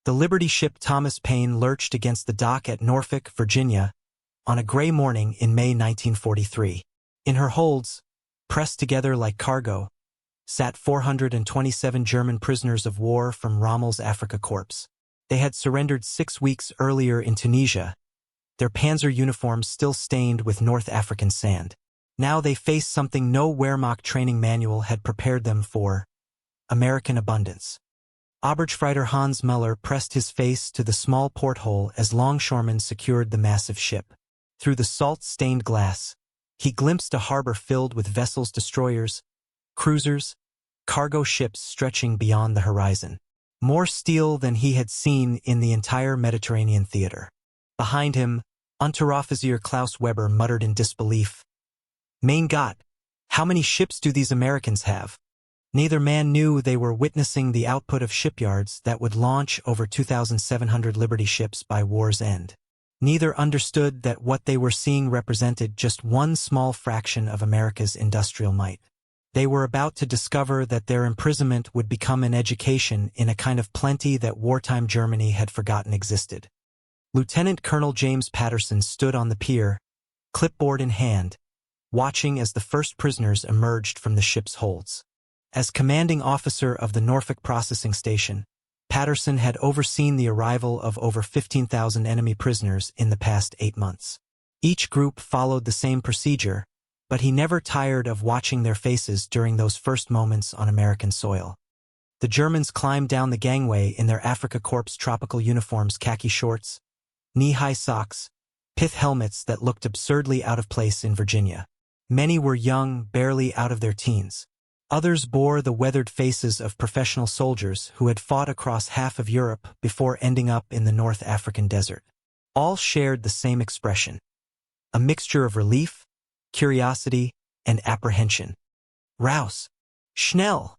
The Liberty Ship Thomas Paine lurched against the dock at Norfolk, Virginia, on a gray morning in May 1943. In her holds, pressed together like cargo, sat 427 German prisoners of war from Rommel's Afrika Korps. They had surrendered 6 weeks earlier in Tunisia, their Panzer uniforms still stained with North African sand. Now they faced something no Wehrmacht training manual had prepared them for: American abundance. Oberstfreiter Hans Müller pressed his face to the small porthole as longshoremen secured the massive ship. Through the salt-stained glass, he glimpsed a harbor filled with vessels, destroyers, cruisers, cargo ships stretching beyond the horizon. More steel than he had seen in the entire Mediterranean theater. Behind him, Unteroffizier Klaus Weber muttered in disbelief, "Mein Gott, how many ships do these Americans have?" Neither man knew they were witnessing the output of shipyards that would launch over 2,700 Liberty ships by war's end. Neither understood that what they were seeing represented just one small fraction of America's industrial might. They were about to discover that their imprisonment would become an education in a kind of plenty that wartime Germany had forgotten existed. Lieutenant Colonel James Patterson stood on the pier, clipboard in hand, watching as the first prisoners emerged from the ship's holds. As commanding officer of the Norfolk processing station, Patterson had overseen the arrival of over 15,000 enemy prisoners in the past 8 months. Each group followed the same procedure, but he never tired of watching their faces during those first moments on American soil. The Germans climbed down the gangway in their Afrika Korps tropical uniforms, khaki shorts, knee-high socks, pith helmets that looked absurdly out of place in Virginia. Many were young, barely out of their teens. Others bore the weathered faces of professional soldiers who had fought across half of Europe before ending up in the North African desert. All shared the same expression, a mixture of relief, curiosity, and apprehension. "Raus! Schnell!"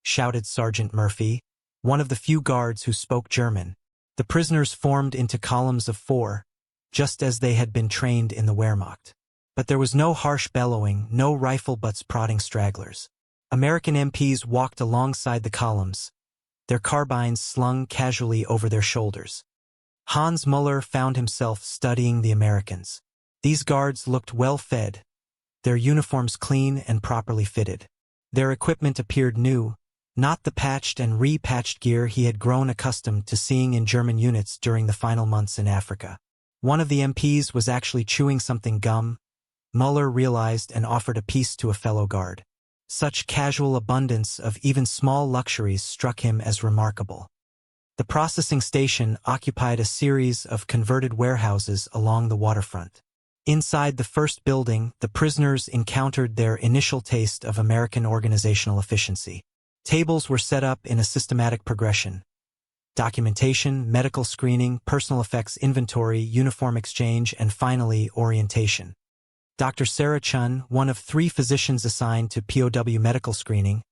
shouted Sergeant Murphy, one of the few guards who spoke German. The prisoners formed into columns of 4, just as they had been trained in the Wehrmacht. But there was no harsh bellowing, no rifle butts prodding stragglers. American MPs walked alongside the columns, their carbines slung casually over their shoulders. Hans Müller found himself studying the Americans. These guards looked well-fed, their uniforms clean and properly fitted. Their equipment appeared new, not the patched and re-patched gear he had grown accustomed to seeing in German units during the final months in Africa. One of the MPs was actually chewing something gum, Müller realized, and offered a piece to a fellow guard. Such casual abundance of even small luxuries struck him as remarkable. The processing station occupied a series of converted warehouses along the waterfront. Inside the first building, the prisoners encountered their initial taste of American organizational efficiency. Tables were set up in a systematic progression: documentation, medical screening, personal effects inventory, uniform exchange, and finally, orientation. Dr. Sarah Chun, one of 3 physicians assigned to POW medical screening,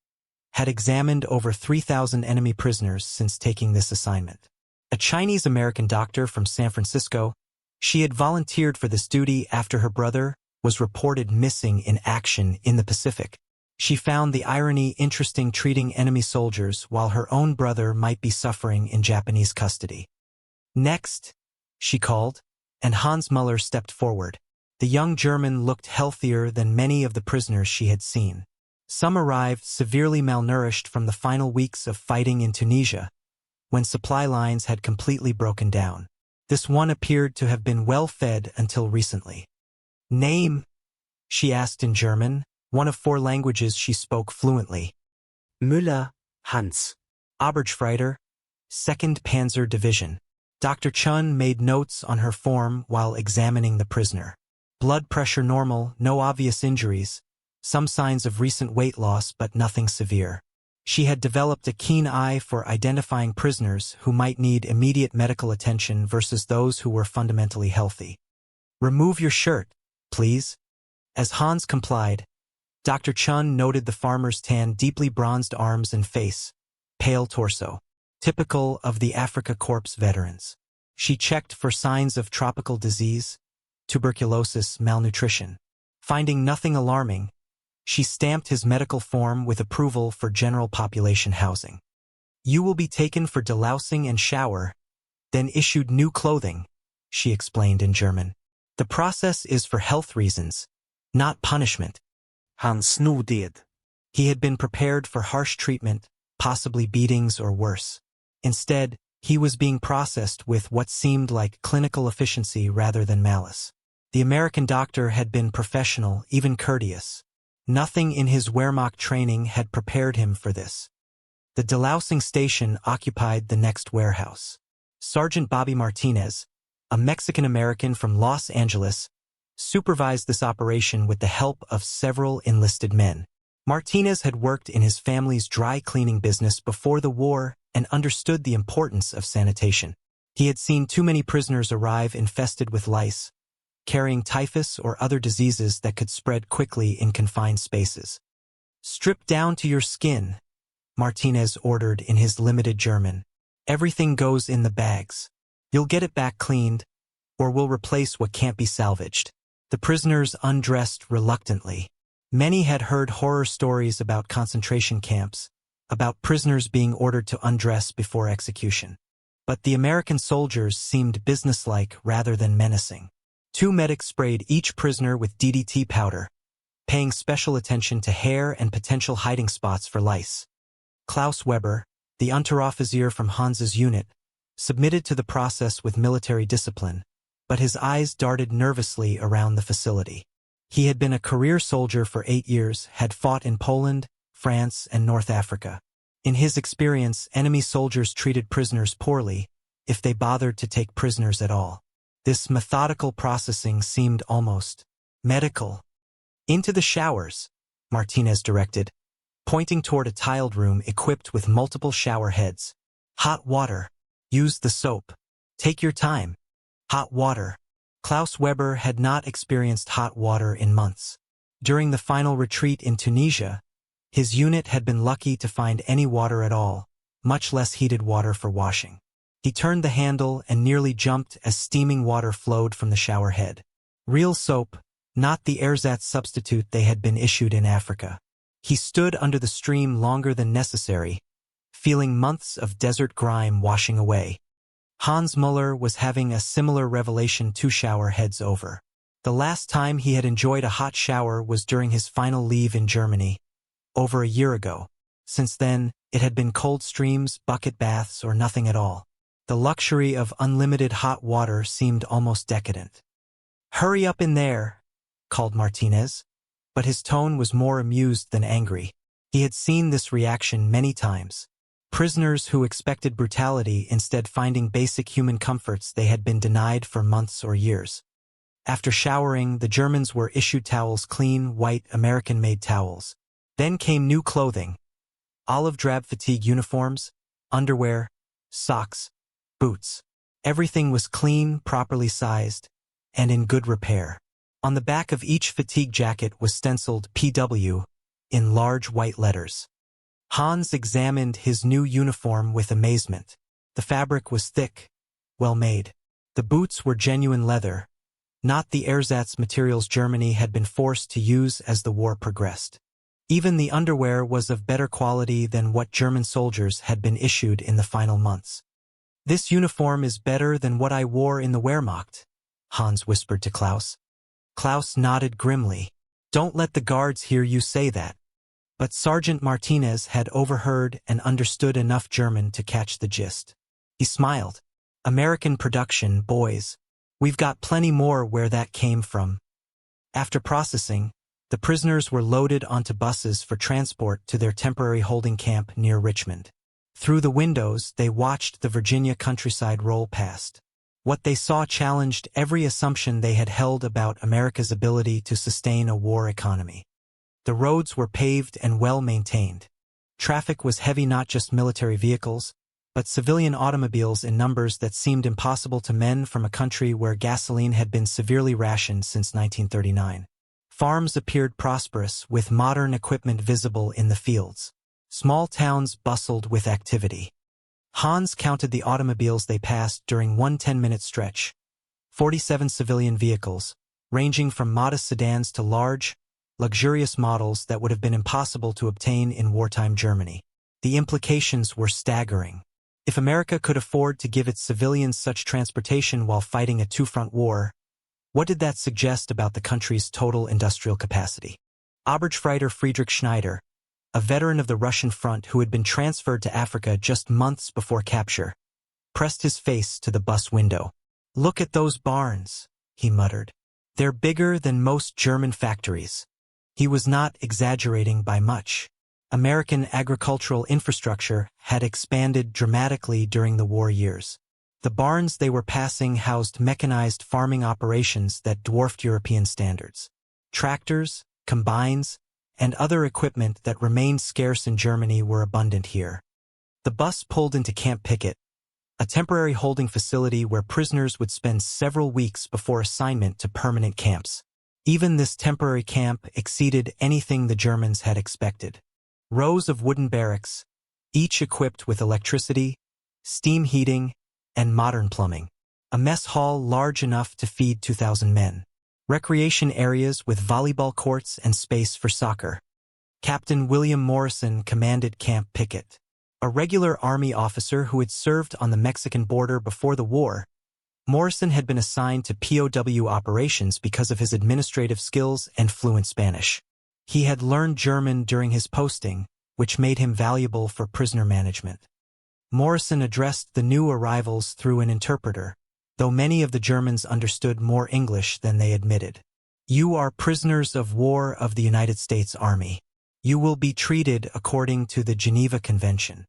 had examined over 3,000 enemy prisoners since taking this assignment. A Chinese-American doctor from San Francisco, she had volunteered for this duty after her brother was reported missing in action in the Pacific. She found the irony interesting, treating enemy soldiers while her own brother might be suffering in Japanese custody. "Next," she called, and Hans Müller stepped forward. The young German looked healthier than many of the prisoners she had seen. Some arrived severely malnourished from the final weeks of fighting in Tunisia, when supply lines had completely broken down. This one appeared to have been well-fed until recently. "Name?" she asked in German, one of 4 languages she spoke fluently. "Müller, Hans. Oberstfreiter, 2nd Panzer Division." Dr. Chun made notes on her form while examining the prisoner. Blood pressure normal, no obvious injuries, some signs of recent weight loss but nothing severe. She had developed a keen eye for identifying prisoners who might need immediate medical attention versus those who were fundamentally healthy. "Remove your shirt, please." As Hans complied, Dr. Chun noted the farmer's tan, deeply bronzed arms and face, pale torso, typical of the Afrika Korps veterans. She checked for signs of tropical disease, tuberculosis, malnutrition. Finding nothing alarming, she stamped his medical form with approval for general population housing. You will be taken for delousing and shower, then issued new clothing, she explained in German. The process is for health reasons, not punishment. Han snoded. He had been prepared for harsh treatment, possibly beatings or worse. Instead, he was being processed with what seemed like clinical efficiency rather than malice. The American doctor had been professional, even courteous. Nothing in his Wehrmacht training had prepared him for this. The delousing station occupied the next warehouse. Sergeant Bobby Martinez, a Mexican-American from Los Angeles, supervised this operation with the help of several enlisted men. Martinez had worked in his family's dry cleaning business before the war and understood the importance of sanitation. He had seen too many prisoners arrive infested with lice, carrying typhus or other diseases that could spread quickly in confined spaces. "Strip down to your skin," Martinez ordered in his limited German. "Everything goes in the bags. You'll get it back cleaned, or we'll replace what can't be salvaged." The prisoners undressed reluctantly. Many had heard horror stories about concentration camps, about prisoners being ordered to undress before execution. But the American soldiers seemed businesslike rather than menacing. 2 medics sprayed each prisoner with DDT powder, paying special attention to hair and potential hiding spots for lice. Klaus Weber, the Unteroffizier from Hans's unit, submitted to the process with military discipline, but his eyes darted nervously around the facility. He had been a career soldier for 8 years, had fought in Poland, France, and North Africa. In his experience, enemy soldiers treated prisoners poorly, if they bothered to take prisoners at all. This methodical processing seemed almost medical. "Into the showers," Martinez directed, pointing toward a tiled room equipped with multiple shower heads. "Hot water. Use the soap. Take your time. Hot water." Klaus Weber had not experienced hot water in months. During the final retreat in Tunisia, his unit had been lucky to find any water at all, much less heated water for washing. He turned the handle and nearly jumped as steaming water flowed from the shower head. Real soap, not the ersatz substitute they had been issued in Afrika. He stood under the stream longer than necessary, feeling months of desert grime washing away. Hans Muller was having a similar revelation 2 shower heads over. The last time he had enjoyed a hot shower was during his final leave in Germany, over a year ago. Since then, it had been cold streams, bucket baths, or nothing at all. The luxury of unlimited hot water seemed almost decadent. "Hurry up in there," called Martinez, but his tone was more amused than angry. He had seen this reaction many times. Prisoners who expected brutality instead finding basic human comforts they had been denied for months or years. After showering, the Germans were issued towels, clean, white, American-made towels. Then came new clothing, olive drab fatigue uniforms, underwear, socks, boots. Everything was clean, properly sized, and in good repair. On the back of each fatigue jacket was stenciled PW in large white letters. Hans examined his new uniform with amazement. The fabric was thick, well made. The boots were genuine leather, not the ersatz materials Germany had been forced to use as the war progressed. Even the underwear was of better quality than what German soldiers had been issued in the final months. "This uniform is better than what I wore in the Wehrmacht," Hans whispered to Klaus. Klaus nodded grimly. "Don't let the guards hear you say that." But Sergeant Martinez had overheard and understood enough German to catch the gist. He smiled. "American production, boys. We've got plenty more where that came from." After processing, the prisoners were loaded onto buses for transport to their temporary holding camp near Richmond. Through the windows, they watched the Virginia countryside roll past. What they saw challenged every assumption they had held about America's ability to sustain a war economy. The roads were paved and well maintained. Traffic was heavy, not just military vehicles, but civilian automobiles in numbers that seemed impossible to men from a country where gasoline had been severely rationed since 1939. Farms appeared prosperous, with modern equipment visible in the fields. Small towns bustled with activity. Hans counted the automobiles they passed during one 10-minute stretch. 47 civilian vehicles, ranging from modest sedans to large, luxurious models that would have been impossible to obtain in wartime Germany. The implications were staggering. If America could afford to give its civilians such transportation while fighting a two-front war, what did that suggest about the country's total industrial capacity? Oberstfreiter Friedrich Schneider, a veteran of the Russian front who had been transferred to Africa just months before capture, pressed his face to the bus window. "Look at those barns," he muttered. "They're bigger than most German factories." He was not exaggerating by much. American agricultural infrastructure had expanded dramatically during the war years. The barns they were passing housed mechanized farming operations that dwarfed European standards. Tractors, combines, and other equipment that remained scarce in Germany were abundant here. The bus pulled into Camp Picket, a temporary holding facility where prisoners would spend several weeks before assignment to permanent camps. Even this temporary camp exceeded anything the Germans had expected. Rows of wooden barracks, each equipped with electricity, steam heating, and modern plumbing. A mess hall large enough to feed 2,000 men. Recreation areas with volleyball courts and space for soccer. Captain William Morrison commanded Camp Picket. A regular Army officer who had served on the Mexican border before the war, Morrison had been assigned to POW operations because of his administrative skills and fluent Spanish. He had learned German during his posting, which made him valuable for prisoner management. Morrison addressed the new arrivals through an interpreter, though many of the Germans understood more English than they admitted. "You are prisoners of war of the United States Army. You will be treated according to the Geneva Convention.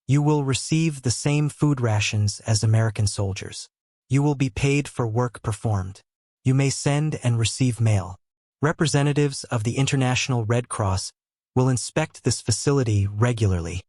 You will receive the same food rations as American soldiers. You will be paid for work performed. You may send and receive mail. Representatives of the International Red Cross will inspect this facility regularly.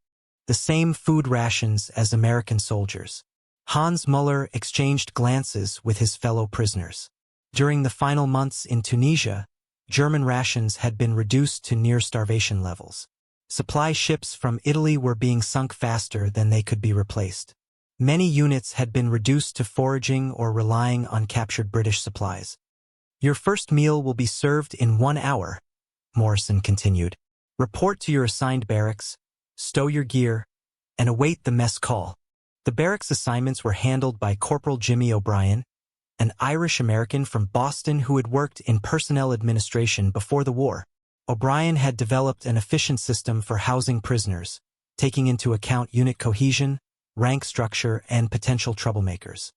The same food rations as American soldiers." Hans Müller exchanged glances with his fellow prisoners. During the final months in Tunisia, German rations had been reduced to near starvation levels. Supply ships from Italy were being sunk faster than they could be replaced. Many units had been reduced to foraging or relying on captured British supplies. "Your first meal will be served in 1 hour," Morrison continued. "Report to your assigned barracks, stow your gear, and await the mess call." The barracks assignments were handled by Corporal Jimmy O'Brien, an Irish-American from Boston who had worked in personnel administration before the war. O'Brien had developed an efficient system for housing prisoners, taking into account unit cohesion, rank structure, and potential troublemakers.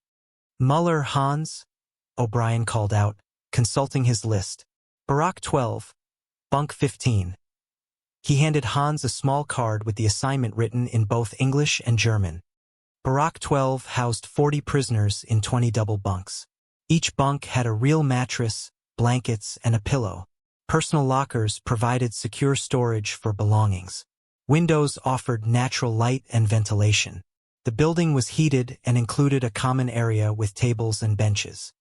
"Muller, Hans," O'Brien called out, consulting his list. "Barack 12, bunk 15. He handed Hans a small card with the assignment written in both English and German. Barack 12 housed 40 prisoners in 20 double bunks. Each bunk had a real mattress, blankets, and a pillow. Personal lockers provided secure storage for belongings. Windows offered natural light and ventilation. The building was heated and included a common area with tables and benches.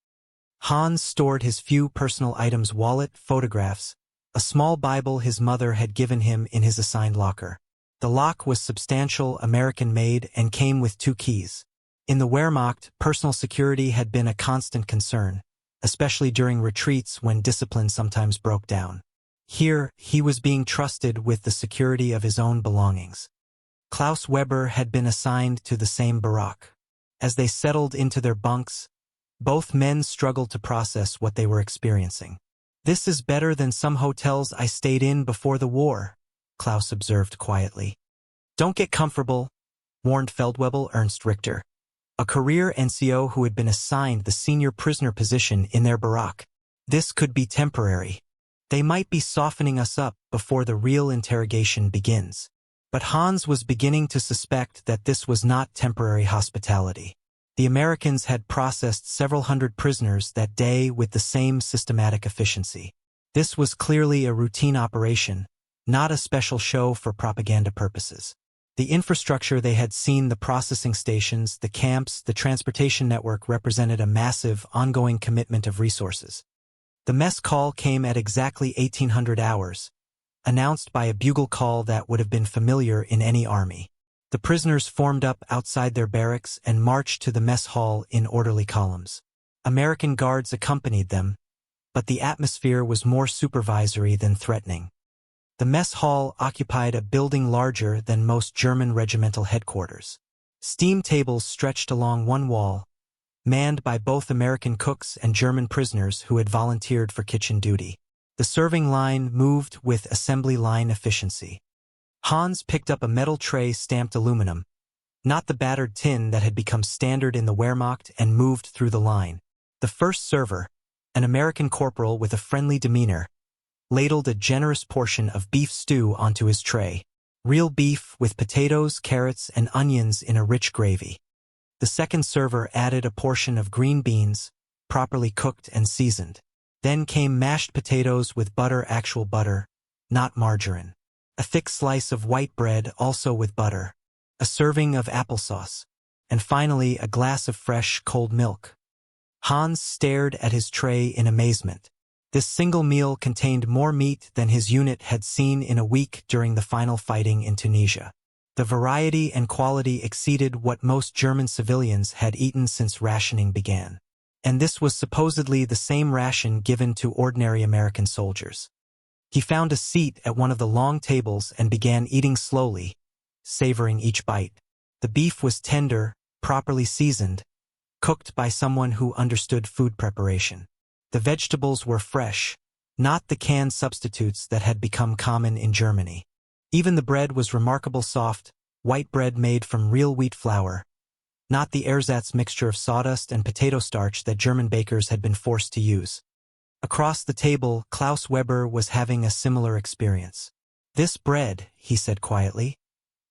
Hans stored his few personal items: wallet, photographs, a small Bible his mother had given him, in his assigned locker. The lock was substantial, American-made, and came with 2 keys. In the Wehrmacht, personal security had been a constant concern, especially during retreats when discipline sometimes broke down. Here, he was being trusted with the security of his own belongings. Klaus Weber had been assigned to the same barack. As they settled into their bunks, both men struggled to process what they were experiencing. "This is better than some hotels I stayed in before the war," Klaus observed quietly. "Don't get comfortable," warned Feldwebel Ernst Richter, a career NCO who had been assigned the senior prisoner position in their barack. "This could be temporary. They might be softening us up before the real interrogation begins." But Hans was beginning to suspect that this was not temporary hospitality. The Americans had processed several hundred prisoners that day with the same systematic efficiency. This was clearly a routine operation, not a special show for propaganda purposes. The infrastructure they had seen, the processing stations, the camps, the transportation network, represented a massive, ongoing commitment of resources. The mess call came at exactly 1800 hours, announced by a bugle call that would have been familiar in any army. The prisoners formed up outside their barracks and marched to the mess hall in orderly columns. American guards accompanied them, but the atmosphere was more supervisory than threatening. The mess hall occupied a building larger than most German regimental headquarters. Steam tables stretched along one wall, manned by both American cooks and German prisoners who had volunteered for kitchen duty. The serving line moved with assembly line efficiency. Hans picked up a metal tray stamped aluminum, not the battered tin that had become standard in the Wehrmacht, and moved through the line. The first server, an American corporal with a friendly demeanor, ladled a generous portion of beef stew onto his tray. Real beef with potatoes, carrots, and onions in a rich gravy. The second server added a portion of green beans, properly cooked and seasoned. Then came mashed potatoes with butter, actual butter, not margarine. A thick slice of white bread, also with butter. A serving of applesauce. And finally, a glass of fresh, cold milk. Hans stared at his tray in amazement. This single meal contained more meat than his unit had seen in a week during the final fighting in Tunisia. The variety and quality exceeded what most German civilians had eaten since rationing began. And this was supposedly the same ration given to ordinary American soldiers. He found a seat at one of the long tables and began eating slowly, savoring each bite. The beef was tender, properly seasoned, cooked by someone who understood food preparation. The vegetables were fresh, not the canned substitutes that had become common in Germany. Even the bread was remarkable soft, white bread made from real wheat flour, not the ersatz mixture of sawdust and potato starch that German bakers had been forced to use. Across the table, Klaus Weber was having a similar experience. "This bread," he said quietly,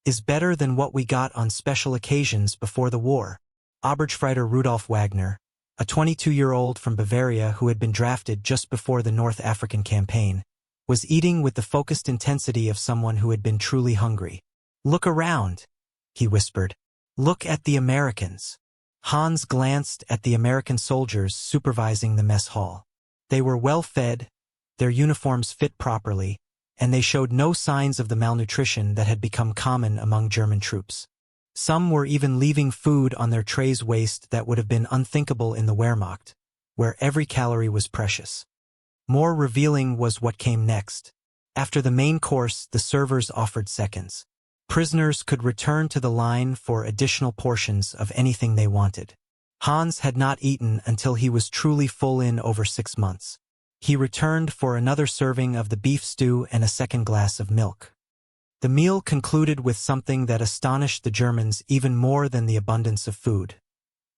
"is better than what we got on special occasions before the war." Oberstfreiter Rudolf Wagner, a 22-year-old from Bavaria who had been drafted just before the North African campaign, was eating with the focused intensity of someone who had been truly hungry. "Look around," he whispered. "Look at the Americans." Hans glanced at the American soldiers supervising the mess hall. They were well fed, their uniforms fit properly, and they showed no signs of the malnutrition that had become common among German troops. Some were even leaving food on their trays waste that would have been unthinkable in the Wehrmacht, where every calorie was precious. More revealing was what came next. After the main course, the servers offered seconds. Prisoners could return to the line for additional portions of anything they wanted. Hans had not eaten until he was truly full in over 6 months. He returned for another serving of the beef stew and a second glass of milk. The meal concluded with something that astonished the Germans even more than the abundance of food.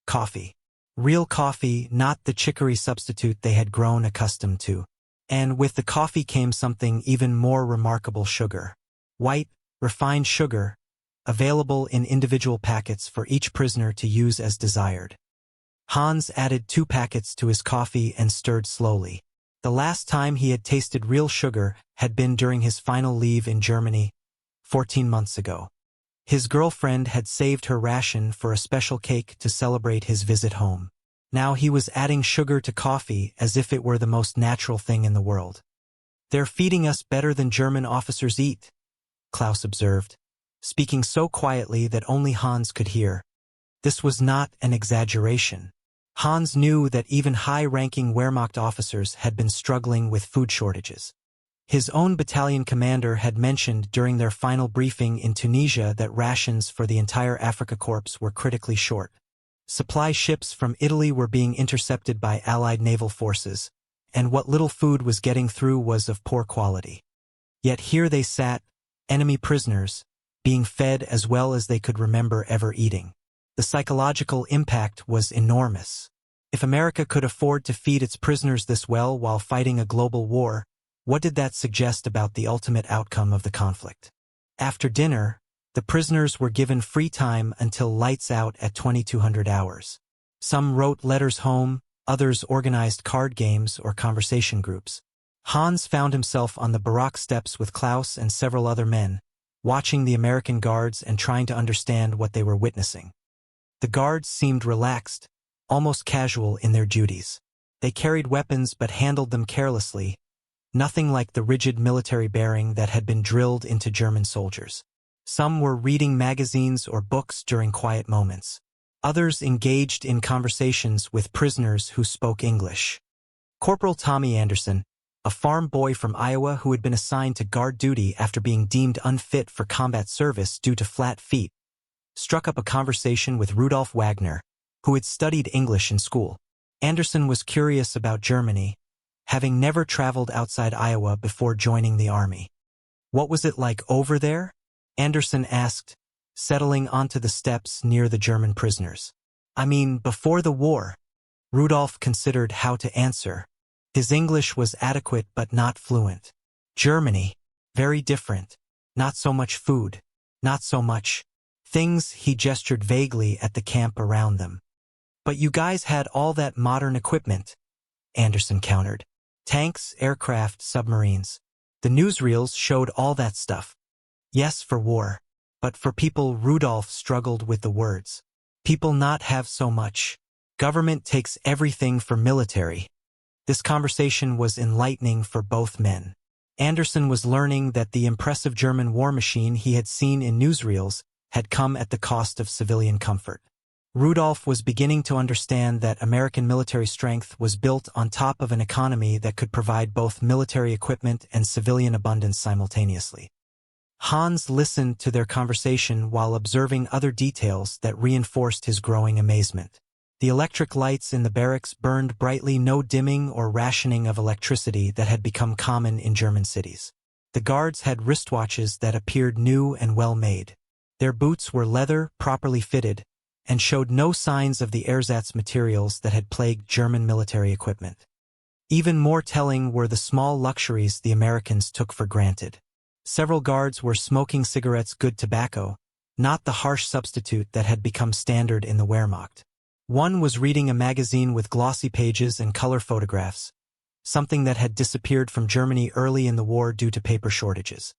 Coffee. Real coffee, not the chicory substitute they had grown accustomed to. And with the coffee came something even more remarkable: sugar. White, refined sugar, available in individual packets for each prisoner to use as desired. Hans added 2 packets to his coffee and stirred slowly. The last time he had tasted real sugar had been during his final leave in Germany, 14 months ago. His girlfriend had saved her ration for a special cake to celebrate his visit home. Now he was adding sugar to coffee as if it were the most natural thing in the world. "They're feeding us better than German officers eat," Klaus observed, speaking so quietly that only Hans could hear. This was not an exaggeration. Hans knew that even high-ranking Wehrmacht officers had been struggling with food shortages. His own battalion commander had mentioned during their final briefing in Tunisia that rations for the entire Afrika Korps were critically short. Supply ships from Italy were being intercepted by Allied naval forces, and what little food was getting through was of poor quality. Yet here they sat, enemy prisoners, being fed as well as they could remember ever eating. The psychological impact was enormous. If America could afford to feed its prisoners this well while fighting a global war, what did that suggest about the ultimate outcome of the conflict? After dinner, the prisoners were given free time until lights out at 2200 hours. Some wrote letters home, others organized card games or conversation groups. Hans found himself on the barrack steps with Klaus and several other men, watching the American guards and trying to understand what they were witnessing. The guards seemed relaxed, almost casual in their duties. They carried weapons but handled them carelessly, nothing like the rigid military bearing that had been drilled into German soldiers. Some were reading magazines or books during quiet moments. Others engaged in conversations with prisoners who spoke English. Corporal Tommy Anderson, a farm boy from Iowa who had been assigned to guard duty after being deemed unfit for combat service due to flat feet, struck up a conversation with Rudolf Wagner, who had studied English in school. Anderson was curious about Germany, having never traveled outside Iowa before joining the army. What was it like over there? Anderson asked, settling onto the steps near the German prisoners. I mean, before the war. Rudolf considered how to answer. His English was adequate but not fluent. Germany, very different. Not so much food. Not so much things. He gestured vaguely at the camp around them. But you guys had all that modern equipment, Anderson countered. Tanks, aircraft, submarines. The newsreels showed all that stuff. Yes, for war. But for people, Rudolf struggled with the words. People not have so much. Government takes everything for military. This conversation was enlightening for both men. Anderson was learning that the impressive German war machine he had seen in newsreels had come at the cost of civilian comfort. Rudolf was beginning to understand that American military strength was built on top of an economy that could provide both military equipment and civilian abundance simultaneously. Hans listened to their conversation while observing other details that reinforced his growing amazement. The electric lights in the barracks burned brightly, no dimming or rationing of electricity that had become common in German cities. The guards had wristwatches that appeared new and well-made. Their boots were leather, properly fitted, and showed no signs of the ersatz materials that had plagued German military equipment. Even more telling were the small luxuries the Americans took for granted. Several guards were smoking cigarettes, good tobacco, not the harsh substitute that had become standard in the Wehrmacht. One was reading a magazine with glossy pages and color photographs, something that had disappeared from Germany early in the war due to paper shortages.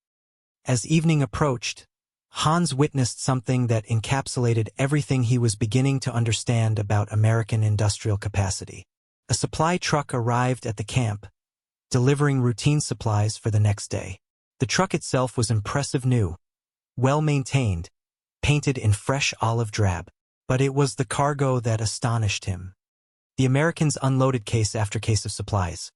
As evening approached, Hans witnessed something that encapsulated everything he was beginning to understand about American industrial capacity. A supply truck arrived at the camp, delivering routine supplies for the next day. The truck itself was impressive new, well-maintained, painted in fresh olive drab. But it was the cargo that astonished him. The Americans unloaded case after case of supplies.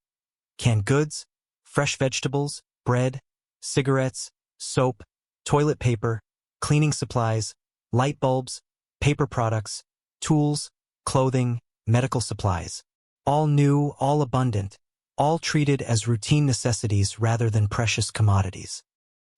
Canned goods, fresh vegetables, bread, cigarettes, soap, toilet paper, cleaning supplies, light bulbs, paper products, tools, clothing, medical supplies. All new, all abundant, all treated as routine necessities rather than precious commodities.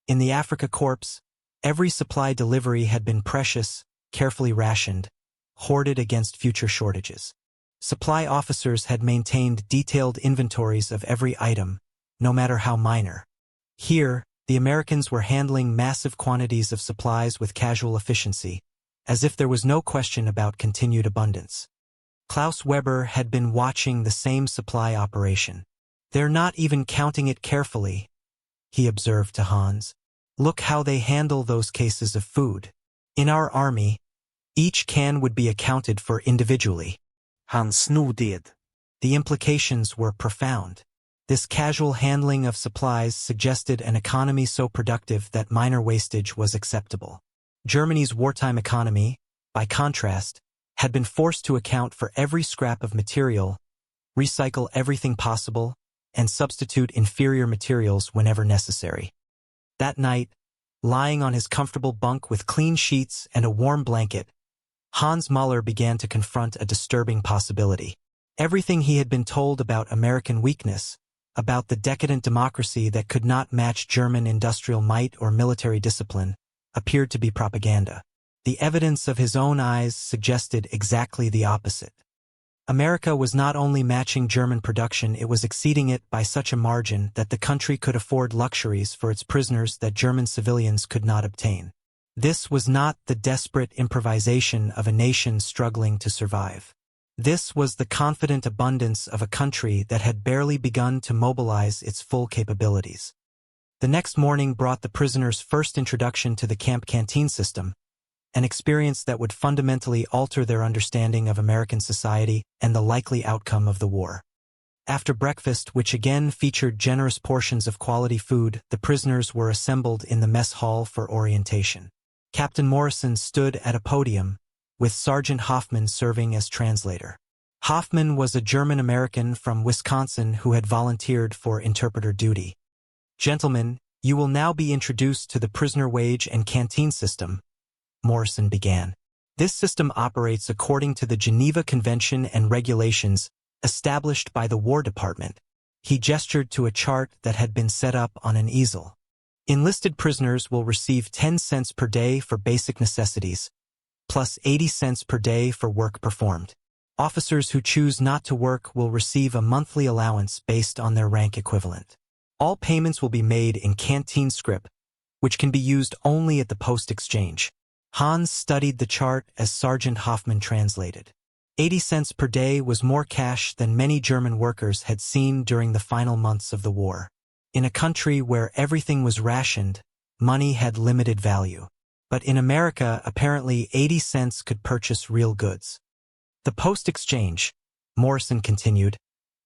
In the Afrika Korps, every supply delivery had been precious, carefully rationed, hoarded against future shortages. Supply officers had maintained detailed inventories of every item, no matter how minor. Here, the Americans were handling massive quantities of supplies with casual efficiency, as if there was no question about continued abundance. Klaus Weber had been watching the same supply operation. They're not even counting it carefully, he observed to Hans. Look how they handle those cases of food. In our army, each can would be accounted for individually. Hans nodded. The implications were profound. This casual handling of supplies suggested an economy so productive that minor wastage was acceptable. Germany's wartime economy, by contrast, had been forced to account for every scrap of material, recycle everything possible, and substitute inferior materials whenever necessary. That night, lying on his comfortable bunk with clean sheets and a warm blanket, Hans Mahler began to confront a disturbing possibility. Everything he had been told about American weakness, about the decadent democracy that could not match German industrial might or military discipline, appeared to be propaganda. The evidence of his own eyes suggested exactly the opposite. America was not only matching German production, it was exceeding it by such a margin that the country could afford luxuries for its prisoners that German civilians could not obtain. This was not the desperate improvisation of a nation struggling to survive. This was the confident abundance of a country that had barely begun to mobilize its full capabilities. The next morning brought the prisoners' first introduction to the camp canteen system, an experience that would fundamentally alter their understanding of American society and the likely outcome of the war. After breakfast, which again featured generous portions of quality food, the prisoners were assembled in the mess hall for orientation. Captain Morrison stood at a podium, with Sergeant Hoffman serving as translator. Hoffman was a German-American from Wisconsin who had volunteered for interpreter duty. "Gentlemen, you will now be introduced to the prisoner wage and canteen system," Morrison began. "This system operates according to the Geneva Convention and regulations established by the War Department." He gestured to a chart that had been set up on an easel. "Enlisted prisoners will receive 10 cents per day for basic necessities, plus 80 cents per day for work performed. Officers who choose not to work will receive a monthly allowance based on their rank equivalent. All payments will be made in canteen scrip, which can be used only at the post exchange." Hans studied the chart as Sergeant Hoffman translated. 80 cents per day was more cash than many German workers had seen during the final months of the war. In a country where everything was rationed, money had limited value. But in America, apparently 80 cents could purchase real goods. "The post exchange," Morrison continued,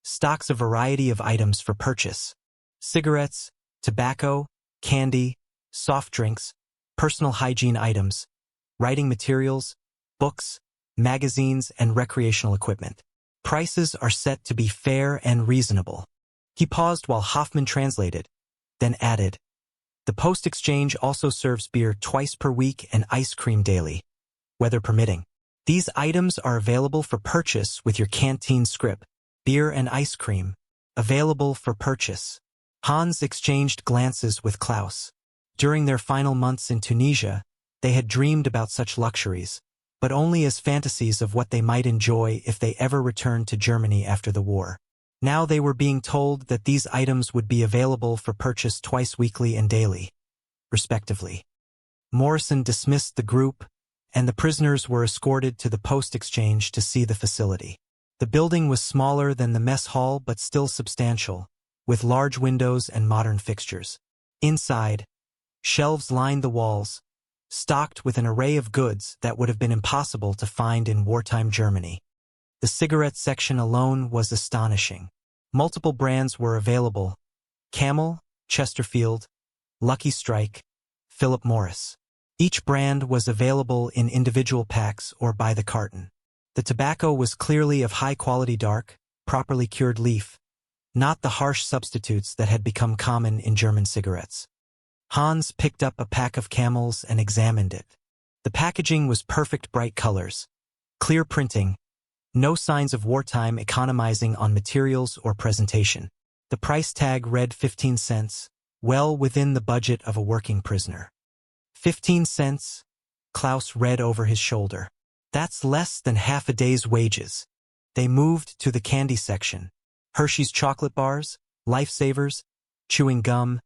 "stocks a variety of items for purchase: cigarettes, tobacco, candy, soft drinks, personal hygiene items, writing materials, books, magazines, and recreational equipment. Prices are set to be fair and reasonable." He paused while Hoffman translated, then added, "The post exchange also serves beer twice per week and ice cream daily, weather permitting. These items are available for purchase with your canteen scrip. Beer and ice cream, available for purchase." Hans exchanged glances with Klaus. During their final months in Tunisia, they had dreamed about such luxuries, but only as fantasies of what they might enjoy if they ever returned to Germany after the war. Now they were being told that these items would be available for purchase twice weekly and daily, respectively. Morrison dismissed the group, and the prisoners were escorted to the post exchange to see the facility. The building was smaller than the mess hall but still substantial, with large windows and modern fixtures. Inside, shelves lined the walls, stocked with an array of goods that would have been impossible to find in wartime Germany. The cigarette section alone was astonishing. Multiple brands were available: Camel, Chesterfield, Lucky Strike, Philip Morris. Each brand was available in individual packs or by the carton. The tobacco was clearly of high-quality dark, properly cured leaf, not the harsh substitutes that had become common in German cigarettes. Hans picked up a pack of Camels and examined it. The packaging was perfect bright colors, clear printing, no signs of wartime economizing on materials or presentation. The price tag read 15 cents, well within the budget of a working prisoner. 15 cents, Klaus read over his shoulder. That's less than half a day's wages. They moved to the candy section. Hershey's chocolate bars, Lifesavers, chewing gum,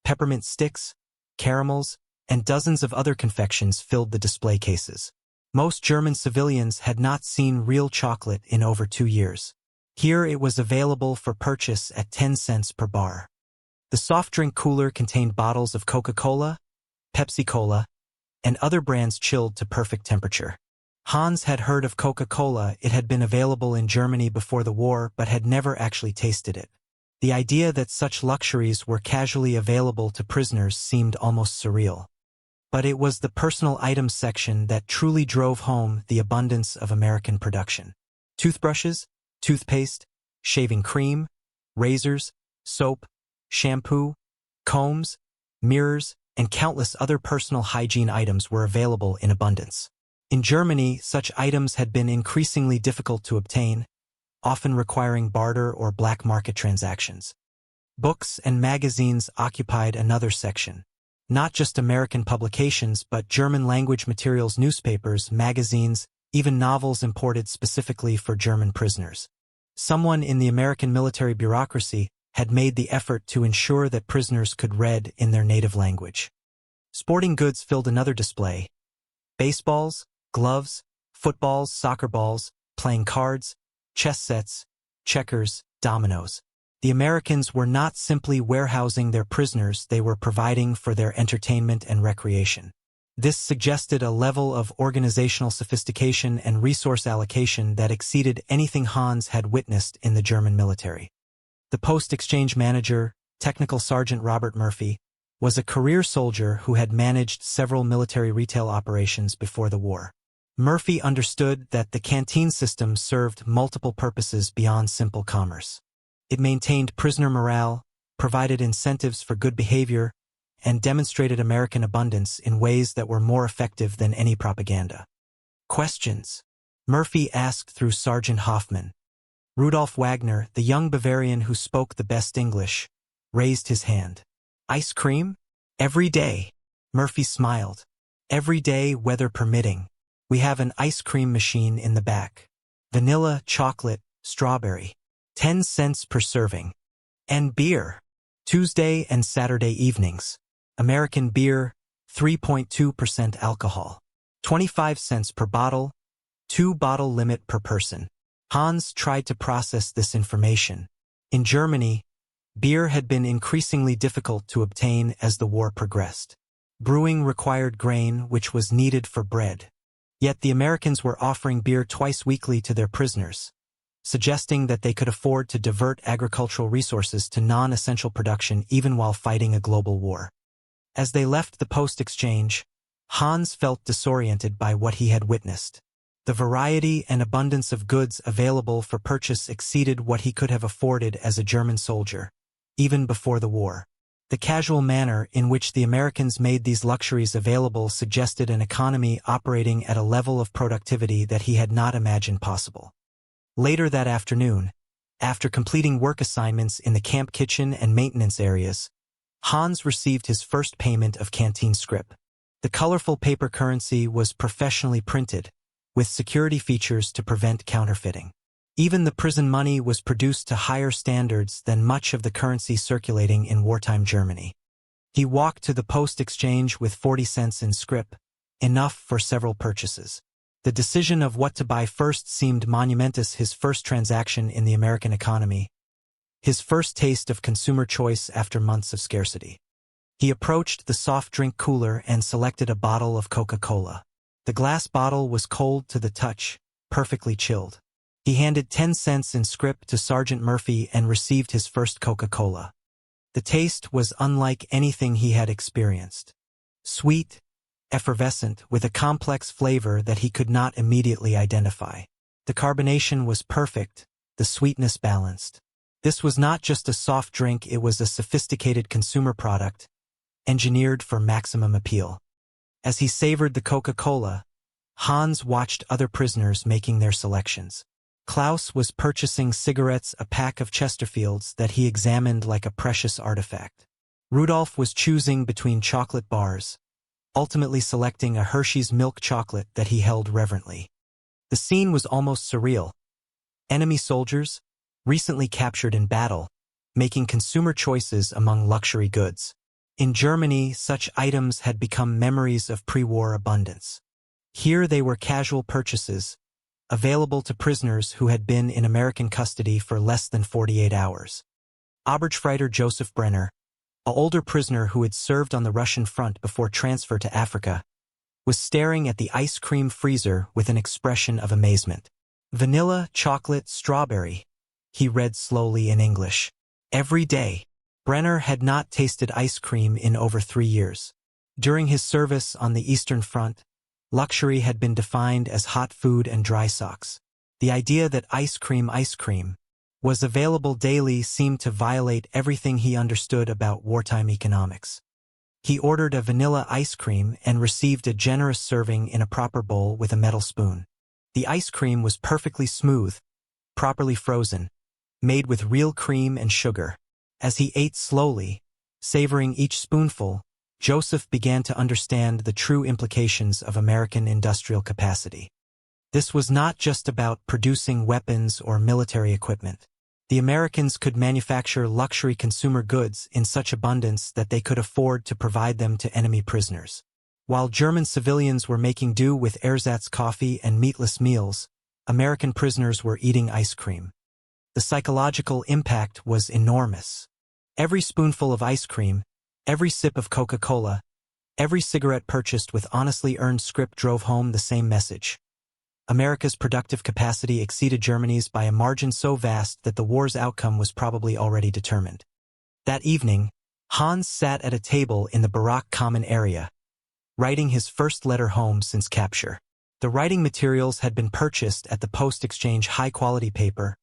peppermint sticks, caramels, and dozens of other confections filled the display cases. Most German civilians had not seen real chocolate in over 2 years. Here it was available for purchase at 10 cents per bar. The soft drink cooler contained bottles of Coca-Cola, Pepsi-Cola, and other brands chilled to perfect temperature. Hans had heard of Coca-Cola. It had been available in Germany before the war but had never actually tasted it. The idea that such luxuries were casually available to prisoners seemed almost surreal. But it was the personal items section that truly drove home the abundance of American production. Toothbrushes, toothpaste, shaving cream, razors, soap, shampoo, combs, mirrors, and countless other personal hygiene items were available in abundance. In Germany, such items had been increasingly difficult to obtain, often requiring barter or black market transactions. Books and magazines occupied another section. Not just American publications, but German-language materials, newspapers, magazines, even novels imported specifically for German prisoners. Someone in the American military bureaucracy had made the effort to ensure that prisoners could read in their native language. Sporting goods filled another display. Baseballs, gloves, footballs, soccer balls, playing cards, chess sets, checkers, dominoes. The Americans were not simply warehousing their prisoners, they were providing for their entertainment and recreation. This suggested a level of organizational sophistication and resource allocation that exceeded anything Hans had witnessed in the German military. The post-exchange manager, Technical Sergeant Robert Murphy, was a career soldier who had managed several military retail operations before the war. Murphy understood that the canteen system served multiple purposes beyond simple commerce. It maintained prisoner morale, provided incentives for good behavior, and demonstrated American abundance in ways that were more effective than any propaganda. Questions? Murphy asked through Sergeant Hoffman. Rudolf Wagner, the young Bavarian who spoke the best English, raised his hand. Ice cream? Every day. Murphy smiled. Every day, weather permitting. We have an ice cream machine in the back. Vanilla, chocolate, strawberry. 10 cents per serving. And beer. Tuesday and Saturday evenings. American beer, 3.2% alcohol. 25 cents per bottle, 2-bottle limit per person. Hans tried to process this information. In Germany, beer had been increasingly difficult to obtain as the war progressed. Brewing required grain, which was needed for bread. Yet the Americans were offering beer twice weekly to their prisoners, suggesting that they could afford to divert agricultural resources to non-essential production even while fighting a global war. As they left the post exchange, Hans felt disoriented by what he had witnessed. The variety and abundance of goods available for purchase exceeded what he could have afforded as a German soldier, even before the war. The casual manner in which the Americans made these luxuries available suggested an economy operating at a level of productivity that he had not imagined possible. Later that afternoon, after completing work assignments in the camp kitchen and maintenance areas, Hans received his first payment of canteen scrip. The colorful paper currency was professionally printed, with security features to prevent counterfeiting. Even the prison money was produced to higher standards than much of the currency circulating in wartime Germany. He walked to the post exchange with 40 cents in scrip, enough for several purchases. The decision of what to buy first seemed monumentous, his first transaction in the American economy, his first taste of consumer choice after months of scarcity. He approached the soft drink cooler and selected a bottle of Coca-Cola. The glass bottle was cold to the touch, perfectly chilled. He handed 10 cents in scrip to Sergeant Murphy and received his first Coca-Cola. The taste was unlike anything he had experienced. Sweet, effervescent, with a complex flavor that he could not immediately identify. The carbonation was perfect, the sweetness balanced. This was not just a soft drink, it was a sophisticated consumer product, engineered for maximum appeal. As he savored the Coca-Cola, Hans watched other prisoners making their selections. Klaus was purchasing cigarettes, a pack of Chesterfields that he examined like a precious artifact. Rudolf was choosing between chocolate bars, ultimately selecting a Hershey's milk chocolate that he held reverently. The scene was almost surreal. Enemy soldiers, recently captured in battle, making consumer choices among luxury goods. In Germany, such items had become memories of pre-war abundance. Here they were casual purchases, available to prisoners who had been in American custody for less than 48 hours. Oberstfreiter Joseph Brenner, an older prisoner who had served on the Russian front before transfer to Afrika, was staring at the ice cream freezer with an expression of amazement. Vanilla, chocolate, strawberry, he read slowly in English. Every day. Brenner had not tasted ice cream in over 3 years. During his service on the Eastern Front, luxury had been defined as hot food and dry socks. The idea that ice cream was available daily seemed to violate everything he understood about wartime economics. He ordered a vanilla ice cream and received a generous serving in a proper bowl with a metal spoon. The ice cream was perfectly smooth, properly frozen, made with real cream and sugar. As he ate slowly, savoring each spoonful, Joseph began to understand the true implications of American industrial capacity. This was not just about producing weapons or military equipment. The Americans could manufacture luxury consumer goods in such abundance that they could afford to provide them to enemy prisoners. While German civilians were making do with ersatz coffee and meatless meals, American prisoners were eating ice cream. The psychological impact was enormous. Every spoonful of ice cream, every sip of Coca-Cola, every cigarette purchased with honestly earned scrip drove home the same message. America's productive capacity exceeded Germany's by a margin so vast that the war's outcome was probably already determined. That evening, Hans sat at a table in the Barak common area, writing his first letter home since capture. The writing materials had been purchased at the post exchange high-quality paper,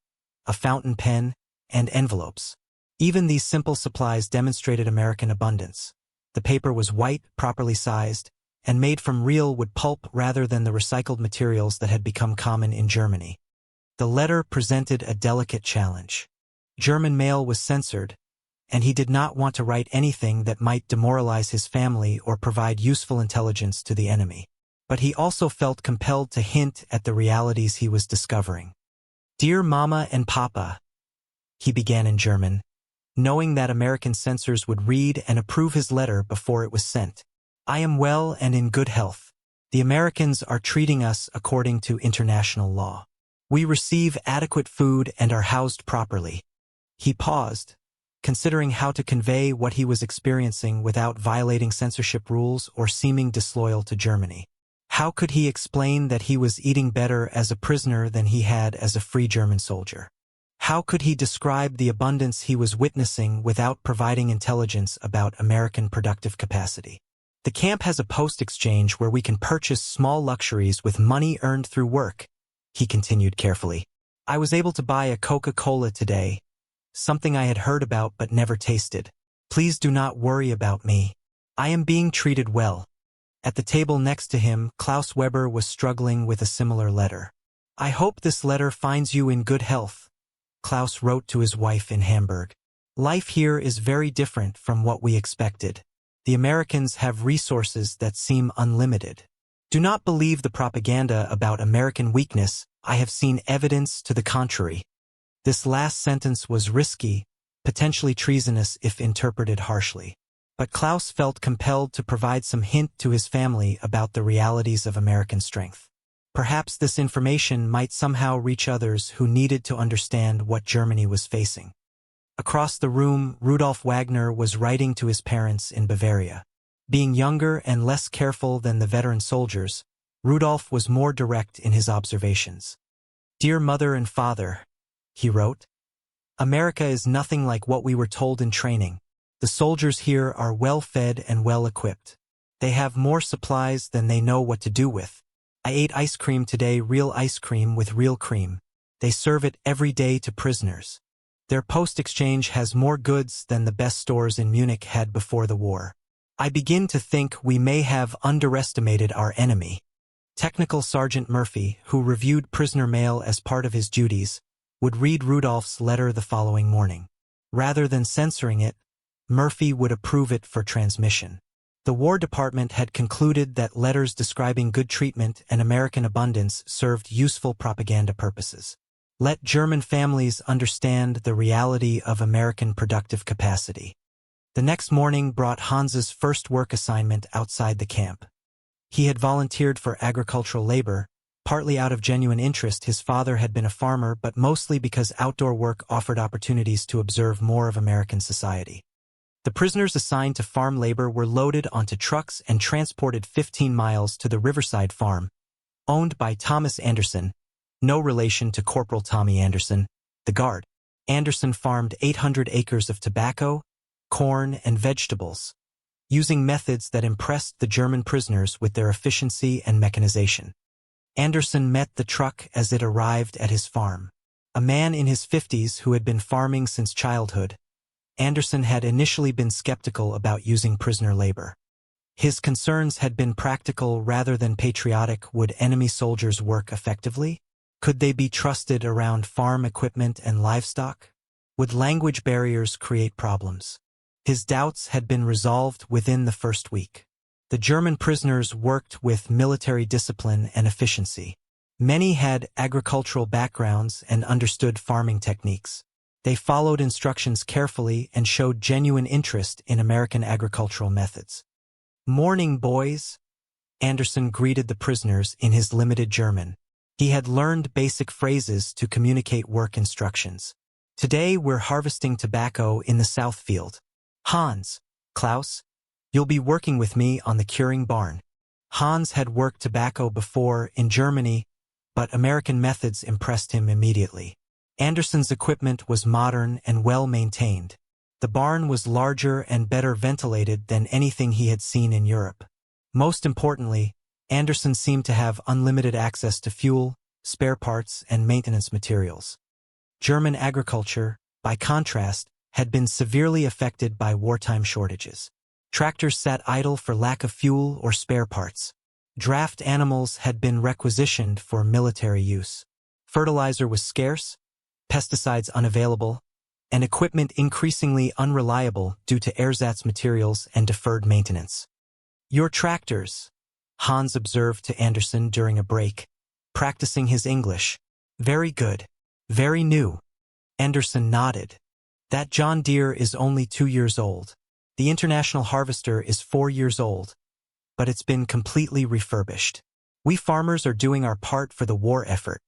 a fountain pen, and envelopes. Even these simple supplies demonstrated American abundance. The paper was white, properly sized, and made from real wood pulp rather than the recycled materials that had become common in Germany. The letter presented a delicate challenge. German mail was censored, and he did not want to write anything that might demoralize his family or provide useful intelligence to the enemy. But he also felt compelled to hint at the realities he was discovering. "Dear Mama and Papa," he began in German, knowing that American censors would read and approve his letter before it was sent. "I am well and in good health. The Americans are treating us according to international law. We receive adequate food and are housed properly." He paused, considering how to convey what he was experiencing without violating censorship rules or seeming disloyal to Germany. How could he explain that he was eating better as a prisoner than he had as a free German soldier? How could he describe the abundance he was witnessing without providing intelligence about American productive capacity? "The camp has a post-exchange where we can purchase small luxuries with money earned through work," he continued carefully. "I was able to buy a Coca-Cola today, something I had heard about but never tasted. Please do not worry about me. I am being treated well." At the table next to him, Klaus Weber was struggling with a similar letter. "I hope this letter finds you in good health," Klaus wrote to his wife in Hamburg. "Life here is very different from what we expected. The Americans have resources that seem unlimited. Do not believe the propaganda about American weakness. I have seen evidence to the contrary." This last sentence was risky, potentially treasonous if interpreted harshly. But Klaus felt compelled to provide some hint to his family about the realities of American strength. Perhaps this information might somehow reach others who needed to understand what Germany was facing. Across the room, Rudolf Wagner was writing to his parents in Bavaria. Being younger and less careful than the veteran soldiers, Rudolf was more direct in his observations. "Dear Mother and Father," he wrote, "America is nothing like what we were told in training. The soldiers here are well fed and well equipped. They have more supplies than they know what to do with. I ate ice cream today, real ice cream with real cream. They serve it every day to prisoners. Their post-exchange has more goods than the best stores in Munich had before the war. I begin to think we may have underestimated our enemy." Technical Sergeant Murphy, who reviewed prisoner mail as part of his duties, would read Rudolph's letter the following morning. Rather than censoring it, Murphy would approve it for transmission. The War Department had concluded that letters describing good treatment and American abundance served useful propaganda purposes. Let German families understand the reality of American productive capacity. The next morning brought Hans's first work assignment outside the camp. He had volunteered for agricultural labor, partly out of genuine interest. His father had been a farmer, but mostly because outdoor work offered opportunities to observe more of American society. The prisoners assigned to farm labor were loaded onto trucks and transported 15 miles to the Riverside Farm, owned by Thomas Anderson, no relation to Corporal Tommy Anderson, the guard. Anderson farmed 800 acres of tobacco, corn, and vegetables, using methods that impressed the German prisoners with their efficiency and mechanization. Anderson met the truck as it arrived at his farm. A man in his 50s who had been farming since childhood, Anderson had initially been skeptical about using prisoner labor. His concerns had been practical rather than patriotic. Would enemy soldiers work effectively? Could they be trusted around farm equipment and livestock? Would language barriers create problems? His doubts had been resolved within the first week. The German prisoners worked with military discipline and efficiency. Many had agricultural backgrounds and understood farming techniques. They followed instructions carefully and showed genuine interest in American agricultural methods. "Morning, boys," Anderson greeted the prisoners in his limited German. He had learned basic phrases to communicate work instructions. "Today we're harvesting tobacco in the south field. Hans, Klaus, you'll be working with me on the curing barn." Hans had worked tobacco before in Germany, but American methods impressed him immediately. Anderson's equipment was modern and well-maintained. The barn was larger and better ventilated than anything he had seen in Europe. Most importantly, Anderson seemed to have unlimited access to fuel, spare parts, and maintenance materials. German agriculture, by contrast, had been severely affected by wartime shortages. Tractors sat idle for lack of fuel or spare parts. Draft animals had been requisitioned for military use. Fertilizer was scarce, pesticides unavailable, and equipment increasingly unreliable due to ersatz materials and deferred maintenance. "Your tractors," Hans observed to Anderson during a break, practicing his English. "Very good. Very new." Anderson nodded. "That John Deere is only 2 years old. The International Harvester is 4 years old, but it's been completely refurbished. We farmers are doing our part for the war effort,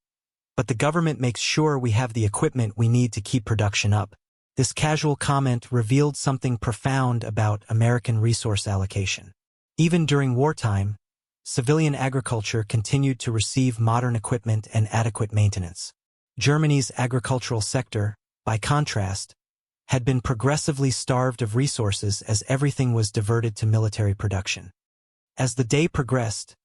but the government makes sure we have the equipment we need to keep production up." This casual comment revealed something profound about American resource allocation. Even during wartime, civilian agriculture continued to receive modern equipment and adequate maintenance. Germany's agricultural sector, by contrast, had been progressively starved of resources as everything was diverted to military production. As the day progressed,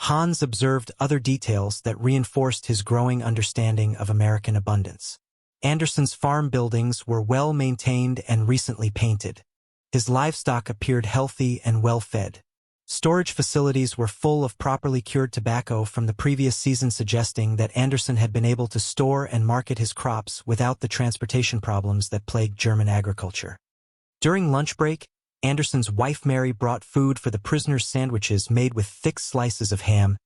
Hans observed other details that reinforced his growing understanding of American abundance. Anderson's farm buildings were well maintained and recently painted. His livestock appeared healthy and well fed. Storage facilities were full of properly cured tobacco from the previous season, suggesting that Anderson had been able to store and market his crops without the transportation problems that plagued German agriculture. During lunch break, Anderson's wife Mary brought food for the prisoners' sandwiches made with thick slices of ham,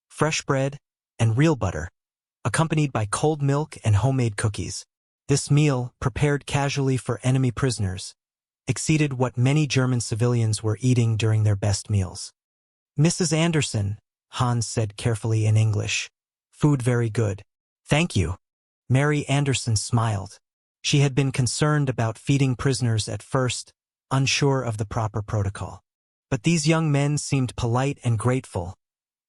fresh bread, and real butter, accompanied by cold milk and homemade cookies. This meal, prepared casually for enemy prisoners, exceeded what many German civilians were eating during their best meals. "Mrs. Anderson," Hans said carefully in English, "food very good." "Thank you." Mary Anderson smiled. She had been concerned about feeding prisoners at first, unsure of the proper protocol. But these young men seemed polite and grateful,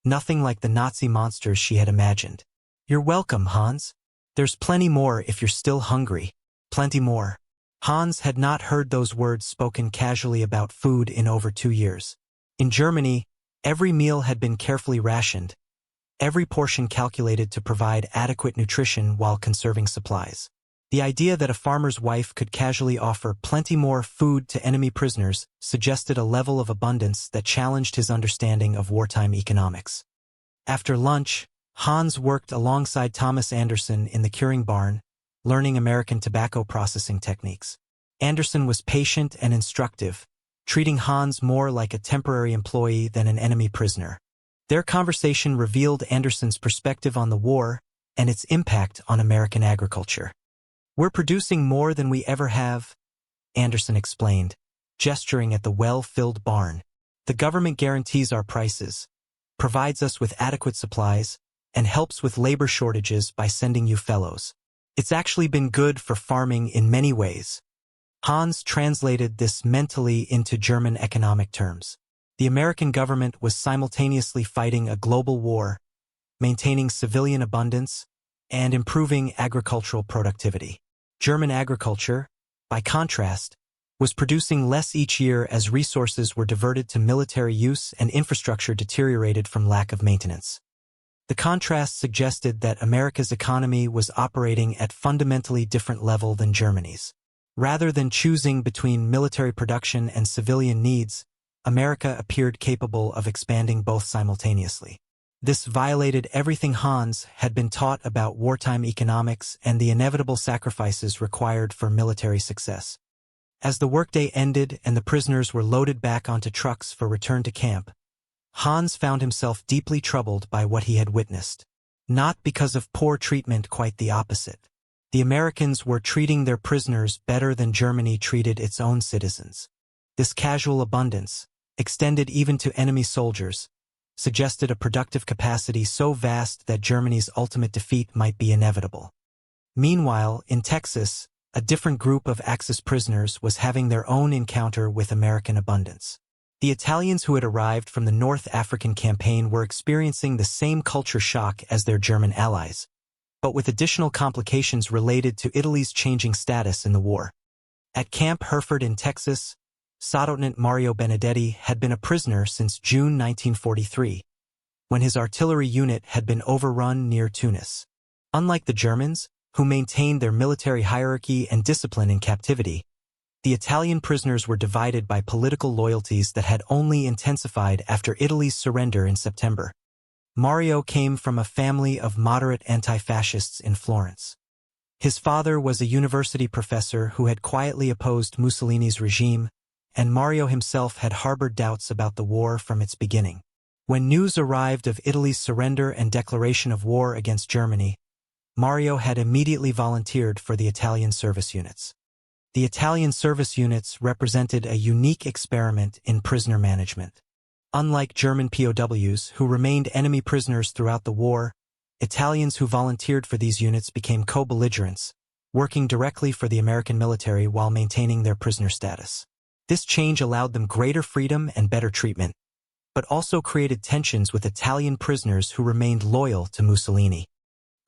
nothing like the Nazi monsters she had imagined. "You're welcome, Hans. There's plenty more if you're still hungry. Plenty more." Hans had not heard those words spoken casually about food in over 2 years. In Germany, every meal had been carefully rationed, every portion calculated to provide adequate nutrition while conserving supplies. The idea that a farmer's wife could casually offer plenty more food to enemy prisoners suggested a level of abundance that challenged his understanding of wartime economics. After lunch, Hans worked alongside Thomas Anderson in the curing barn, learning American tobacco processing techniques. Anderson was patient and instructive, treating Hans more like a temporary employee than an enemy prisoner. Their conversation revealed Anderson's perspective on the war and its impact on American agriculture. "We're producing more than we ever have," Anderson explained, gesturing at the well-filled barn. "The government guarantees our prices, provides us with adequate supplies, and helps with labor shortages by sending you fellows. It's actually been good for farming in many ways." Hans translated this mentally into German economic terms. The American government was simultaneously fighting a global war, maintaining civilian abundance, and improving agricultural productivity. German agriculture, by contrast, was producing less each year as resources were diverted to military use and infrastructure deteriorated from lack of maintenance. The contrast suggested that America's economy was operating at fundamentally different level than Germany's. Rather than choosing between military production and civilian needs, America appeared capable of expanding both simultaneously. This violated everything Hans had been taught about wartime economics and the inevitable sacrifices required for military success. As the workday ended and the prisoners were loaded back onto trucks for return to camp, Hans found himself deeply troubled by what he had witnessed. Not because of poor treatment, quite the opposite. The Americans were treating their prisoners better than Germany treated its own citizens. This casual abundance, extended even to enemy soldiers, suggested a productive capacity so vast that Germany's ultimate defeat might be inevitable. Meanwhile, in Texas, a different group of Axis prisoners was having their own encounter with American abundance. The Italians who had arrived from the North African campaign were experiencing the same culture shock as their German allies, but with additional complications related to Italy's changing status in the war. At Camp Hereford in Texas, Sergeant Mario Benedetti had been a prisoner since June 1943, when his artillery unit had been overrun near Tunis. Unlike the Germans, who maintained their military hierarchy and discipline in captivity, the Italian prisoners were divided by political loyalties that had only intensified after Italy's surrender in September. Mario came from a family of moderate anti-fascists in Florence. His father was a university professor who had quietly opposed Mussolini's regime, and Mario himself had harbored doubts about the war from its beginning. When news arrived of Italy's surrender and declaration of war against Germany, Mario had immediately volunteered for the Italian service units. The Italian service units represented a unique experiment in prisoner management. Unlike German POWs, who remained enemy prisoners throughout the war, Italians who volunteered for these units became co-belligerents, working directly for the American military while maintaining their prisoner status. This change allowed them greater freedom and better treatment, but also created tensions with Italian prisoners who remained loyal to Mussolini.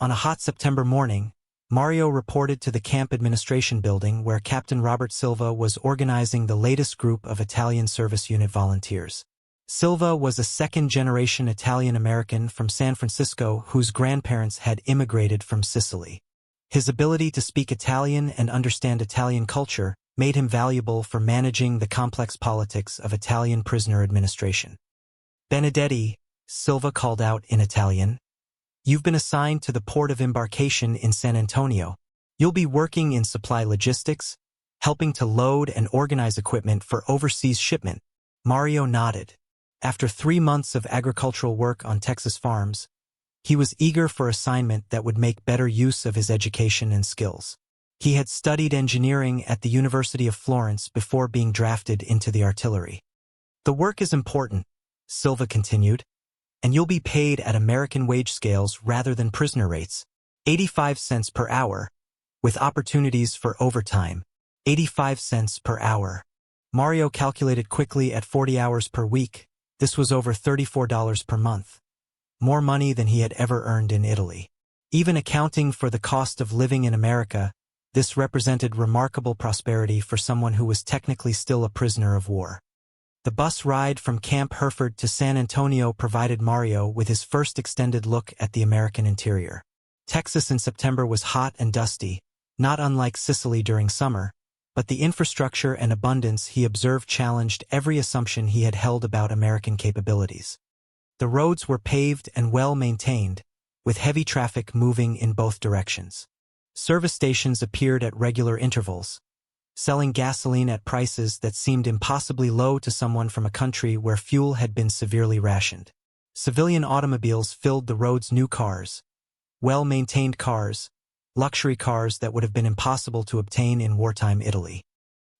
On a hot September morning, Mario reported to the camp administration building where Captain Robert Silva was organizing the latest group of Italian service unit volunteers. Silva was a second-generation Italian-American from San Francisco whose grandparents had immigrated from Sicily. His ability to speak Italian and understand Italian culture made him valuable for managing the complex politics of Italian prisoner administration. "Benedetti," Silva called out in Italian, "you've been assigned to the port of embarkation in San Antonio. You'll be working in supply logistics, helping to load and organize equipment for overseas shipment." Mario nodded. After 3 months of agricultural work on Texas farms, he was eager for assignment that would make better use of his education and skills. He had studied engineering at the University of Florence before being drafted into the artillery. "The work is important," Silva continued, "and you'll be paid at American wage scales rather than prisoner rates, 85 cents per hour, with opportunities for overtime, 85 cents per hour. Mario calculated quickly at 40 hours per week. This was over $34 per month, more money than he had ever earned in Italy. Even accounting for the cost of living in America, this represented remarkable prosperity for someone who was technically still a prisoner of war. The bus ride from Camp Hereford to San Antonio provided Mario with his first extended look at the American interior. Texas in September was hot and dusty, not unlike Sicily during summer, but the infrastructure and abundance he observed challenged every assumption he had held about American capabilities. The roads were paved and well maintained, with heavy traffic moving in both directions. Service stations appeared at regular intervals, selling gasoline at prices that seemed impossibly low to someone from a country where fuel had been severely rationed. Civilian automobiles filled the road's new cars, well-maintained cars, luxury cars that would have been impossible to obtain in wartime Italy.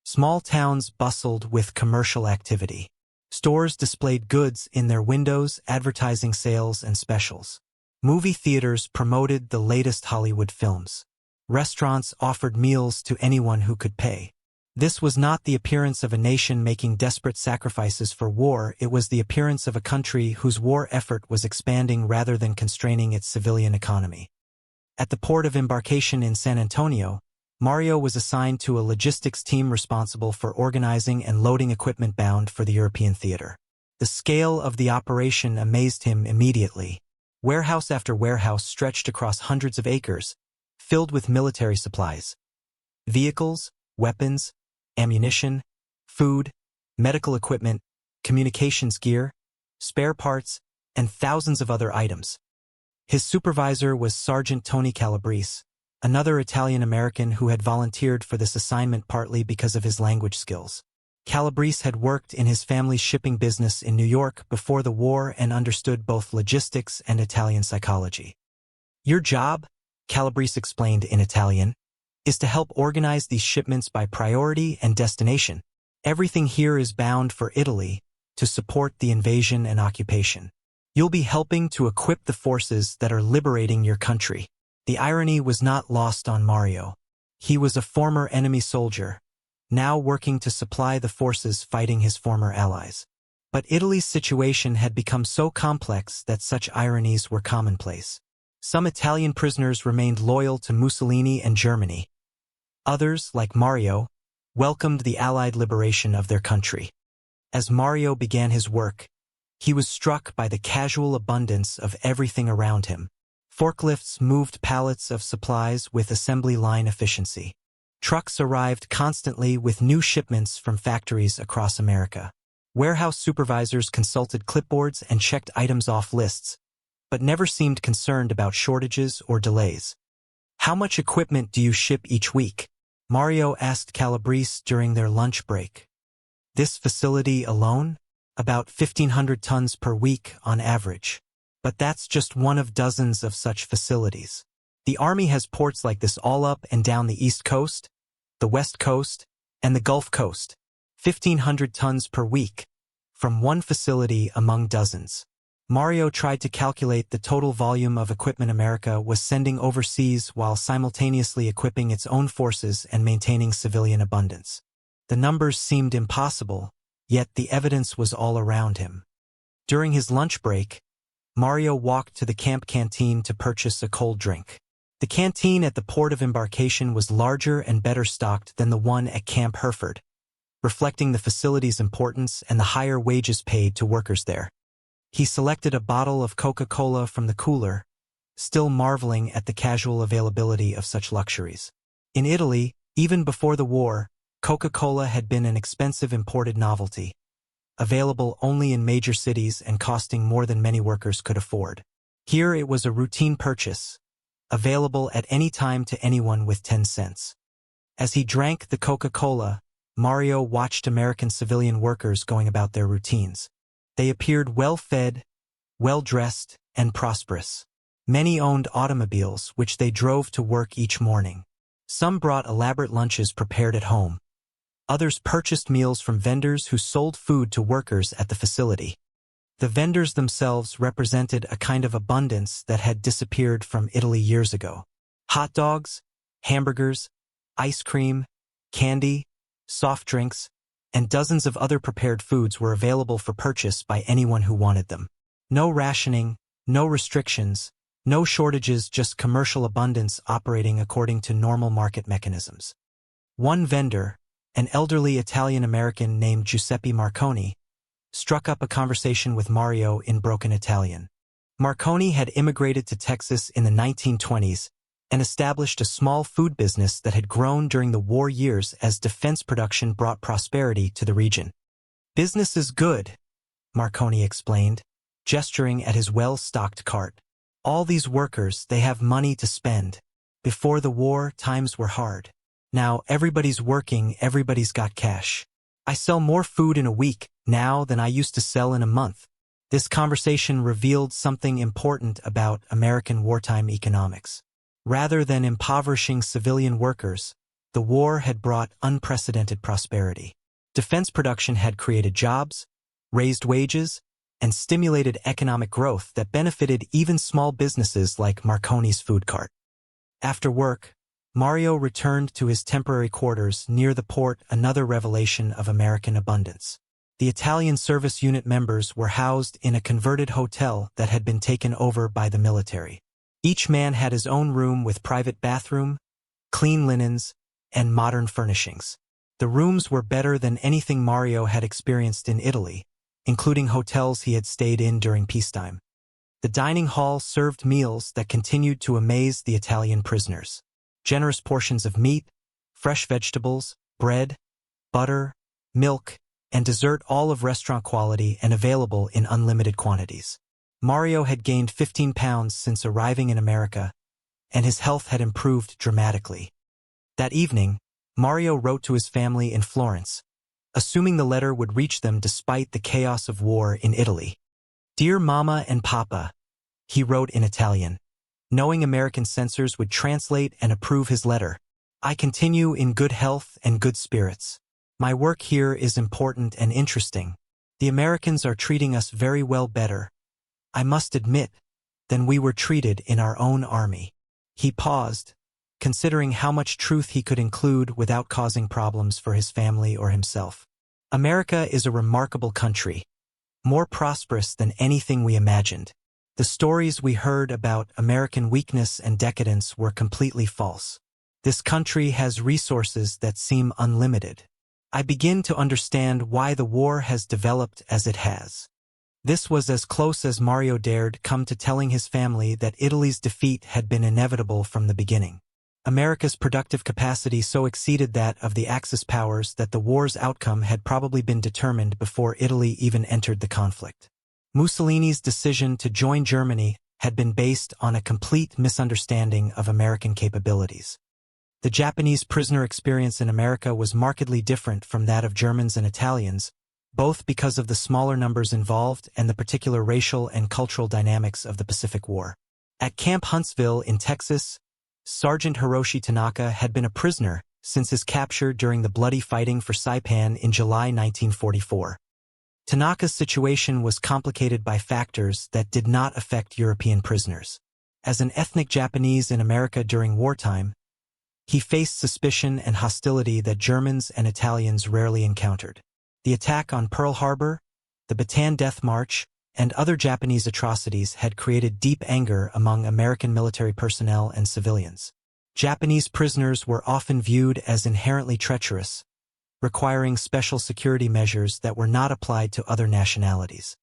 Small towns bustled with commercial activity. Stores displayed goods in their windows, advertising sales and specials. Movie theaters promoted the latest Hollywood films. Restaurants offered meals to anyone who could pay. This was not the appearance of a nation making desperate sacrifices for war, it was the appearance of a country whose war effort was expanding rather than constraining its civilian economy. At the port of embarkation in San Antonio, Mario was assigned to a logistics team responsible for organizing and loading equipment bound for the European theater. The scale of the operation amazed him immediately. Warehouse after warehouse stretched across hundreds of acres, filled with military supplies. Vehicles, weapons, ammunition, food, medical equipment, communications gear, spare parts, and thousands of other items. His supervisor was Sergeant Tony Calabrese, another Italian-American who had volunteered for this assignment partly because of his language skills. Calabrese had worked in his family's shipping business in New York before the war and understood both logistics and Italian psychology. "Your job," Calabrese explained in Italian, "is to help organize these shipments by priority and destination. Everything here is bound for Italy to support the invasion and occupation. You'll be helping to equip the forces that are liberating your country." The irony was not lost on Mario. He was a former enemy soldier, now working to supply the forces fighting his former allies. But Italy's situation had become so complex that such ironies were commonplace. Some Italian prisoners remained loyal to Mussolini and Germany. Others, like Mario, welcomed the Allied liberation of their country. As Mario began his work, He was struck by the casual abundance of everything around him. Forklifts moved pallets of supplies with assembly line efficiency. Trucks arrived constantly with new shipments from factories across America. Warehouse supervisors consulted clipboards and checked items off lists, but never seemed concerned about shortages or delays. "How much equipment do you ship each week?" Mario asked Calabrese during their lunch break. "This facility alone? About 1,500 tons per week on average. But that's just one of dozens of such facilities. The Army has ports like this all up and down the East Coast, the West Coast, and the Gulf Coast. 1,500 tons per week, from one facility among dozens." Mario tried to calculate the total volume of equipment America was sending overseas while simultaneously equipping its own forces and maintaining civilian abundance. The numbers seemed impossible, yet the evidence was all around him. During his lunch break, Mario walked to the camp canteen to purchase a cold drink. The canteen at the port of embarkation was larger and better stocked than the one at Camp Hereford, reflecting the facility's importance and the higher wages paid to workers there. He selected a bottle of Coca-Cola from the cooler, still marveling at the casual availability of such luxuries. In Italy, even before the war, Coca-Cola had been an expensive imported novelty, available only in major cities and costing more than many workers could afford. Here it was a routine purchase, available at any time to anyone with 10 cents. As he drank the Coca-Cola, Mario watched American civilian workers going about their routines. They appeared well-fed, well-dressed, and prosperous. Many owned automobiles which they drove to work each morning. Some brought elaborate lunches prepared at home. Others purchased meals from vendors who sold food to workers at the facility. The vendors themselves represented a kind of abundance that had disappeared from Italy years ago. Hot dogs, hamburgers, ice cream, candy, soft drinks, and dozens of other prepared foods were available for purchase by anyone who wanted them. No rationing, no restrictions, no shortages, just commercial abundance operating according to normal market mechanisms. One vendor, an elderly Italian-American named Giuseppe Marconi, struck up a conversation with Mario in broken Italian. Marconi had immigrated to Texas in the 1920s and established a small food business that had grown during the war years as defense production brought prosperity to the region. "Business is good," Marconi explained, gesturing at his well-stocked cart. "All these workers, they have money to spend. Before the war, times were hard. Now everybody's working, everybody's got cash. I sell more food in a week now than I used to sell in a month." This conversation revealed something important about American wartime economics. Rather than impoverishing civilian workers, the war had brought unprecedented prosperity. Defense production had created jobs, raised wages, and stimulated economic growth that benefited even small businesses like Marconi's food cart. After work, Mario returned to his temporary quarters near the port, another revelation of American abundance. The Italian service unit members were housed in a converted hotel that had been taken over by the military. Each man had his own room with private bathroom, clean linens, and modern furnishings. The rooms were better than anything Mario had experienced in Italy, including hotels he had stayed in during peacetime. The dining hall served meals that continued to amaze the Italian prisoners. Generous portions of meat, fresh vegetables, bread, butter, milk, and dessert, all of restaurant quality and available in unlimited quantities. Mario had gained 15 pounds since arriving in America, and his health had improved dramatically. That evening, Mario wrote to his family in Florence, assuming the letter would reach them despite the chaos of war in Italy. "Dear Mama and Papa," he wrote in Italian, knowing American censors would translate and approve his letter. "I continue in good health and good spirits. My work here is important and interesting. The Americans are treating us very well, better, I must admit, than we were treated in our own army." He paused, considering how much truth he could include without causing problems for his family or himself. "America is a remarkable country, more prosperous than anything we imagined. The stories we heard about American weakness and decadence were completely false. This country has resources that seem unlimited. I begin to understand why the war has developed as it has. This was as close as Mario dared come to telling his family that Italy's defeat had been inevitable from the beginning. America's productive capacity so exceeded that of the Axis powers that the war's outcome had probably been determined before Italy even entered the conflict. Mussolini's decision to join Germany had been based on a complete misunderstanding of American capabilities. The Japanese prisoner experience in America was markedly different from that of Germans and Italians, both because of the smaller numbers involved and the particular racial and cultural dynamics of the Pacific War. At Camp Huntsville in Texas, Sergeant Hiroshi Tanaka had been a prisoner since his capture during the bloody fighting for Saipan in July 1944. Tanaka's situation was complicated by factors that did not affect European prisoners. As an ethnic Japanese in America during wartime, he faced suspicion and hostility that Germans and Italians rarely encountered. The attack on Pearl Harbor, the Bataan Death March, and other Japanese atrocities had created deep anger among American military personnel and civilians. Japanese prisoners were often viewed as inherently treacherous, requiring special security measures that were not applied to other nationalities.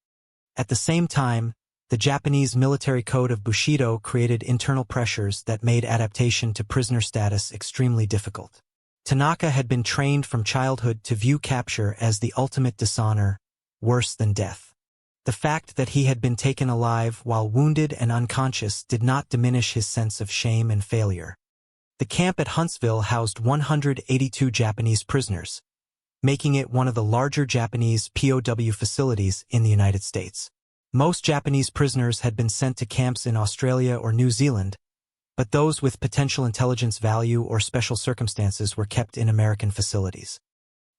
At the same time, the Japanese military code of Bushido created internal pressures that made adaptation to prisoner status extremely difficult. Tanaka had been trained from childhood to view capture as the ultimate dishonor, worse than death. The fact that he had been taken alive while wounded and unconscious did not diminish his sense of shame and failure. The camp at Huntsville housed 182 Japanese prisoners, making it one of the larger Japanese POW facilities in the United States. Most Japanese prisoners had been sent to camps in Australia or New Zealand, but those with potential intelligence value or special circumstances were kept in American facilities.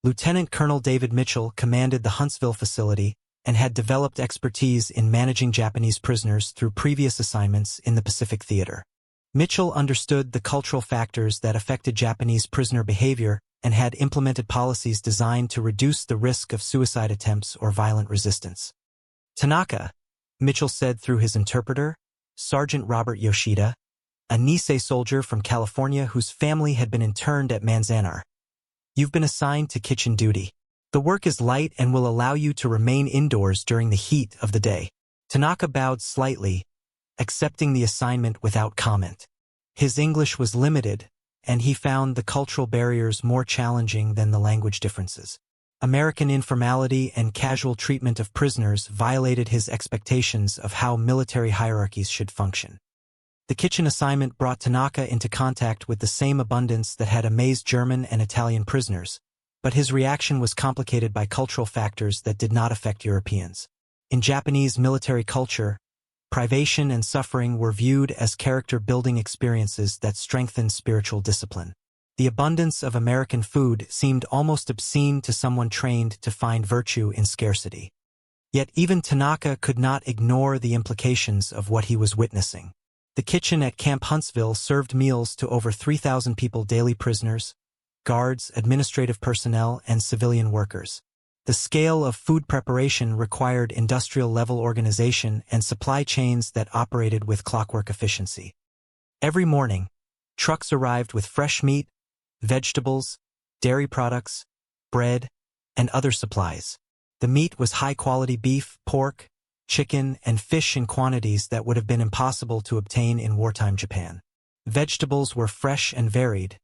Lieutenant Colonel David Mitchell commanded the Huntsville facility and had developed expertise in managing Japanese prisoners through previous assignments in the Pacific Theater. Mitchell understood the cultural factors that affected Japanese prisoner behavior and had implemented policies designed to reduce the risk of suicide attempts or violent resistance. Tanaka, Mitchell said through his interpreter, Sergeant Robert Yoshida, a Nisei soldier from California whose family had been interned at Manzanar. You've been assigned to kitchen duty. The work is light and will allow you to remain indoors during the heat of the day. Tanaka bowed slightly, accepting the assignment without comment. His English was limited, and he found the cultural barriers more challenging than the language differences. American informality and casual treatment of prisoners violated his expectations of how military hierarchies should function. The kitchen assignment brought Tanaka into contact with the same abundance that had amazed German and Italian prisoners, but his reaction was complicated by cultural factors that did not affect Europeans. In Japanese military culture, privation and suffering were viewed as character-building experiences that strengthened spiritual discipline. The abundance of American food seemed almost obscene to someone trained to find virtue in scarcity. Yet even Tanaka could not ignore the implications of what he was witnessing. The kitchen at Camp Huntsville served meals to over 3,000 people, daily prisoners, guards, administrative personnel, and civilian workers. The scale of food preparation required industrial-level organization and supply chains that operated with clockwork efficiency. Every morning, trucks arrived with fresh meat, vegetables, dairy products, bread, and other supplies. The meat was high-quality beef, pork, chicken, and fish in quantities that would have been impossible to obtain in wartime Japan. Vegetables were fresh and varied,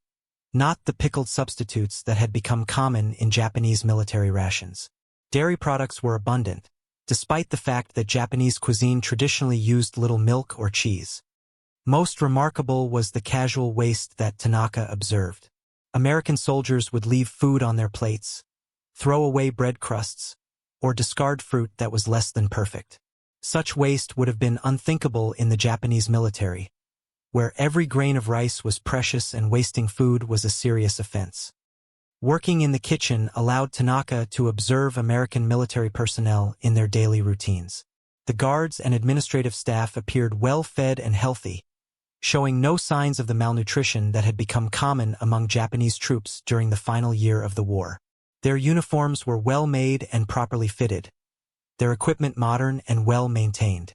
not the pickled substitutes that had become common in Japanese military rations. Dairy products were abundant, despite the fact that Japanese cuisine traditionally used little milk or cheese. Most remarkable was the casual waste that Tanaka observed. American soldiers would leave food on their plates, throw away bread crusts, or discard fruit that was less than perfect. Such waste would have been unthinkable in the Japanese military, where every grain of rice was precious and wasting food was a serious offense. Working in the kitchen allowed Tanaka to observe American military personnel in their daily routines. The guards and administrative staff appeared well-fed and healthy, showing no signs of the malnutrition that had become common among Japanese troops during the final year of the war. Their uniforms were well-made and properly fitted, their equipment modern and well-maintained.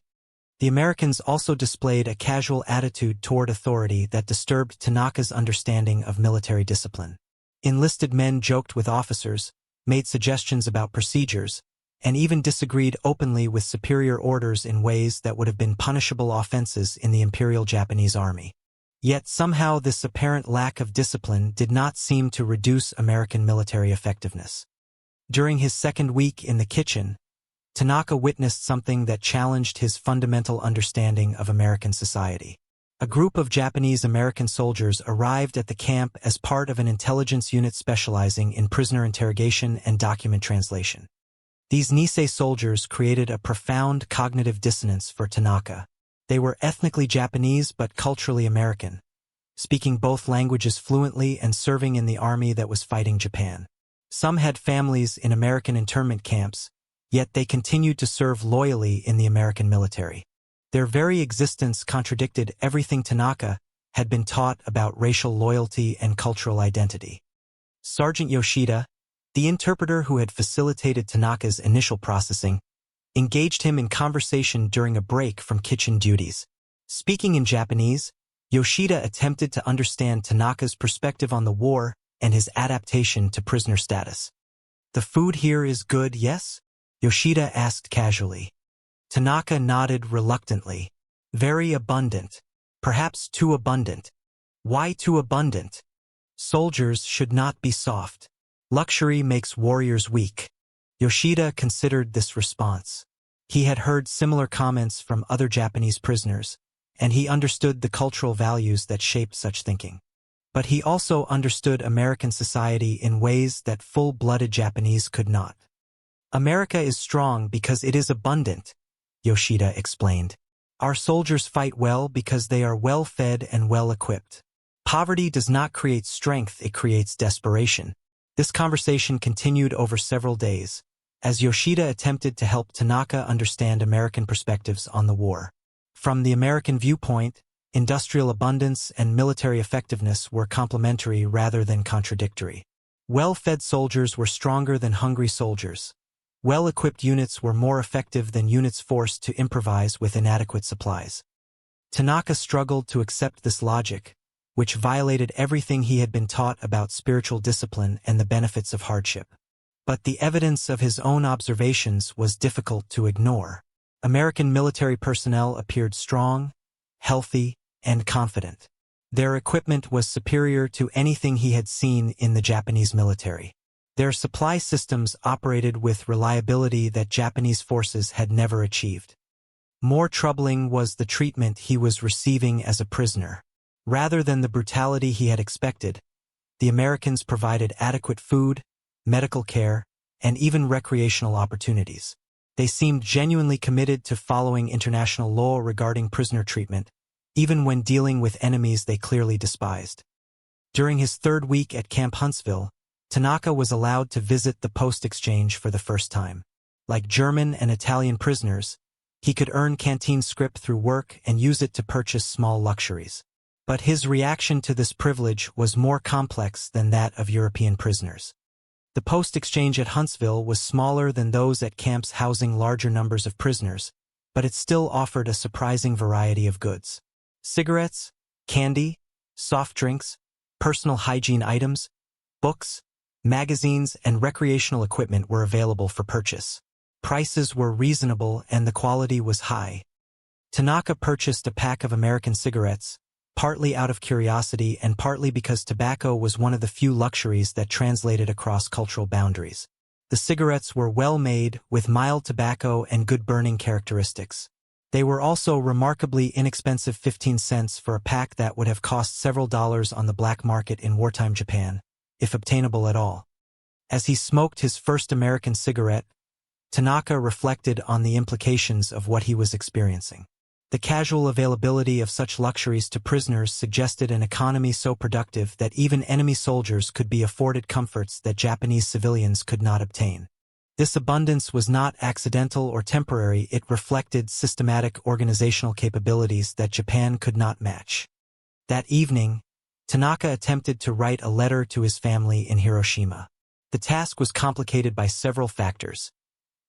The Americans also displayed a casual attitude toward authority that disturbed Tanaka's understanding of military discipline. Enlisted men joked with officers, made suggestions about procedures, and even disagreed openly with superior orders in ways that would have been punishable offenses in the Imperial Japanese Army. Yet somehow this apparent lack of discipline did not seem to reduce American military effectiveness. During his second week in the kitchen, Tanaka witnessed something that challenged his fundamental understanding of American society. A group of Japanese-American soldiers arrived at the camp as part of an intelligence unit specializing in prisoner interrogation and document translation. These Nisei soldiers created a profound cognitive dissonance for Tanaka. They were ethnically Japanese but culturally American, speaking both languages fluently and serving in the army that was fighting Japan. Some had families in American internment camps, yet they continued to serve loyally in the American military. Their very existence contradicted everything Tanaka had been taught about racial loyalty and cultural identity. Sergeant Yoshida, the interpreter who had facilitated Tanaka's initial processing, engaged him in conversation during a break from kitchen duties. Speaking in Japanese, Yoshida attempted to understand Tanaka's perspective on the war and his adaptation to prisoner status. "The food here is good, yes?" Yoshida asked casually. Tanaka nodded reluctantly. "Very abundant. Perhaps too abundant." "Why too abundant?" "Soldiers should not be soft. Luxury makes warriors weak." Yoshida considered this response. He had heard similar comments from other Japanese prisoners, and he understood the cultural values that shaped such thinking. But he also understood American society in ways that full-blooded Japanese could not. "America is strong because it is abundant," Yoshida explained. "Our soldiers fight well because they are well-fed and well-equipped. Poverty does not create strength, it creates desperation." This conversation continued over several days, as Yoshida attempted to help Tanaka understand American perspectives on the war. From the American viewpoint, industrial abundance and military effectiveness were complementary rather than contradictory. Well-fed soldiers were stronger than hungry soldiers. Well-equipped units were more effective than units forced to improvise with inadequate supplies. Tanaka struggled to accept this logic, which violated everything he had been taught about spiritual discipline and the benefits of hardship. But the evidence of his own observations was difficult to ignore. American military personnel appeared strong, healthy, and confident. Their equipment was superior to anything he had seen in the Japanese military. Their supply systems operated with reliability that Japanese forces had never achieved. More troubling was the treatment he was receiving as a prisoner. Rather than the brutality he had expected, the Americans provided adequate food, medical care, and even recreational opportunities. They seemed genuinely committed to following international law regarding prisoner treatment, even when dealing with enemies they clearly despised. During his third week at Camp Huntsville, Tanaka was allowed to visit the post exchange for the first time. Like German and Italian prisoners, he could earn canteen scrip through work and use it to purchase small luxuries. But his reaction to this privilege was more complex than that of European prisoners. The post exchange at Huntsville was smaller than those at camps housing larger numbers of prisoners, but it still offered a surprising variety of goods. Cigarettes, candy, soft drinks, personal hygiene items, books, magazines, and recreational equipment were available for purchase. Prices were reasonable and the quality was high. Tanaka purchased a pack of American cigarettes, partly out of curiosity and partly because tobacco was one of the few luxuries that translated across cultural boundaries. The cigarettes were well made, with mild tobacco and good burning characteristics. They were also remarkably inexpensive, 15 cents for a pack that would have cost several dollars on the black market in wartime Japan, if obtainable at all. As he smoked his first American cigarette, Tanaka reflected on the implications of what he was experiencing. The casual availability of such luxuries to prisoners suggested an economy so productive that even enemy soldiers could be afforded comforts that Japanese civilians could not obtain. This abundance was not accidental or temporary, it reflected systematic organizational capabilities that Japan could not match. That evening, Tanaka attempted to write a letter to his family in Hiroshima. The task was complicated by several factors: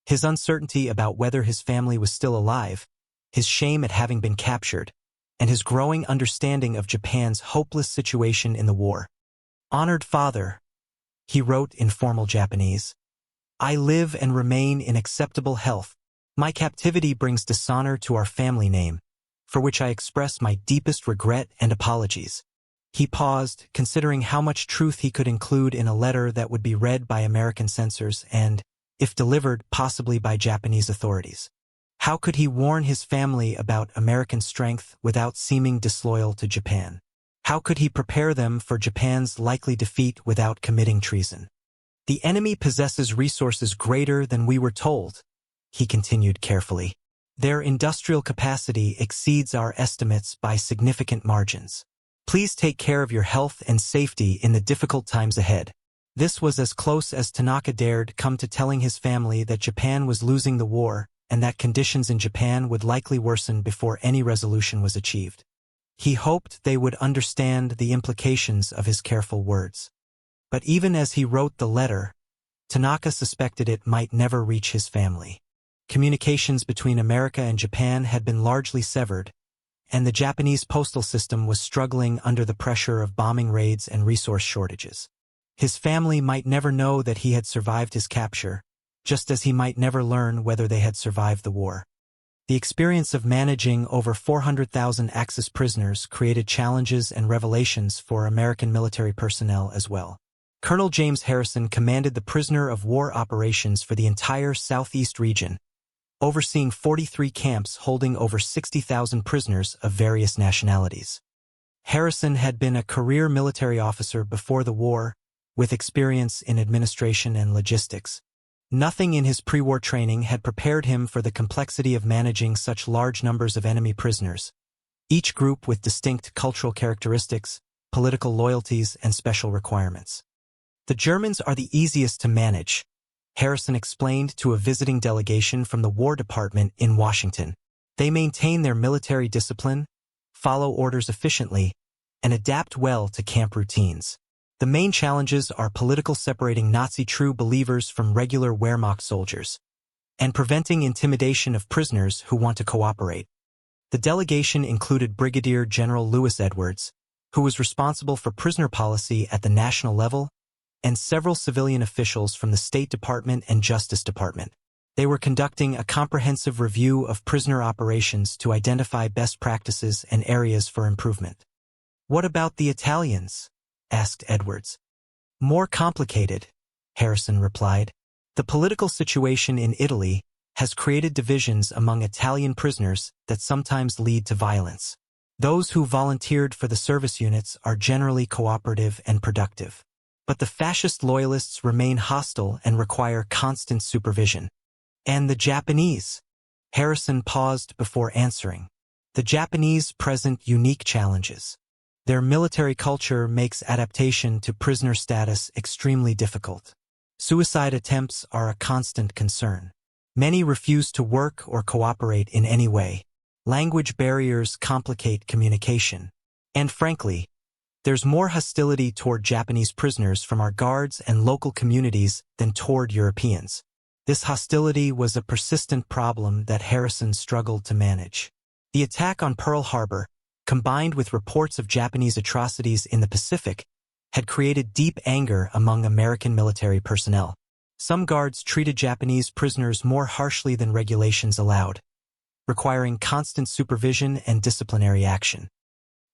his uncertainty about whether his family was still alive, his shame at having been captured, and his growing understanding of Japan's hopeless situation in the war. "Honored Father," he wrote in formal Japanese, I live and remain in acceptable health. My captivity brings dishonor to our family name, for which I express my deepest regret and apologies." He paused, considering how much truth he could include in a letter that would be read by American censors and, if delivered, possibly by Japanese authorities. How could he warn his family about American strength without seeming disloyal to Japan? How could he prepare them for Japan's likely defeat without committing treason? "The enemy possesses resources greater than we were told," he continued carefully. "Their industrial capacity exceeds our estimates by significant margins. Please take care of your health and safety in the difficult times ahead." This was as close as Tanaka dared come to telling his family that Japan was losing the war and that conditions in Japan would likely worsen before any resolution was achieved. He hoped they would understand the implications of his careful words. But even as he wrote the letter, Tanaka suspected it might never reach his family. Communications between America and Japan had been largely severed, and the Japanese postal system was struggling under the pressure of bombing raids and resource shortages. His family might never know that he had survived his capture, just as he might never learn whether they had survived the war. The experience of managing over 400,000 Axis prisoners created challenges and revelations for American military personnel as well. Colonel James Harrison commanded the prisoner of war operations for the entire southeast region, overseeing 43 camps holding over 60,000 prisoners of various nationalities. Harrison had been a career military officer before the war, with experience in administration and logistics. Nothing in his pre-war training had prepared him for the complexity of managing such large numbers of enemy prisoners, each group with distinct cultural characteristics, political loyalties, and special requirements. "The Germans are the easiest to manage," Harrison explained to a visiting delegation from the War Department in Washington. "They maintain their military discipline, follow orders efficiently, and adapt well to camp routines. The main challenges are political separating Nazi true believers from regular Wehrmacht soldiers, and preventing intimidation of prisoners who want to cooperate." The delegation included Brigadier General Louis Edwards, who was responsible for prisoner policy at the national level, and several civilian officials from the State Department and Justice Department. They were conducting a comprehensive review of prisoner operations to identify best practices and areas for improvement. "What about the Italians?" asked Edwards. "More complicated," Harrison replied. "The political situation in Italy has created divisions among Italian prisoners that sometimes lead to violence. Those who volunteered for the service units are generally cooperative and productive. But the fascist loyalists remain hostile and require constant supervision." "And the Japanese?" Harrison paused before answering. "The Japanese present unique challenges. Their military culture makes adaptation to prisoner status extremely difficult. Suicide attempts are a constant concern. Many refuse to work or cooperate in any way. Language barriers complicate communication. And frankly, there's more hostility toward Japanese prisoners from our guards and local communities than toward Europeans." This hostility was a persistent problem that Harrison struggled to manage. The attack on Pearl Harbor, combined with reports of Japanese atrocities in the Pacific, had created deep anger among American military personnel. Some guards treated Japanese prisoners more harshly than regulations allowed, requiring constant supervision and disciplinary action.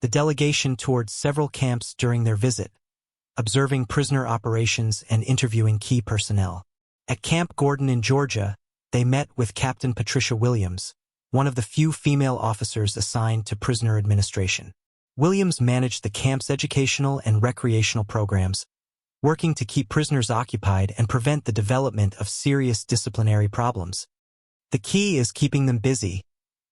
The delegation toured several camps during their visit, observing prisoner operations and interviewing key personnel. At Camp Gordon in Georgia, they met with Captain Patricia Williams, one of the few female officers assigned to prisoner administration. Williams managed the camp's educational and recreational programs, working to keep prisoners occupied and prevent the development of serious disciplinary problems. "The key is keeping them busy,"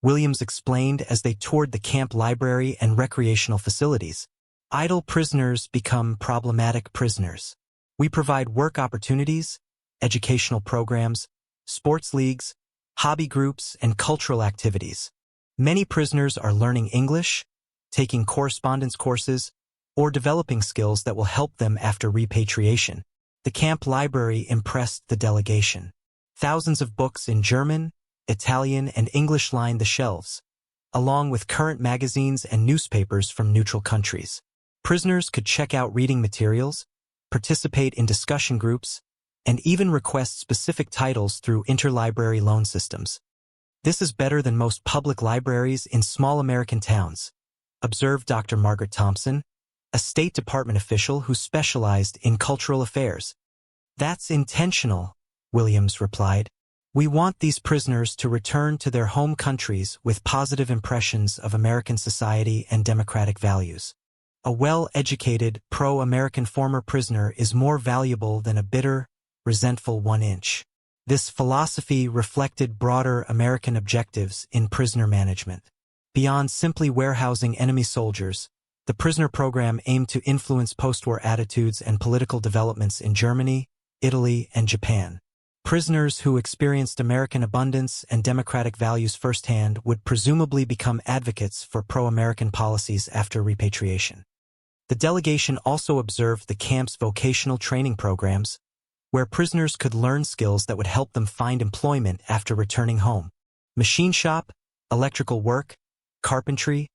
Williams explained as they toured the camp library and recreational facilities. "Idle prisoners become problematic prisoners. We provide work opportunities, educational programs, sports leagues, hobby groups, and cultural activities. Many prisoners are learning English, taking correspondence courses, or developing skills that will help them after repatriation." The camp library impressed the delegation. Thousands of books in German, Italian, and English lined the shelves, along with current magazines and newspapers from neutral countries. Prisoners could check out reading materials, participate in discussion groups, and even request specific titles through interlibrary loan systems. This is better than most public libraries in small American towns, observed Dr. Margaret Thompson, a State Department official who specialized in cultural affairs. That's intentional, Williams replied. We want these prisoners to return to their home countries with positive impressions of American society and democratic values. A well-educated, pro-American former prisoner is more valuable than a bitter, resentful 1-inch. This philosophy reflected broader American objectives in prisoner management. Beyond simply warehousing enemy soldiers, the prisoner program aimed to influence post-war attitudes and political developments in Germany, Italy, and Japan. Prisoners who experienced American abundance and democratic values firsthand would presumably become advocates for pro-American policies after repatriation. The delegation also observed the camp's vocational training programs, where prisoners could learn skills that would help them find employment after returning home. Machine shop, electrical work, carpentry,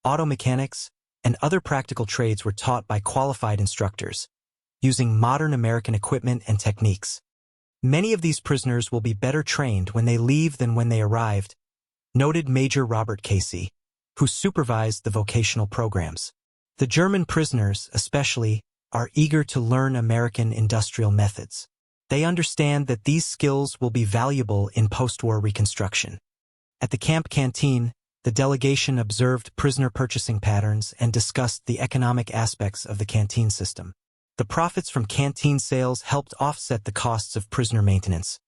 auto mechanics, and other practical trades were taught by qualified instructors, using modern American equipment and techniques. Many of these prisoners will be better trained when they leave than when they arrived, noted Major Robert Casey, who supervised the vocational programs. The German prisoners, especially, are eager to learn American industrial methods. They understand that these skills will be valuable in post-war reconstruction. At the camp canteen, the delegation observed prisoner purchasing patterns and discussed the economic aspects of the canteen system. The profits from canteen sales helped offset the costs of prisoner maintenance,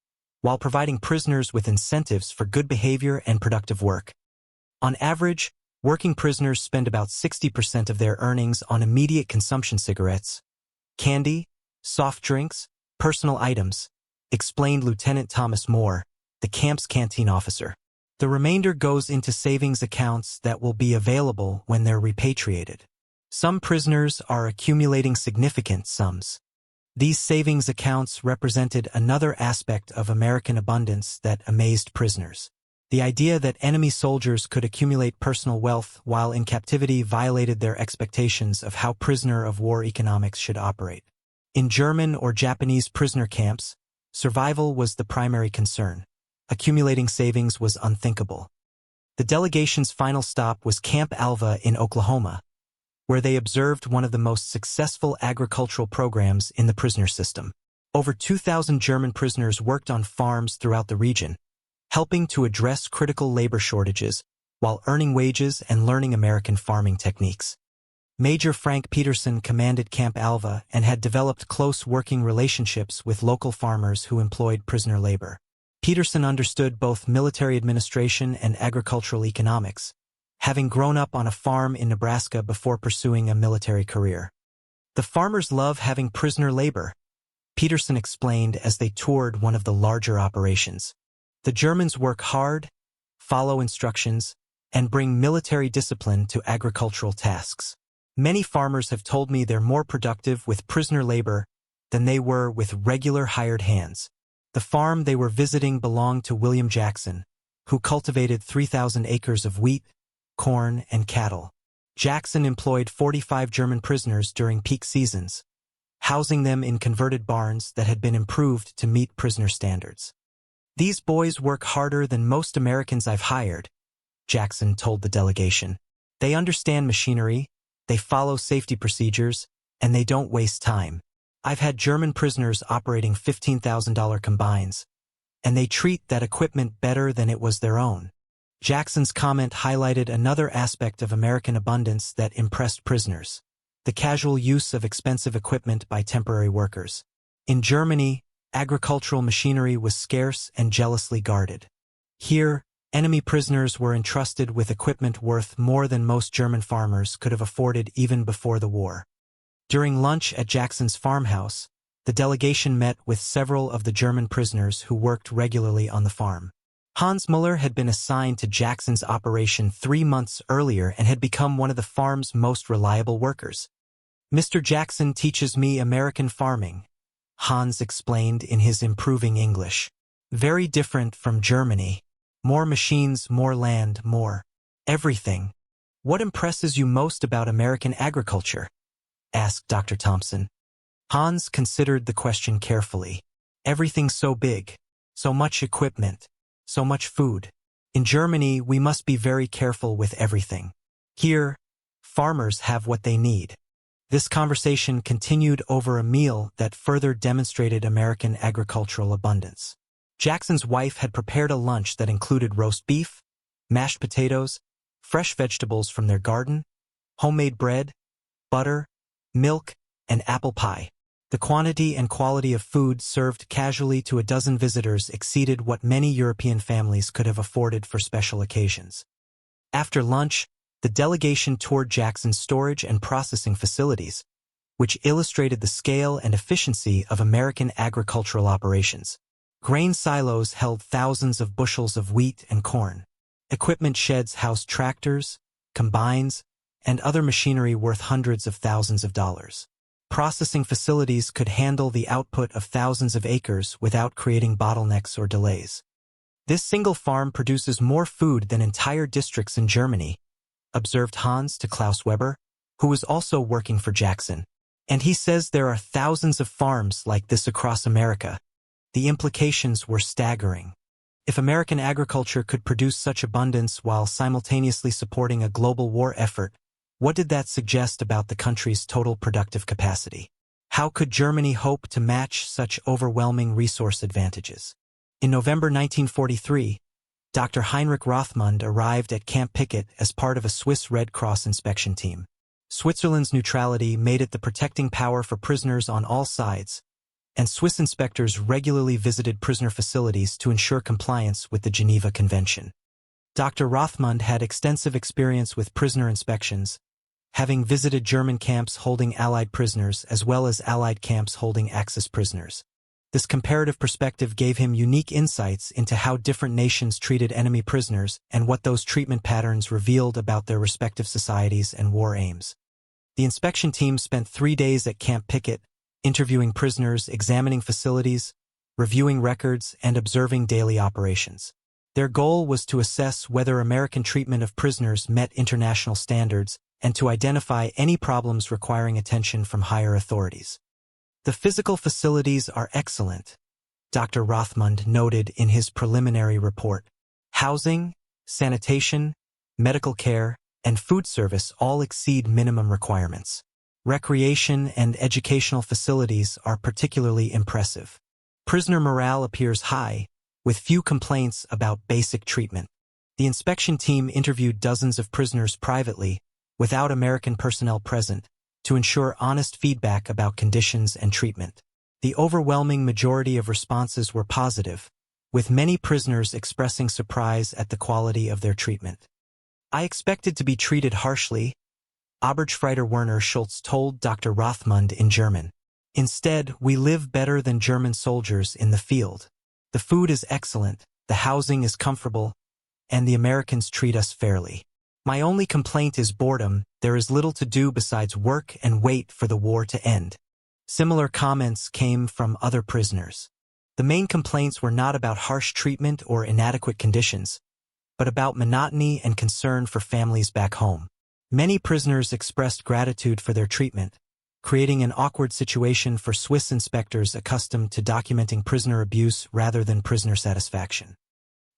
while providing prisoners with incentives for good behavior and productive work. On average, working prisoners spend about 60% of their earnings on immediate consumption cigarettes, candy, soft drinks, personal items, explained Lieutenant Thomas Moore, the camp's canteen officer. The remainder goes into savings accounts that will be available when they're repatriated. Some prisoners are accumulating significant sums. These savings accounts represented another aspect of American abundance that amazed prisoners. The idea that enemy soldiers could accumulate personal wealth while in captivity violated their expectations of how prisoner-of-war economics should operate. In German or Japanese prisoner camps, survival was the primary concern. Accumulating savings was unthinkable. The delegation's final stop was Camp Alva in Oklahoma, where they observed one of the most successful agricultural programs in the prisoner system. Over 2,000 German prisoners worked on farms throughout the region, helping to address critical labor shortages while earning wages and learning American farming techniques. Major Frank Peterson commanded Camp Alva and had developed close working relationships with local farmers who employed prisoner labor. Peterson understood both military administration and agricultural economics, having grown up on a farm in Nebraska before pursuing a military career. The farmers love having prisoner labor, Peterson explained as they toured one of the larger operations. The Germans work hard, follow instructions, and bring military discipline to agricultural tasks. Many farmers have told me they're more productive with prisoner labor than they were with regular hired hands. The farm they were visiting belonged to William Jackson, who cultivated 3,000 acres of wheat, corn, and cattle. Jackson employed 45 German prisoners during peak seasons, housing them in converted barns that had been improved to meet prisoner standards. These boys work harder than most Americans I've hired, Jackson told the delegation. They understand machinery, they follow safety procedures, and they don't waste time. I've had German prisoners operating $15,000 combines, and they treat that equipment better than it was their own. Jackson's comment highlighted another aspect of American abundance that impressed prisoners: the casual use of expensive equipment by temporary workers. In Germany, agricultural machinery was scarce and jealously guarded. Here, enemy prisoners were entrusted with equipment worth more than most German farmers could have afforded even before the war. During lunch at Jackson's farmhouse, the delegation met with several of the German prisoners who worked regularly on the farm. Hans Muller had been assigned to Jackson's operation 3 months earlier and had become one of the farm's most reliable workers. "Mr. Jackson teaches me American farming," Hans explained in his improving English. "Very different from Germany. More machines, more land, more everything." "What impresses you most about American agriculture?" asked Dr. Thompson. Hans considered the question carefully. Everything's so big, so much equipment, so much food. In Germany, we must be very careful with everything. Here, farmers have what they need. This conversation continued over a meal that further demonstrated American agricultural abundance. Jackson's wife had prepared a lunch that included roast beef, mashed potatoes, fresh vegetables from their garden, homemade bread, butter, milk, and apple pie. The quantity and quality of food served casually to a dozen visitors exceeded what many European families could have afforded for special occasions. After lunch, the delegation toured Jackson's storage and processing facilities, which illustrated the scale and efficiency of American agricultural operations. Grain silos held thousands of bushels of wheat and corn. Equipment sheds housed tractors, combines, and other machinery worth hundreds of thousands of dollars. Processing facilities could handle the output of thousands of acres without creating bottlenecks or delays. This single farm produces more food than entire districts in Germany, observed Hans to Klaus Weber, who was also working for Jackson. And he says there are thousands of farms like this across America. The implications were staggering. If American agriculture could produce such abundance while simultaneously supporting a global war effort, what did that suggest about the country's total productive capacity? How could Germany hope to match such overwhelming resource advantages? In November 1943, Dr. Heinrich Rothmund arrived at Camp Picket as part of a Swiss Red Cross inspection team. Switzerland's neutrality made it the protecting power for prisoners on all sides, and Swiss inspectors regularly visited prisoner facilities to ensure compliance with the Geneva Convention. Dr. Rothmund had extensive experience with prisoner inspections, having visited German camps holding Allied prisoners as well as Allied camps holding Axis prisoners. This comparative perspective gave him unique insights into how different nations treated enemy prisoners and what those treatment patterns revealed about their respective societies and war aims. The inspection team spent 3 days at Camp Picket, interviewing prisoners, examining facilities, reviewing records, and observing daily operations. Their goal was to assess whether American treatment of prisoners met international standards and to identify any problems requiring attention from higher authorities. The physical facilities are excellent, Dr. Rothmund noted in his preliminary report. Housing, sanitation, medical care, and food service all exceed minimum requirements. Recreation and educational facilities are particularly impressive. Prisoner morale appears high, with few complaints about basic treatment. The inspection team interviewed dozens of prisoners privately, without American personnel present, to ensure honest feedback about conditions and treatment. The overwhelming majority of responses were positive, with many prisoners expressing surprise at the quality of their treatment. "I expected to be treated harshly," Oberstfreiter Werner Schultz told Dr. Rothmund in German. "Instead, we live better than German soldiers in the field. The food is excellent, the housing is comfortable, and the Americans treat us fairly. My only complaint is boredom. There is little to do besides work and wait for the war to end." Similar comments came from other prisoners. The main complaints were not about harsh treatment or inadequate conditions, but about monotony and concern for families back home. Many prisoners expressed gratitude for their treatment, creating an awkward situation for Swiss inspectors accustomed to documenting prisoner abuse rather than prisoner satisfaction.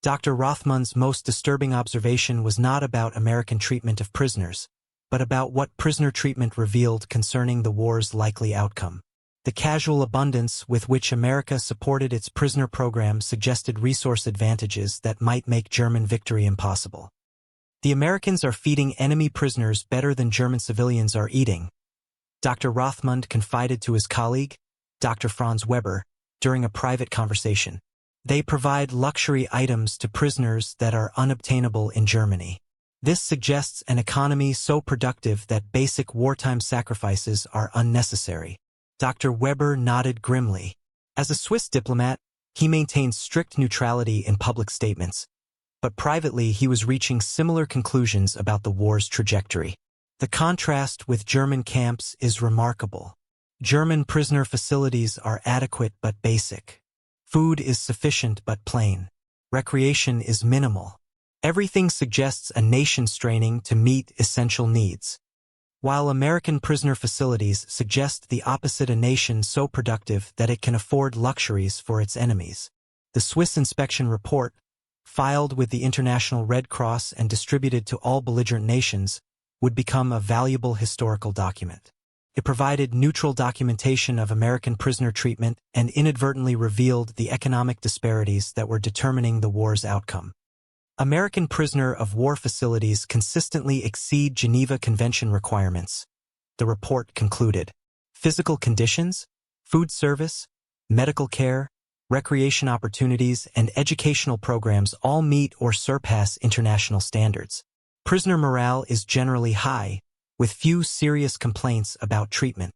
Dr. Rothmund's most disturbing observation was not about American treatment of prisoners, but about what prisoner treatment revealed concerning the war's likely outcome. The casual abundance with which America supported its prisoner program suggested resource advantages that might make German victory impossible. "The Americans are feeding enemy prisoners better than German civilians are eating," Dr. Rothmund confided to his colleague, Dr. Franz Weber, during a private conversation. "They provide luxury items to prisoners that are unobtainable in Germany. This suggests an economy so productive that basic wartime sacrifices are unnecessary." Dr. Weber nodded grimly. As a Swiss diplomat, he maintained strict neutrality in public statements, but privately he was reaching similar conclusions about the war's trajectory. "The contrast with German camps is remarkable. German prisoner facilities are adequate but basic. Food is sufficient but plain. Recreation is minimal. Everything suggests a nation straining to meet essential needs. while American prisoner facilities suggest the opposite, a nation so productive that it can afford luxuries for its enemies. The Swiss inspection report, filed with the International Red Cross and distributed to all belligerent nations, would become a valuable historical document. It provided neutral documentation of American prisoner treatment and inadvertently revealed the economic disparities that were determining the war's outcome. American prisoner of war facilities consistently exceed Geneva Convention requirements, the report concluded. Physical conditions, food service, medical care, recreation opportunities, and educational programs all meet or surpass international standards. Prisoner morale is generally high, with few serious complaints about treatment.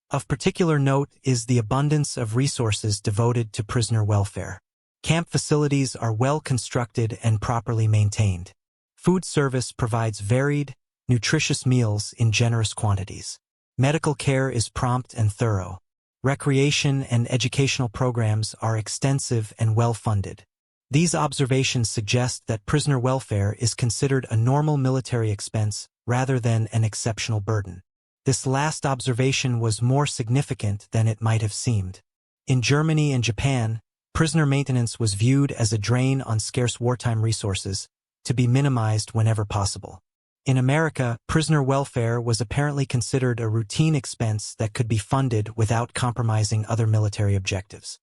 Of particular note is the abundance of resources devoted to prisoner welfare. Camp facilities are well constructed and properly maintained. Food service provides varied, nutritious meals in generous quantities. Medical care is prompt and thorough. Recreation and educational programs are extensive and well-funded. These observations suggest that prisoner welfare is considered a normal military expense rather than an exceptional burden. This last observation was more significant than it might have seemed. In Germany and Japan, prisoner maintenance was viewed as a drain on scarce wartime resources, to be minimized whenever possible. In America, prisoner welfare was apparently considered a routine expense that could be funded without compromising other military objectives.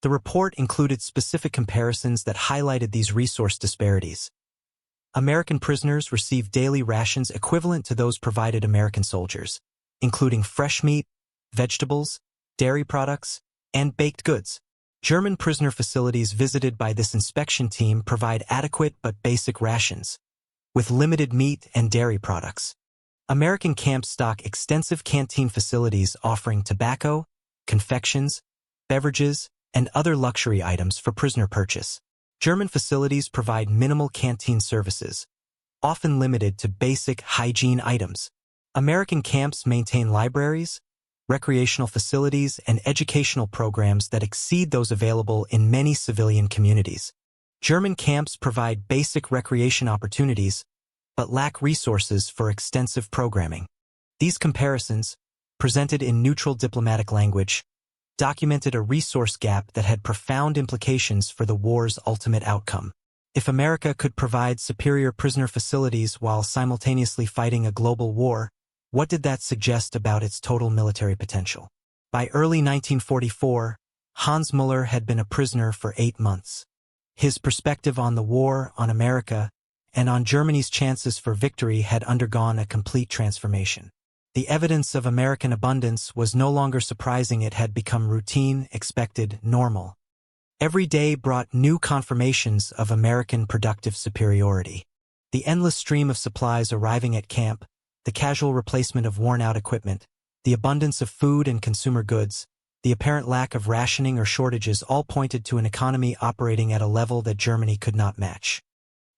The report included specific comparisons that highlighted these resource disparities. American prisoners received daily rations equivalent to those provided American soldiers, including fresh meat, vegetables, dairy products, and baked goods. German prisoner facilities visited by this inspection team provide adequate but basic rations, with limited meat and dairy products. American camps stock extensive canteen facilities offering tobacco, confections, beverages, and other luxury items for prisoner purchase. German facilities provide minimal canteen services, often limited to basic hygiene items. American camps maintain libraries, recreational facilities, and educational programs that exceed those available in many civilian communities. German camps provide basic recreation opportunities, but lack resources for extensive programming. These comparisons, presented in neutral diplomatic language, documented a resource gap that had profound implications for the war's ultimate outcome. If America could provide superior prisoner facilities while simultaneously fighting a global war, what did that suggest about its total military potential? By early 1944, Hans Müller had been a prisoner for 8 months. His perspective on the war, on America, and on Germany's chances for victory had undergone a complete transformation. The evidence of American abundance was no longer surprising. It had become routine, expected, normal. Every day brought new confirmations of American productive superiority. The endless stream of supplies arriving at camp, the casual replacement of worn-out equipment, the abundance of food and consumer goods, the apparent lack of rationing or shortages all pointed to an economy operating at a level that Germany could not match.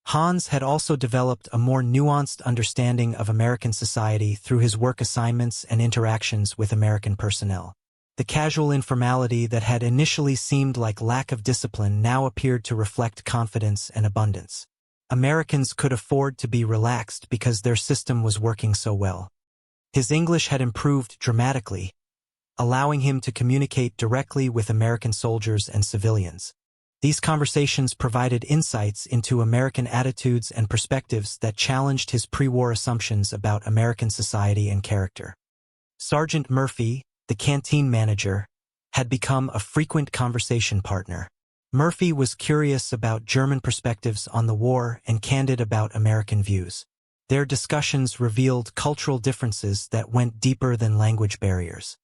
Hans had also developed a more nuanced understanding of American society through his work assignments and interactions with American personnel. The casual informality that had initially seemed like lack of discipline now appeared to reflect confidence and abundance. Americans could afford to be relaxed because their system was working so well. His English had improved dramatically, allowing him to communicate directly with American soldiers and civilians. These conversations provided insights into American attitudes and perspectives that challenged his pre-war assumptions about American society and character. Sergeant Murphy, the canteen manager, had become a frequent conversation partner. Murphy was curious about German perspectives on the war and candid about American views. Their discussions revealed cultural differences that went deeper than language barriers.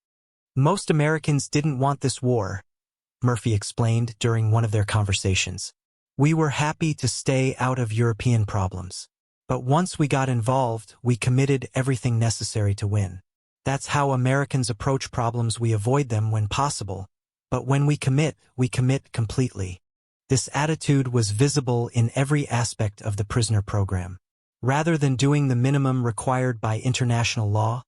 Most Americans didn't want this war, Murphy explained during one of their conversations. We were happy to stay out of European problems. But once we got involved, we committed everything necessary to win. That's how Americans approach problems. We avoid them when possible. But when we commit completely. This attitude was visible in every aspect of the prisoner program. Rather than doing the minimum required by international law,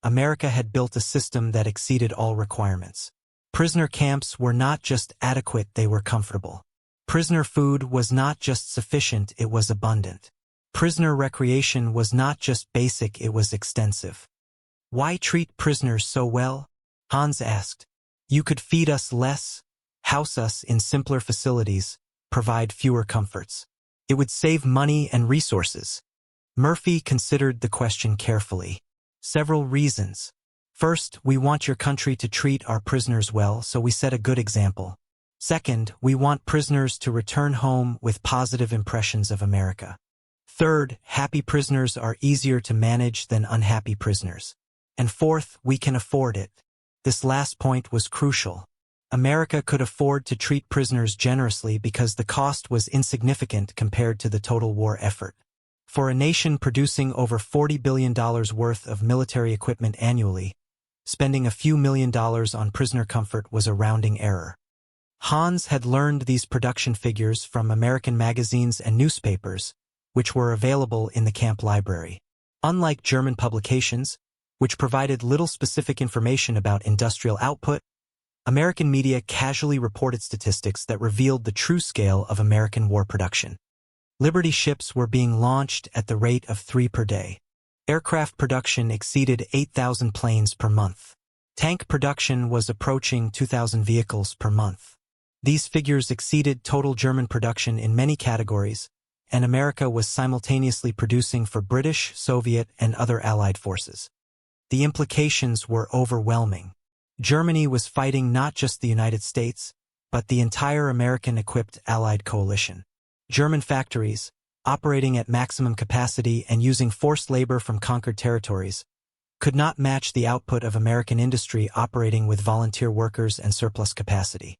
America had built a system that exceeded all requirements. Prisoner camps were not just adequate, they were comfortable. Prisoner food was not just sufficient, it was abundant. Prisoner recreation was not just basic, it was extensive. Why treat prisoners so well? Hans asked. You could feed us less, house us in simpler facilities, provide fewer comforts. It would save money and resources. Murphy considered the question carefully. Several reasons. First, we want your country to treat our prisoners well, so we set a good example. Second, we want prisoners to return home with positive impressions of America. Third, happy prisoners are easier to manage than unhappy prisoners. And fourth, we can afford it. This last point was crucial. America could afford to treat prisoners generously because the cost was insignificant compared to the total war effort. For a nation producing over $40 billion worth of military equipment annually, spending a few $1,000,000 on prisoner comfort was a rounding error. Hans had learned these production figures from American magazines and newspapers, which were available in the camp library. Unlike German publications, which provided little specific information about industrial output, American media casually reported statistics that revealed the true scale of American war production. Liberty ships were being launched at the rate of 3 per day. Aircraft production exceeded 8,000 planes per month. Tank production was approaching 2,000 vehicles per month. These figures exceeded total German production in many categories, and America was simultaneously producing for British, Soviet, and other Allied forces. The implications were overwhelming. Germany was fighting not just the United States, but the entire American-equipped Allied coalition. German factories, operating at maximum capacity and using forced labor from conquered territories, could not match the output of American industry operating with volunteer workers and surplus capacity.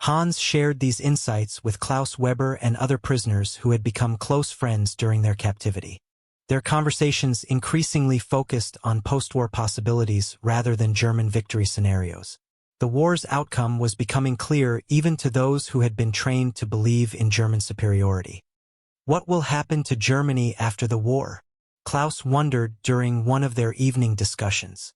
Hans shared these insights with Klaus Weber and other prisoners who had become close friends during their captivity. Their conversations increasingly focused on post-war possibilities rather than German victory scenarios. The war's outcome was becoming clear even to those who had been trained to believe in German superiority. What will happen to Germany after the war? Klaus wondered during one of their evening discussions.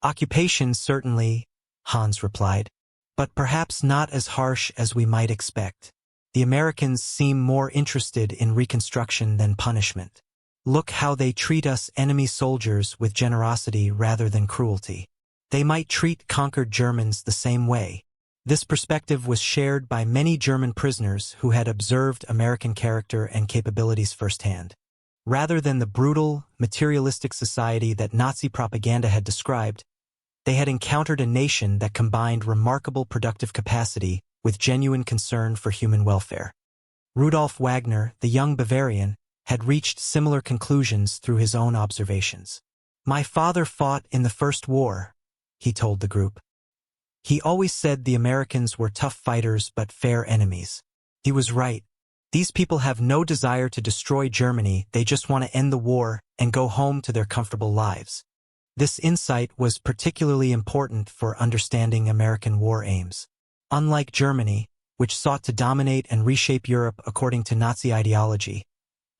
Occupation, certainly, Hans replied, but perhaps not as harsh as we might expect. The Americans seem more interested in reconstruction than punishment. Look how they treat us enemy soldiers with generosity rather than cruelty. They might treat conquered Germans the same way. This perspective was shared by many German prisoners who had observed American character and capabilities firsthand. Rather than the brutal, materialistic society that Nazi propaganda had described, they had encountered a nation that combined remarkable productive capacity with genuine concern for human welfare. Rudolf Wagner, the young Bavarian, had reached similar conclusions through his own observations. My father fought in the First War, he told the group. He always said the Americans were tough fighters but fair enemies. He was right. These people have no desire to destroy Germany, they just want to end the war and go home to their comfortable lives. This insight was particularly important for understanding American war aims. Unlike Germany, which sought to dominate and reshape Europe according to Nazi ideology,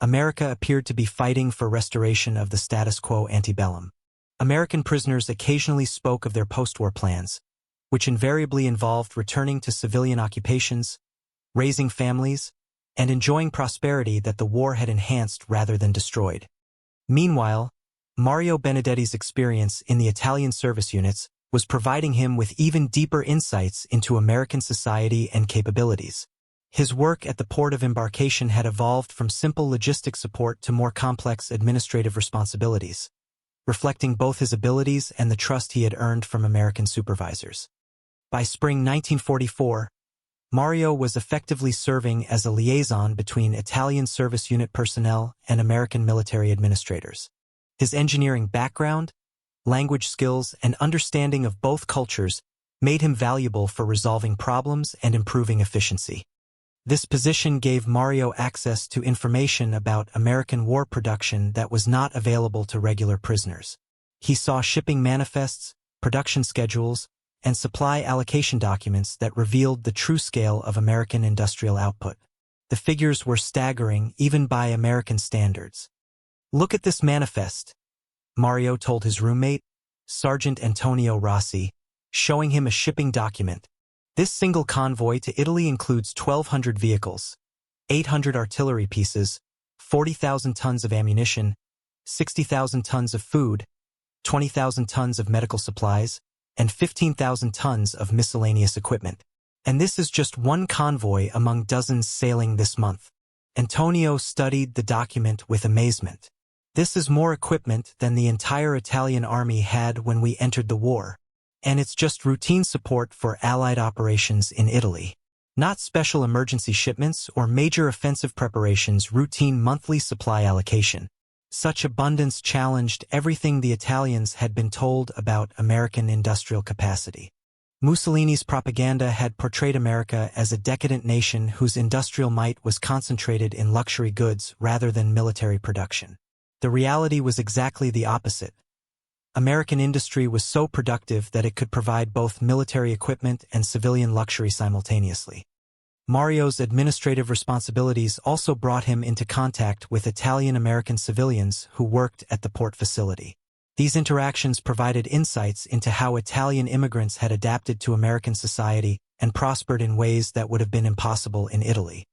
America appeared to be fighting for restoration of the status quo antebellum. American prisoners occasionally spoke of their post-war plans, which invariably involved returning to civilian occupations, raising families, and enjoying prosperity that the war had enhanced rather than destroyed. Meanwhile, Mario Benedetti's experience in the Italian service units was providing him with even deeper insights into American society and capabilities. His work at the port of embarkation had evolved from simple logistic support to more complex administrative responsibilities, reflecting both his abilities and the trust he had earned from American supervisors. By spring 1944, Mario was effectively serving as a liaison between Italian service unit personnel and American military administrators. His engineering background, language skills, and understanding of both cultures made him valuable for resolving problems and improving efficiency. This position gave Mario access to information about American war production that was not available to regular prisoners. He saw shipping manifests, production schedules, and supply allocation documents that revealed the true scale of American industrial output. The figures were staggering even by American standards. Look at this manifest, Mario told his roommate, Sergeant Antonio Rossi, showing him a shipping document. This single convoy to Italy includes 1,200 vehicles, 800 artillery pieces, 40,000 tons of ammunition, 60,000 tons of food, 20,000 tons of medical supplies, and 15,000 tons of miscellaneous equipment. And this is just one convoy among dozens sailing this month. Antonio studied the document with amazement. This is more equipment than the entire Italian army had when we entered the war. And it's just routine support for Allied operations in Italy. Not special emergency shipments or major offensive preparations, routine monthly supply allocation. Such abundance challenged everything the Italians had been told about American industrial capacity. Mussolini's propaganda had portrayed America as a decadent nation whose industrial might was concentrated in luxury goods rather than military production. The reality was exactly the opposite. American industry was so productive that it could provide both military equipment and civilian luxury simultaneously. Mario's administrative responsibilities also brought him into contact with Italian-American civilians who worked at the port facility. These interactions provided insights into how Italian immigrants had adapted to American society and prospered in ways that would have been impossible in Italy.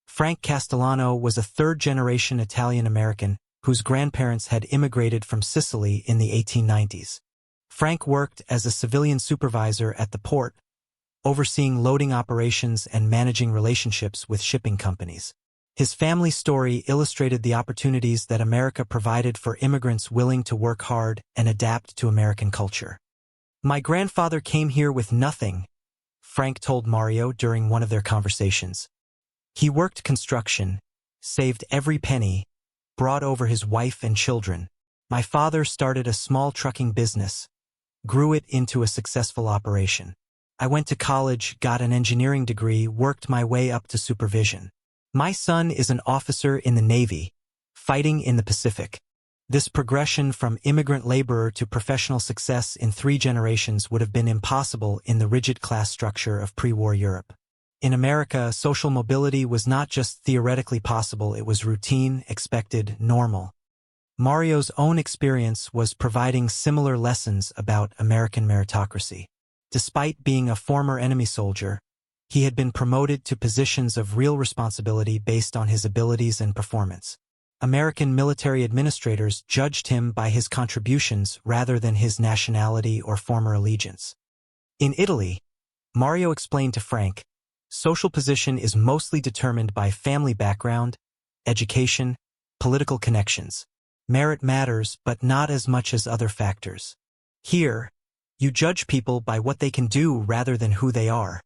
Frank Castellano was a third-generation Italian-American whose grandparents had immigrated from Sicily in the 1890s. Frank worked as a civilian supervisor at the port, overseeing loading operations and managing relationships with shipping companies. His family story illustrated the opportunities that America provided for immigrants willing to work hard and adapt to American culture. "My grandfather came here with nothing," Frank told Mario during one of their conversations. "He worked construction, saved every penny, brought over his wife and children. My father started a small trucking business, grew it into a successful operation. I went to college, got an engineering degree, worked my way up to supervision. My son is an officer in the Navy, fighting in the Pacific." This progression from immigrant laborer to professional success in 3 generations would have been impossible in the rigid class structure of pre-war Europe. In America, social mobility was not just theoretically possible, it was routine, expected, normal. Mario's own experience was providing similar lessons about American meritocracy. Despite being a former enemy soldier, he had been promoted to positions of real responsibility based on his abilities and performance. American military administrators judged him by his contributions rather than his nationality or former allegiance. In Italy, Mario explained to Frank, social position is mostly determined by family background, education, political connections. Merit matters, but not as much as other factors. Here, you judge people by what they can do rather than who they are.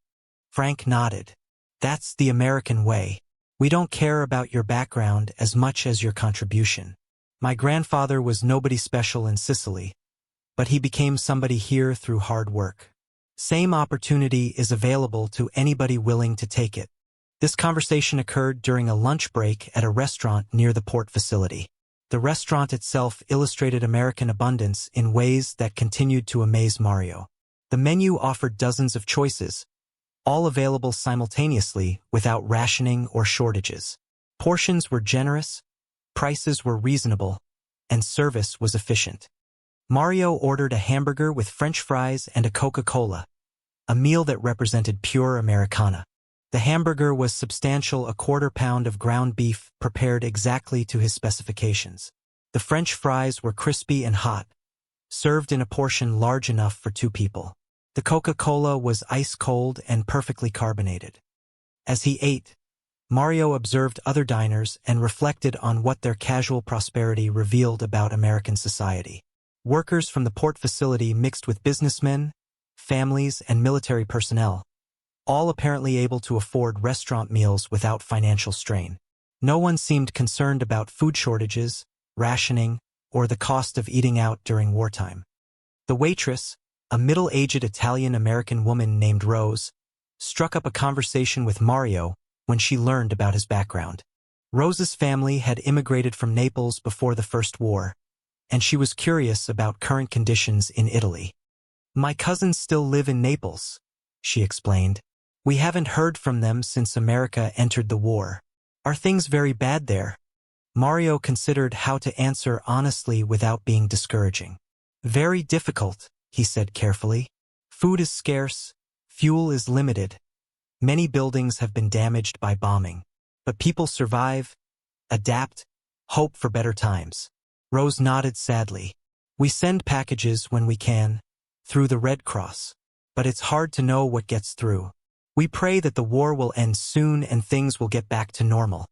Frank nodded. That's the American way. We don't care about your background as much as your contribution. My grandfather was nobody special in Sicily, but he became somebody here through hard work. Same opportunity is available to anybody willing to take it. This conversation occurred during a lunch break at a restaurant near the port facility. The restaurant itself illustrated American abundance in ways that continued to amaze Mario. The menu offered dozens of choices, all available simultaneously without rationing or shortages. Portions were generous, prices were reasonable, and service was efficient. Mario ordered a hamburger with French fries and a Coca-Cola, a meal that represented pure Americana. The hamburger was substantial, a quarter pound of ground beef prepared exactly to his specifications. The French fries were crispy and hot, served in a portion large enough for 2 people. The Coca-Cola was ice cold and perfectly carbonated. As he ate, Mario observed other diners and reflected on what their casual prosperity revealed about American society. Workers from the port facility mixed with businessmen, families, and military personnel, all apparently able to afford restaurant meals without financial strain. No one seemed concerned about food shortages, rationing, or the cost of eating out during wartime. The waitress, a middle-aged Italian-American woman named Rose, struck up a conversation with Mario when she learned about his background. Rose's family had immigrated from Naples before the First War, and she was curious about current conditions in Italy. "My cousins still live in Naples," she explained. "We haven't heard from them since America entered the war. Are things very bad there?" Mario considered how to answer honestly without being discouraging. "Very difficult," he said carefully. "Food is scarce, fuel is limited. Many buildings have been damaged by bombing. But people survive, adapt, Hope for better times. Rose nodded sadly. We send packages when we can, through the Red Cross. But it's hard to know what gets through. We pray that the war will end soon and things will get back to normal.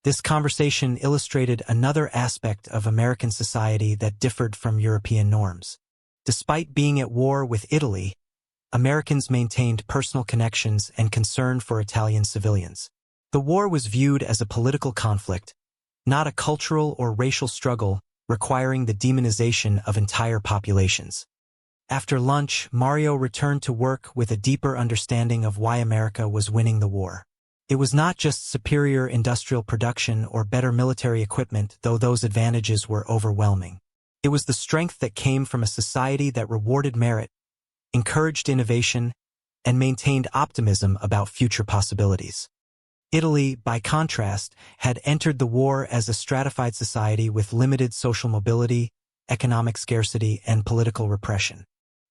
This conversation illustrated another aspect of American society that differed from European norms. Despite being at war with Italy, Americans maintained personal connections and concern for Italian civilians. The war was viewed as a political conflict, not a cultural or racial struggle requiring the demonization of entire populations. After lunch, Mario returned to work with a deeper understanding of why America was winning the war. It was not just superior industrial production or better military equipment, though those advantages were overwhelming. It was the strength that came from a society that rewarded merit, encouraged innovation, and maintained optimism about future possibilities. Italy, by contrast, had entered the war as a stratified society with limited social mobility, economic scarcity, and political repression.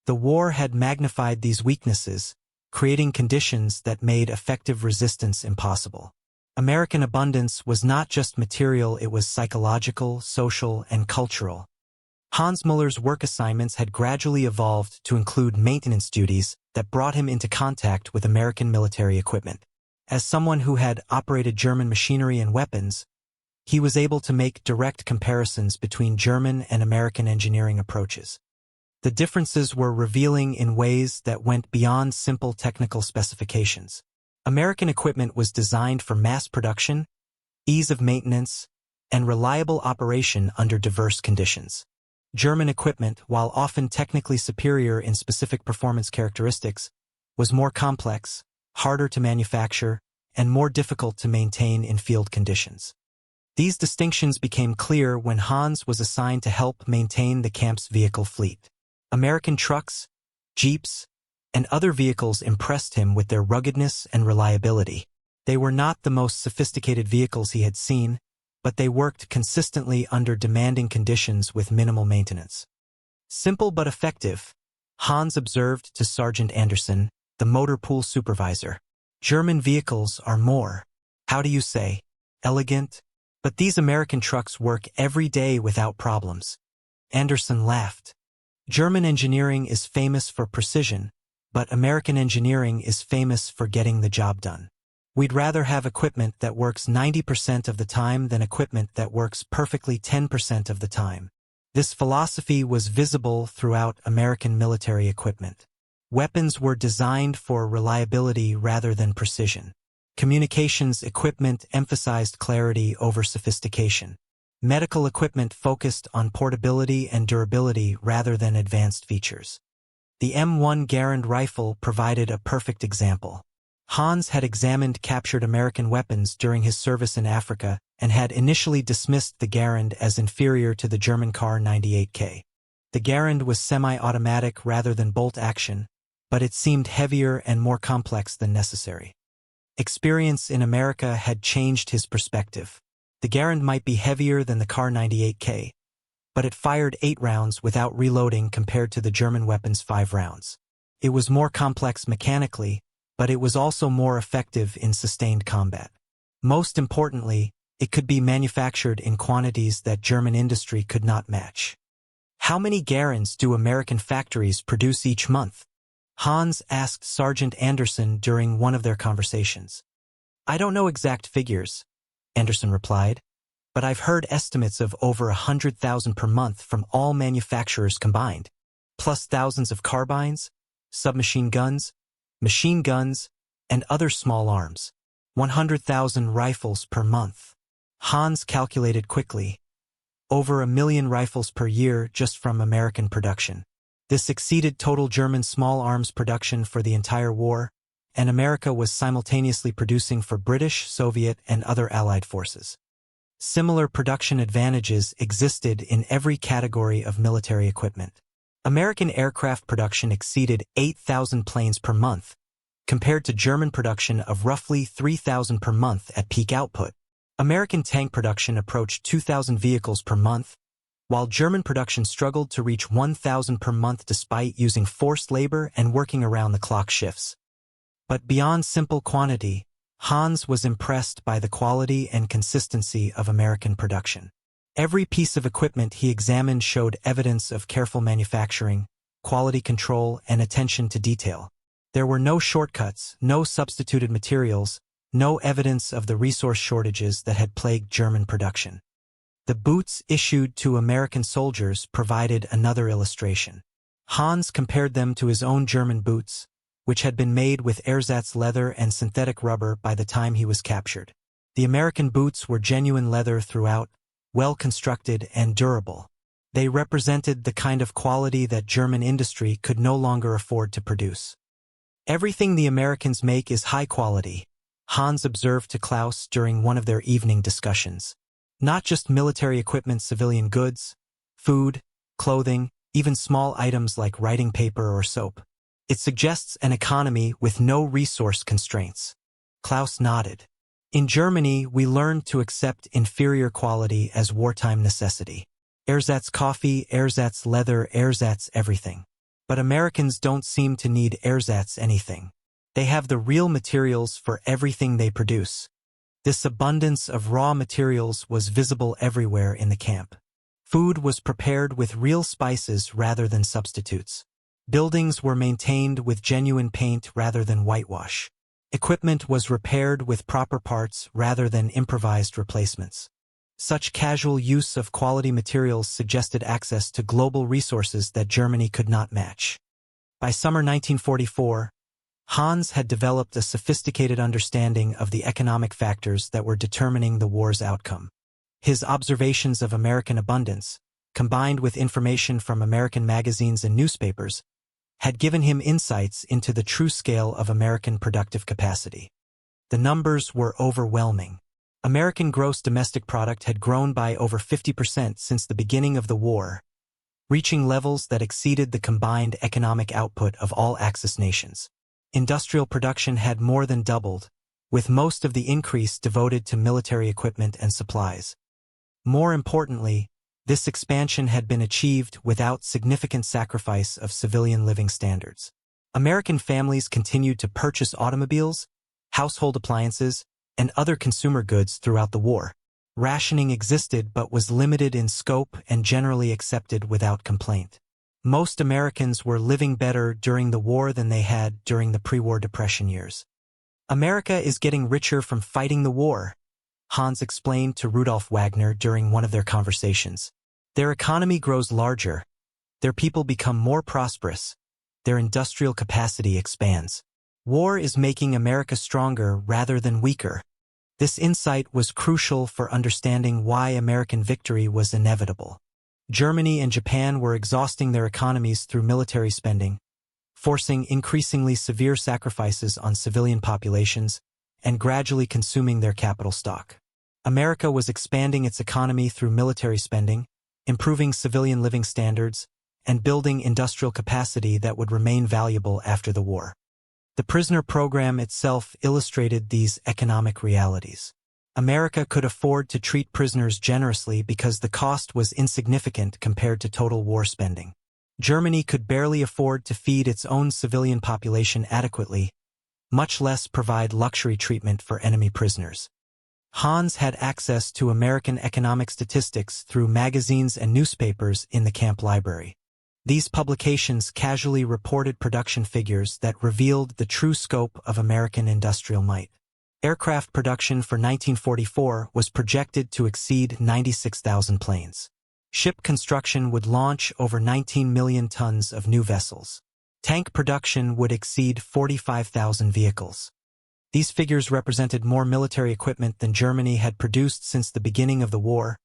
The war had magnified these weaknesses, creating conditions that made effective resistance impossible. American abundance was not just material, it was psychological, social, and cultural. Hans Muller's work assignments had gradually evolved to include maintenance duties that brought him into contact with American military equipment. As someone who had operated German machinery and weapons, he was able to make direct comparisons between German and American engineering approaches. The differences were revealing in ways that went beyond simple technical specifications. American equipment was designed for mass production, ease of maintenance, and reliable operation under diverse conditions. German equipment, while often technically superior in specific performance characteristics, was more complex, harder to manufacture, and more difficult to maintain in field conditions. These distinctions became clear when Hans was assigned to help maintain the camp's vehicle fleet. American trucks, jeeps, and other vehicles impressed him with their ruggedness and reliability. They were not the most sophisticated vehicles he had seen, but they worked consistently under demanding conditions with minimal maintenance. Simple but effective, Hans observed to Sergeant Anderson, the motor pool supervisor. German vehicles are more, how do you say, elegant? But these American trucks work every day without problems. Anderson laughed. German engineering is famous for precision, but American engineering is famous for getting the job done. We'd rather have equipment that works 90% of the time than equipment that works perfectly 10% of the time. This philosophy was visible throughout American military equipment. Weapons were designed for reliability rather than precision. Communications equipment emphasized clarity over sophistication. Medical equipment focused on portability and durability rather than advanced features. The M1 Garand rifle provided a perfect example. Hans had examined captured American weapons during his service in Afrika and had initially dismissed the Garand as inferior to the German Kar 98K. The Garand was semi-automatic rather than bolt action, but it seemed heavier and more complex than necessary. Experience in America had changed his perspective. The Garand might be heavier than the Kar 98K, but it fired 8 rounds without reloading compared to the German weapon's 5 rounds. It was more complex mechanically, but it was also more effective in sustained combat. Most importantly, it could be manufactured in quantities that German industry could not match. How many Garands do American factories produce each month? Hans asked Sergeant Anderson during one of their conversations. I don't know exact figures, Anderson replied, but I've heard estimates of over 100,000 per month from all manufacturers combined, plus thousands of carbines, submachine guns, machine guns, and other small arms. 100,000 rifles per month. Hans calculated quickly. Over 1 million rifles per year just from American production. This exceeded total German small arms production for the entire war, and America was simultaneously producing for British, Soviet, and other Allied forces. Similar production advantages existed in every category of military equipment. American aircraft production exceeded 8,000 planes per month, compared to German production of roughly 3,000 per month at peak output. American tank production approached 2,000 vehicles per month, while German production struggled to reach 1,000 per month despite using forced labor and working around-the-clock shifts. But beyond simple quantity, Hans was impressed by the quality and consistency of American production. Every piece of equipment he examined showed evidence of careful manufacturing, quality control, and attention to detail. There were no shortcuts, no substituted materials, no evidence of the resource shortages that had plagued German production. The boots issued to American soldiers provided another illustration. Hans compared them to his own German boots, which had been made with ersatz leather and synthetic rubber by the time he was captured. The American boots were genuine leather throughout, well-constructed and durable. They represented the kind of quality that German industry could no longer afford to produce. Everything the Americans make is high quality, Hans observed to Klaus during one of their evening discussions. Not just military equipment, civilian goods, food, clothing, even small items like writing paper or soap. It suggests an economy with no resource constraints. Klaus nodded. In Germany, we learned to accept inferior quality as wartime necessity. Ersatz coffee, ersatz leather, ersatz everything. But Americans don't seem to need ersatz anything. They have the real materials for everything they produce. This abundance of raw materials was visible everywhere in the camp. Food was prepared with real spices rather than substitutes. Buildings were maintained with genuine paint rather than whitewash. Equipment was repaired with proper parts rather than improvised replacements. Such casual use of quality materials suggested access to global resources that Germany could not match. By summer 1944, Hans had developed a sophisticated understanding of the economic factors that were determining the war's outcome. His observations of American abundance, combined with information from American magazines and newspapers, had given him insights into the true scale of American productive capacity. The numbers were overwhelming. American gross domestic product had grown by over 50% since the beginning of the war, reaching levels that exceeded the combined economic output of all Axis nations. Industrial production had more than doubled, with most of the increase devoted to military equipment and supplies. More importantly, this expansion had been achieved without significant sacrifice of civilian living standards. American families continued to purchase automobiles, household appliances, and other consumer goods throughout the war. Rationing existed but was limited in scope and generally accepted without complaint. Most Americans were living better during the war than they had during the pre-war Depression years. America is getting richer from fighting the war, Hans explained to Rudolf Wagner during one of their conversations. Their economy grows larger, their people become more prosperous, their industrial capacity expands. War is making America stronger rather than weaker. This insight was crucial for understanding why American victory was inevitable. Germany and Japan were exhausting their economies through military spending, forcing increasingly severe sacrifices on civilian populations, and gradually consuming their capital stock. America was expanding its economy through military spending, improving civilian living standards, and building industrial capacity that would remain valuable after the war. The prisoner program itself illustrated these economic realities. America could afford to treat prisoners generously because the cost was insignificant compared to total war spending. Germany could barely afford to feed its own civilian population adequately, much less provide luxury treatment for enemy prisoners. Hans had access to American economic statistics through magazines and newspapers in the camp library. These publications casually reported production figures that revealed the true scope of American industrial might. Aircraft production for 1944 was projected to exceed 96,000 planes. Ship construction would launch over 19 million tons of new vessels. Tank production would exceed 45,000 vehicles. These figures represented more military equipment than Germany had produced since the beginning of the war,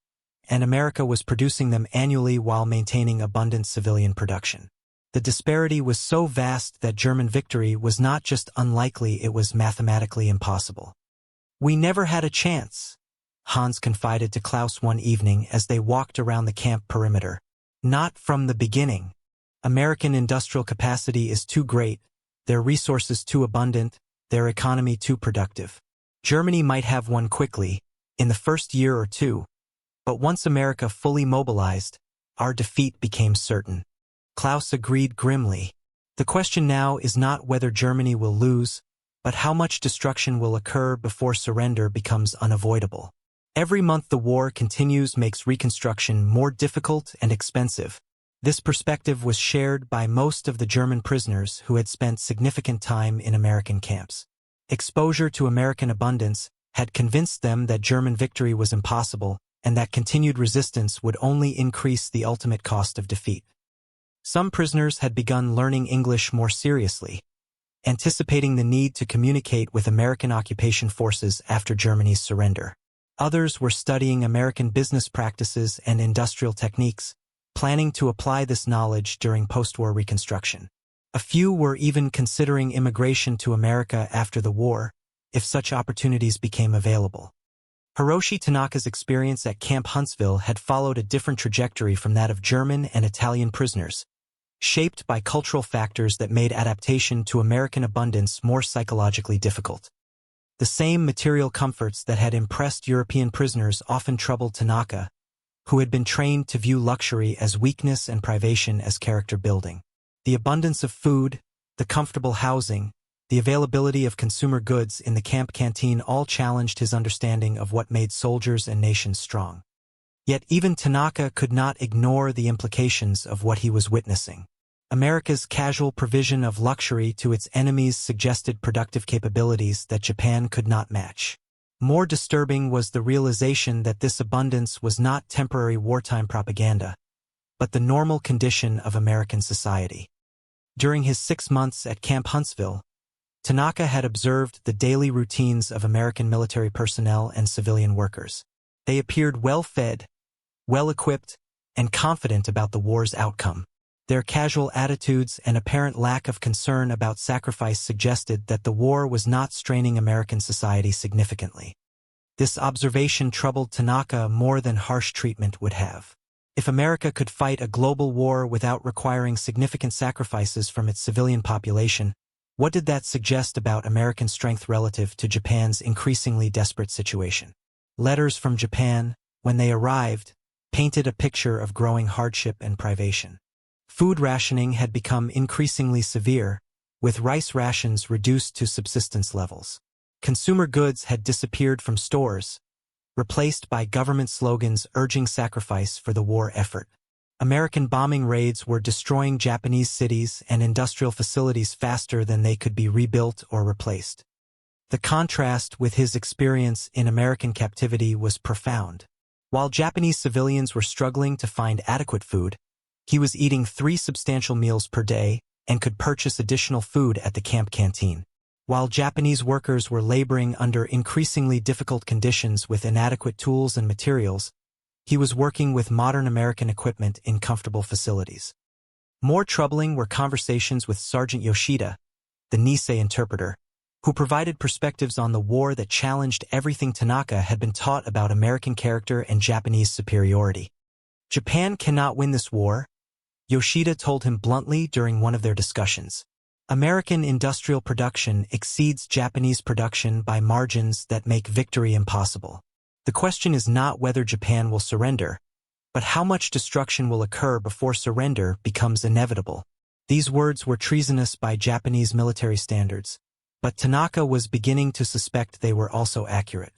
and America was producing them annually while maintaining abundant civilian production. The disparity was so vast that German victory was not just unlikely, it was mathematically impossible. "We never had a chance," Hans confided to Klaus one evening as they walked around the camp perimeter. "Not from the beginning. American industrial capacity is too great, their resources too abundant, their economy too productive. Germany might have won quickly, in the first year or two, but once America fully mobilized, our defeat became certain." Klaus agreed grimly. "The question now is not whether Germany will lose, but how much destruction will occur before surrender becomes unavoidable." Every month the war continues makes reconstruction more difficult and expensive. This perspective was shared by most of the German prisoners who had spent significant time in American camps. Exposure to American abundance had convinced them that German victory was impossible and that continued resistance would only increase the ultimate cost of defeat. Some prisoners had begun learning English more seriously, anticipating the need to communicate with American occupation forces after Germany's surrender. Others were studying American business practices and industrial techniques, planning to apply this knowledge during post-war reconstruction. A few were even considering immigration to America after the war, if such opportunities became available. Hiroshi Tanaka's experience at Camp Huntsville had followed a different trajectory from that of German and Italian prisoners, shaped by cultural factors that made adaptation to American abundance more psychologically difficult. The same material comforts that had impressed European prisoners often troubled Tanaka, who had been trained to view luxury as weakness and privation as character building. The abundance of food, the comfortable housing, the availability of consumer goods in the camp canteen all challenged his understanding of what made soldiers and nations strong. Yet even Tanaka could not ignore the implications of what he was witnessing. America's casual provision of luxury to its enemies suggested productive capabilities that Japan could not match. More disturbing was the realization that this abundance was not temporary wartime propaganda, but the normal condition of American society. During his 6 months at Camp Huntsville, Tanaka had observed the daily routines of American military personnel and civilian workers. They appeared well-fed, well-equipped, and confident about the war's outcome. Their casual attitudes and apparent lack of concern about sacrifice suggested that the war was not straining American society significantly. This observation troubled Tanaka more than harsh treatment would have. If America could fight a global war without requiring significant sacrifices from its civilian population, what did that suggest about American strength relative to Japan's increasingly desperate situation? Letters from Japan, when they arrived, painted a picture of growing hardship and privation. Food rationing had become increasingly severe, with rice rations reduced to subsistence levels. Consumer goods had disappeared from stores, replaced by government slogans urging sacrifice for the war effort. American bombing raids were destroying Japanese cities and industrial facilities faster than they could be rebuilt or replaced. The contrast with his experience in American captivity was profound. While Japanese civilians were struggling to find adequate food, he was eating 3 substantial meals per day and could purchase additional food at the camp canteen. While Japanese workers were laboring under increasingly difficult conditions with inadequate tools and materials, he was working with modern American equipment in comfortable facilities. More troubling were conversations with Sergeant Yoshida, the Nisei interpreter, who provided perspectives on the war that challenged everything Tanaka had been taught about American character and Japanese superiority. Japan cannot win this war, Yoshida told him bluntly during one of their discussions. American industrial production exceeds Japanese production by margins that make victory impossible. The question is not whether Japan will surrender, but how much destruction will occur before surrender becomes inevitable. These words were treasonous by Japanese military standards, but Tanaka was beginning to suspect they were also accurate.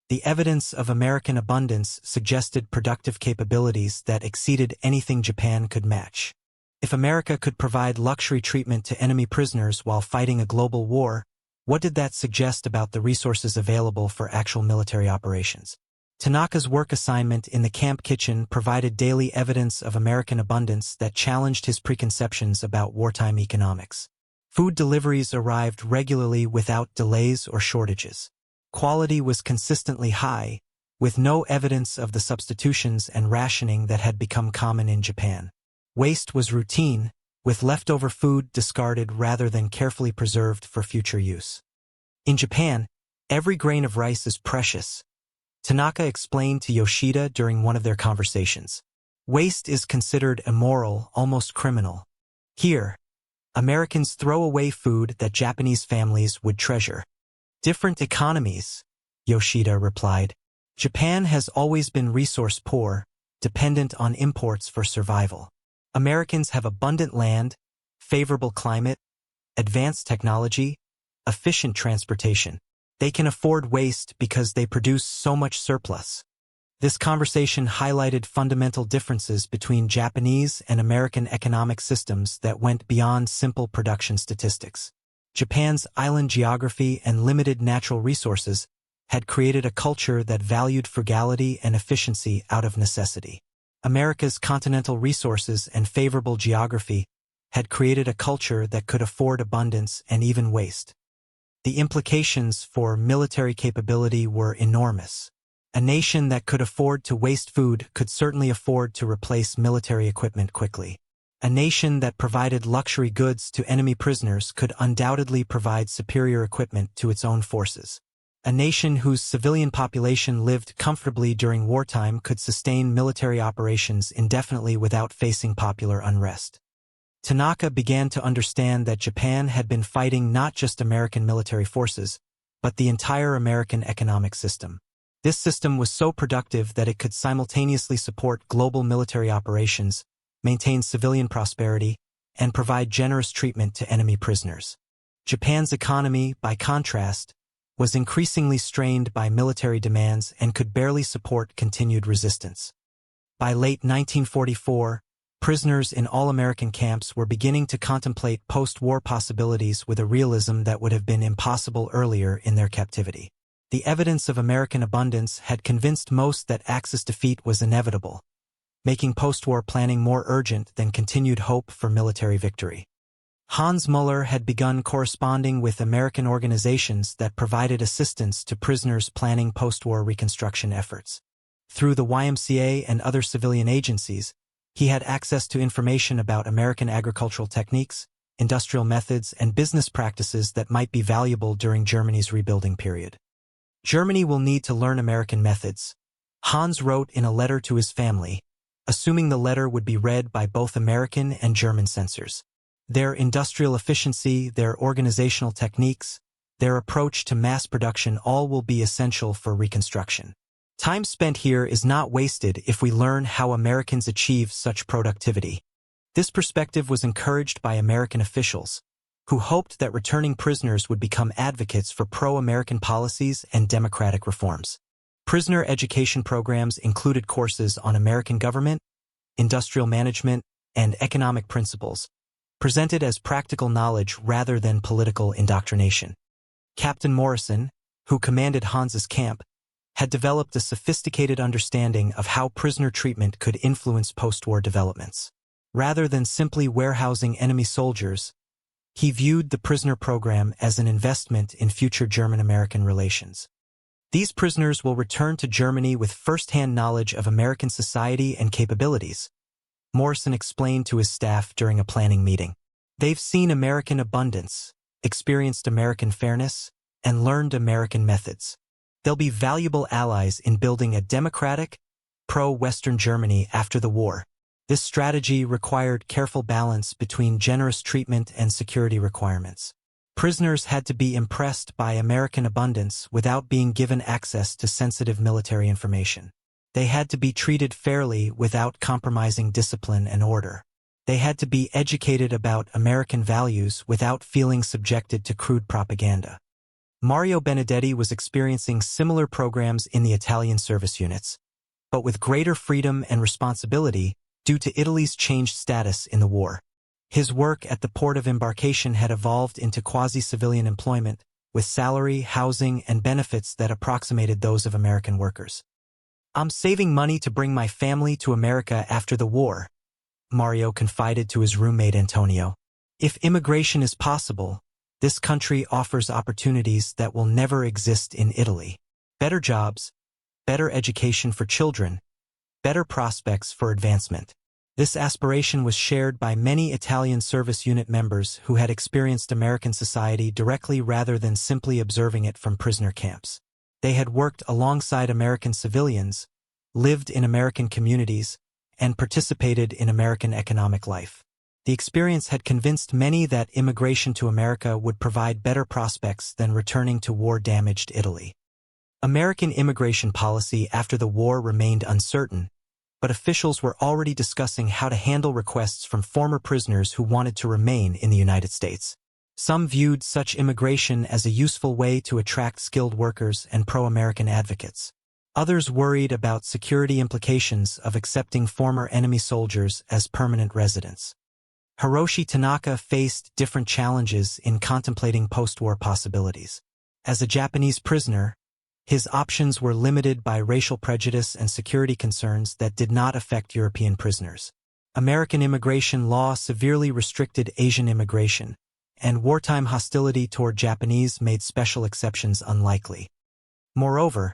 The evidence of American abundance suggested productive capabilities that exceeded anything Japan could match. If America could provide luxury treatment to enemy prisoners while fighting a global war, what did that suggest about the resources available for actual military operations? Tanaka's work assignment in the camp kitchen provided daily evidence of American abundance that challenged his preconceptions about wartime economics. Food deliveries arrived regularly without delays or shortages. Quality was consistently high, with no evidence of the substitutions and rationing that had become common in Japan. Waste was routine, with leftover food discarded rather than carefully preserved for future use. In Japan, every grain of rice is precious, Tanaka explained to Yoshida during one of their conversations. Waste is considered immoral, almost criminal. Here, Americans throw away food that Japanese families would treasure. Different economies, Yoshida replied. Japan has always been resource poor, dependent on imports for survival. Americans have abundant land, favorable climate, advanced technology, efficient transportation. They can afford waste because they produce so much surplus. This conversation highlighted fundamental differences between Japanese and American economic systems that went beyond simple production statistics. Japan's island geography and limited natural resources had created a culture that valued frugality and efficiency out of necessity. America's continental resources and favorable geography had created a culture that could afford abundance and even waste. The implications for military capability were enormous. A nation that could afford to waste food could certainly afford to replace military equipment quickly. A nation that provided luxury goods to enemy prisoners could undoubtedly provide superior equipment to its own forces. A nation whose civilian population lived comfortably during wartime could sustain military operations indefinitely without facing popular unrest. Tanaka began to understand that Japan had been fighting not just American military forces, but the entire American economic system. This system was so productive that it could simultaneously support global military operations, maintain civilian prosperity, and provide generous treatment to enemy prisoners. Japan's economy, by contrast, was increasingly strained by military demands and could barely support continued resistance. By late 1944, prisoners in all American camps were beginning to contemplate post-war possibilities with a realism that would have been impossible earlier in their captivity. The evidence of American abundance had convinced most that Axis defeat was inevitable, making post-war planning more urgent than continued hope for military victory. Hans Muller had begun corresponding with American organizations that provided assistance to prisoners planning post-war reconstruction efforts. Through the YMCA and other civilian agencies, he had access to information about American agricultural techniques, industrial methods, and business practices that might be valuable during Germany's rebuilding period. Germany will need to learn American methods, Hans wrote in a letter to his family, assuming the letter would be read by both American and German censors. Their industrial efficiency, their organizational techniques, their approach to mass production all will be essential for reconstruction. Time spent here is not wasted if we learn how Americans achieve such productivity. This perspective was encouraged by American officials, who hoped that returning prisoners would become advocates for pro-American policies and democratic reforms. Prisoner education programs included courses on American government, industrial management, and economic principles, presented as practical knowledge rather than political indoctrination. Captain Morrison, who commanded Hans's camp, had developed a sophisticated understanding of how prisoner treatment could influence post-war developments. Rather than simply warehousing enemy soldiers, he viewed the prisoner program as an investment in future German-American relations. These prisoners will return to Germany with first-hand knowledge of American society and capabilities, Morrison explained to his staff during a planning meeting. They've seen American abundance, experienced American fairness, and learned American methods. They'll be valuable allies in building a democratic, pro-Western Germany after the war. This strategy required careful balance between generous treatment and security requirements. Prisoners had to be impressed by American abundance without being given access to sensitive military information. They had to be treated fairly without compromising discipline and order. They had to be educated about American values without feeling subjected to crude propaganda. Mario Benedetti was experiencing similar programs in the Italian service units, but with greater freedom and responsibility due to Italy's changed status in the war. His work at the port of embarkation had evolved into quasi-civilian employment, with salary, housing, and benefits that approximated those of American workers. "I'm saving money to bring my family to America after the war," Mario confided to his roommate Antonio. "If immigration is possible, this country offers opportunities that will never exist in Italy. Better jobs, better education for children, better prospects for advancement." This aspiration was shared by many Italian service unit members who had experienced American society directly rather than simply observing it from prisoner camps. They had worked alongside American civilians, lived in American communities, and participated in American economic life. The experience had convinced many that immigration to America would provide better prospects than returning to war-damaged Italy. American immigration policy after the war remained uncertain, but officials were already discussing how to handle requests from former prisoners who wanted to remain in the United States. Some viewed such immigration as a useful way to attract skilled workers and pro-American advocates. Others worried about security implications of accepting former enemy soldiers as permanent residents. Hiroshi Tanaka faced different challenges in contemplating post-war possibilities. As a Japanese prisoner, his options were limited by racial prejudice and security concerns that did not affect European prisoners. American immigration law severely restricted Asian immigration, and wartime hostility toward Japanese made special exceptions unlikely. Moreover,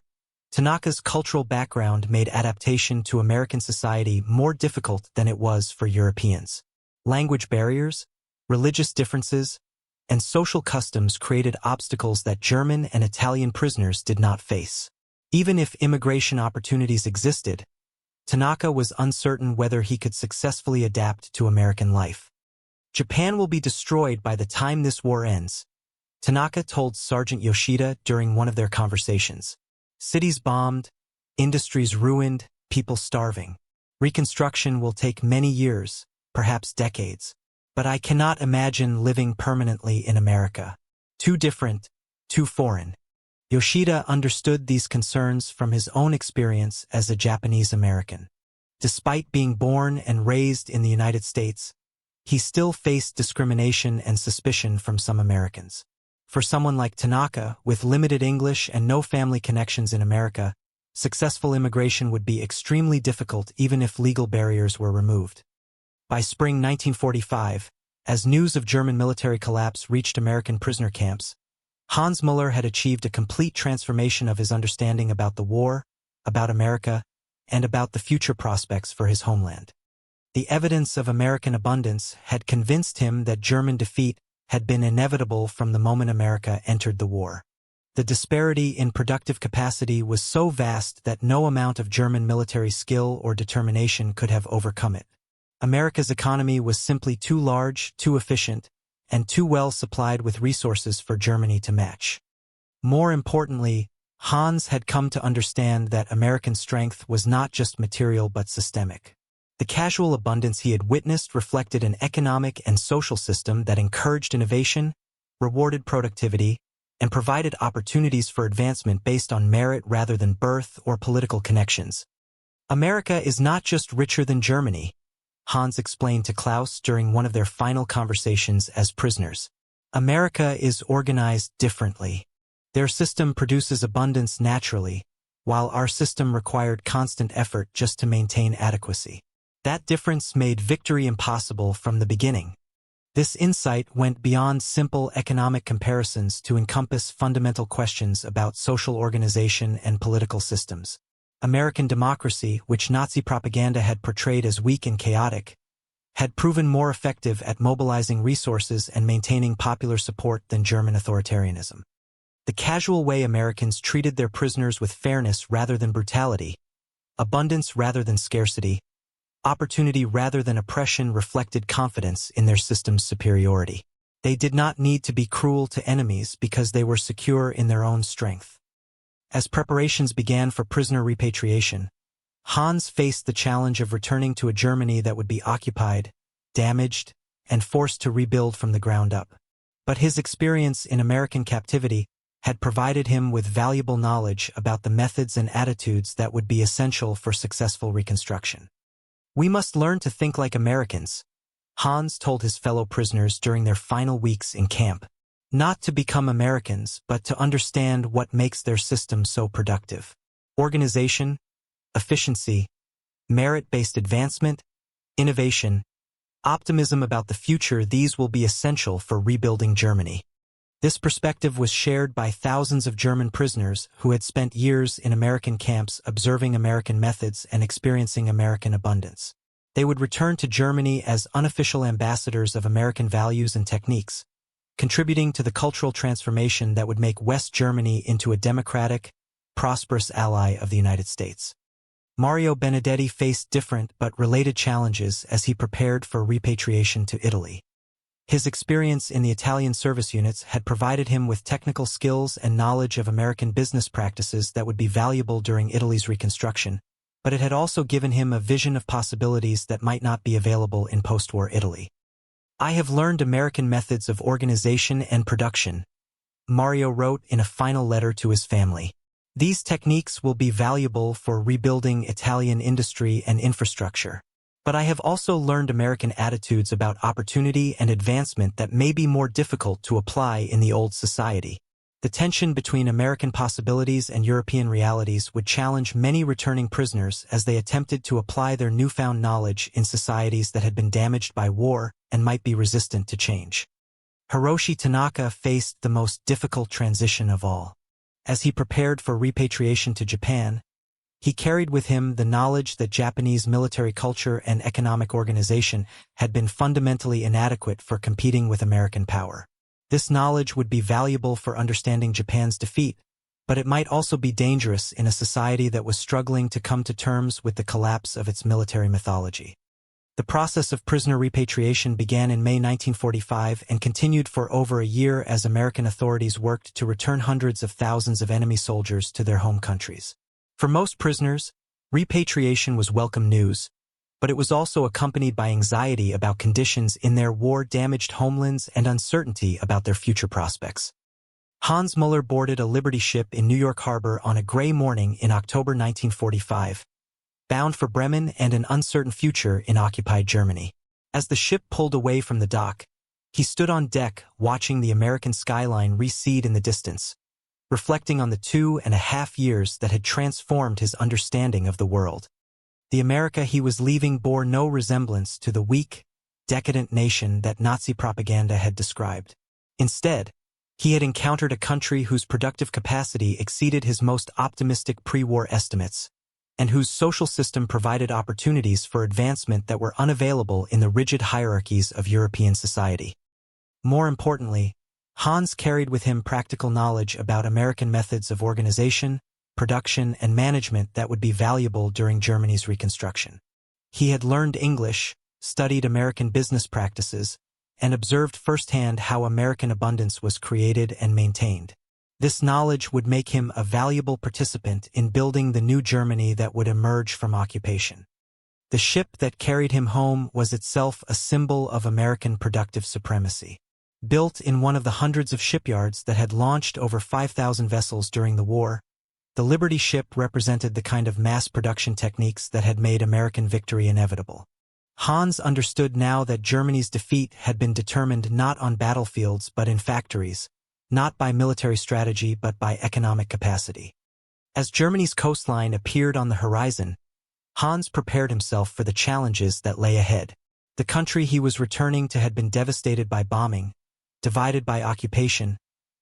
Tanaka's cultural background made adaptation to American society more difficult than it was for Europeans. Language barriers, religious differences, and social customs created obstacles that German and Italian prisoners did not face. Even if immigration opportunities existed, Tanaka was uncertain whether he could successfully adapt to American life. Japan will be destroyed by the time this war ends, Tanaka told Sergeant Yoshida during one of their conversations. Cities bombed, industries ruined, people starving. Reconstruction will take many years, perhaps decades. But I cannot imagine living permanently in America. Too different, too foreign. Yoshida understood these concerns from his own experience as a Japanese American. Despite being born and raised in the United States, he still faced discrimination and suspicion from some Americans. For someone like Tanaka, with limited English and no family connections in America, successful immigration would be extremely difficult even if legal barriers were removed. By spring 1945, as news of German military collapse reached American prisoner camps, Hans Müller had achieved a complete transformation of his understanding about the war, about America, and about the future prospects for his homeland. The evidence of American abundance had convinced him that German defeat had been inevitable from the moment America entered the war. The disparity in productive capacity was so vast that no amount of German military skill or determination could have overcome it. America's economy was simply too large, too efficient, and too well supplied with resources for Germany to match. More importantly, Hans had come to understand that American strength was not just material but systemic. The casual abundance he had witnessed reflected an economic and social system that encouraged innovation, rewarded productivity, and provided opportunities for advancement based on merit rather than birth or political connections. America is not just richer than Germany, Hans explained to Klaus during one of their final conversations as prisoners. America is organized differently. Their system produces abundance naturally, while our system required constant effort just to maintain adequacy. That difference made victory impossible from the beginning. This insight went beyond simple economic comparisons to encompass fundamental questions about social organization and political systems. American democracy, which Nazi propaganda had portrayed as weak and chaotic, had proven more effective at mobilizing resources and maintaining popular support than German authoritarianism. The casual way Americans treated their prisoners with fairness rather than brutality, abundance rather than scarcity, opportunity rather than oppression reflected confidence in their system's superiority. They did not need to be cruel to enemies because they were secure in their own strength. As preparations began for prisoner repatriation, Hans faced the challenge of returning to a Germany that would be occupied, damaged, and forced to rebuild from the ground up. But his experience in American captivity had provided him with valuable knowledge about the methods and attitudes that would be essential for successful reconstruction. We must learn to think like Americans, Hans told his fellow prisoners during their final weeks in camp. Not to become Americans, but to understand what makes their system so productive. Organization, efficiency, merit-based advancement, innovation, optimism about the future, these will be essential for rebuilding Germany. This perspective was shared by thousands of German prisoners who had spent years in American camps observing American methods and experiencing American abundance. They would return to Germany as unofficial ambassadors of American values and techniques, contributing to the cultural transformation that would make West Germany into a democratic, prosperous ally of the United States. Mario Benedetti faced different but related challenges as he prepared for repatriation to Italy. His experience in the Italian service units had provided him with technical skills and knowledge of American business practices that would be valuable during Italy's reconstruction, but it had also given him a vision of possibilities that might not be available in post-war Italy. "I have learned American methods of organization and production," Mario wrote in a final letter to his family. "These techniques will be valuable for rebuilding Italian industry and infrastructure. But I have also learned American attitudes about opportunity and advancement that may be more difficult to apply in the old society." The tension between American possibilities and European realities would challenge many returning prisoners as they attempted to apply their newfound knowledge in societies that had been damaged by war and might be resistant to change. Hiroshi Tanaka faced the most difficult transition of all. As he prepared for repatriation to Japan, he carried with him the knowledge that Japanese military culture and economic organization had been fundamentally inadequate for competing with American power. This knowledge would be valuable for understanding Japan's defeat, but it might also be dangerous in a society that was struggling to come to terms with the collapse of its military mythology. The process of prisoner repatriation began in May 1945 and continued for over a year as American authorities worked to return hundreds of thousands of enemy soldiers to their home countries. For most prisoners, repatriation was welcome news, but it was also accompanied by anxiety about conditions in their war-damaged homelands and uncertainty about their future prospects. Hans Müller boarded a Liberty ship in New York Harbor on a gray morning in October 1945, bound for Bremen and an uncertain future in occupied Germany. As the ship pulled away from the dock, he stood on deck watching the American skyline recede in the distance, reflecting on the 2.5 years that had transformed his understanding of the world. The America he was leaving bore no resemblance to the weak, decadent nation that Nazi propaganda had described. Instead, he had encountered a country whose productive capacity exceeded his most optimistic pre-war estimates, and whose social system provided opportunities for advancement that were unavailable in the rigid hierarchies of European society. More importantly, Hans carried with him practical knowledge about American methods of organization, production, and management that would be valuable during Germany's reconstruction. He had learned English, studied American business practices, and observed firsthand how American abundance was created and maintained. This knowledge would make him a valuable participant in building the new Germany that would emerge from occupation. The ship that carried him home was itself a symbol of American productive supremacy. Built in one of the hundreds of shipyards that had launched over 5,000 vessels during the war, the Liberty ship represented the kind of mass production techniques that had made American victory inevitable. Hans understood now that Germany's defeat had been determined not on battlefields but in factories, not by military strategy but by economic capacity. As Germany's coastline appeared on the horizon, Hans prepared himself for the challenges that lay ahead. The country he was returning to had been devastated by bombing, divided by occupation,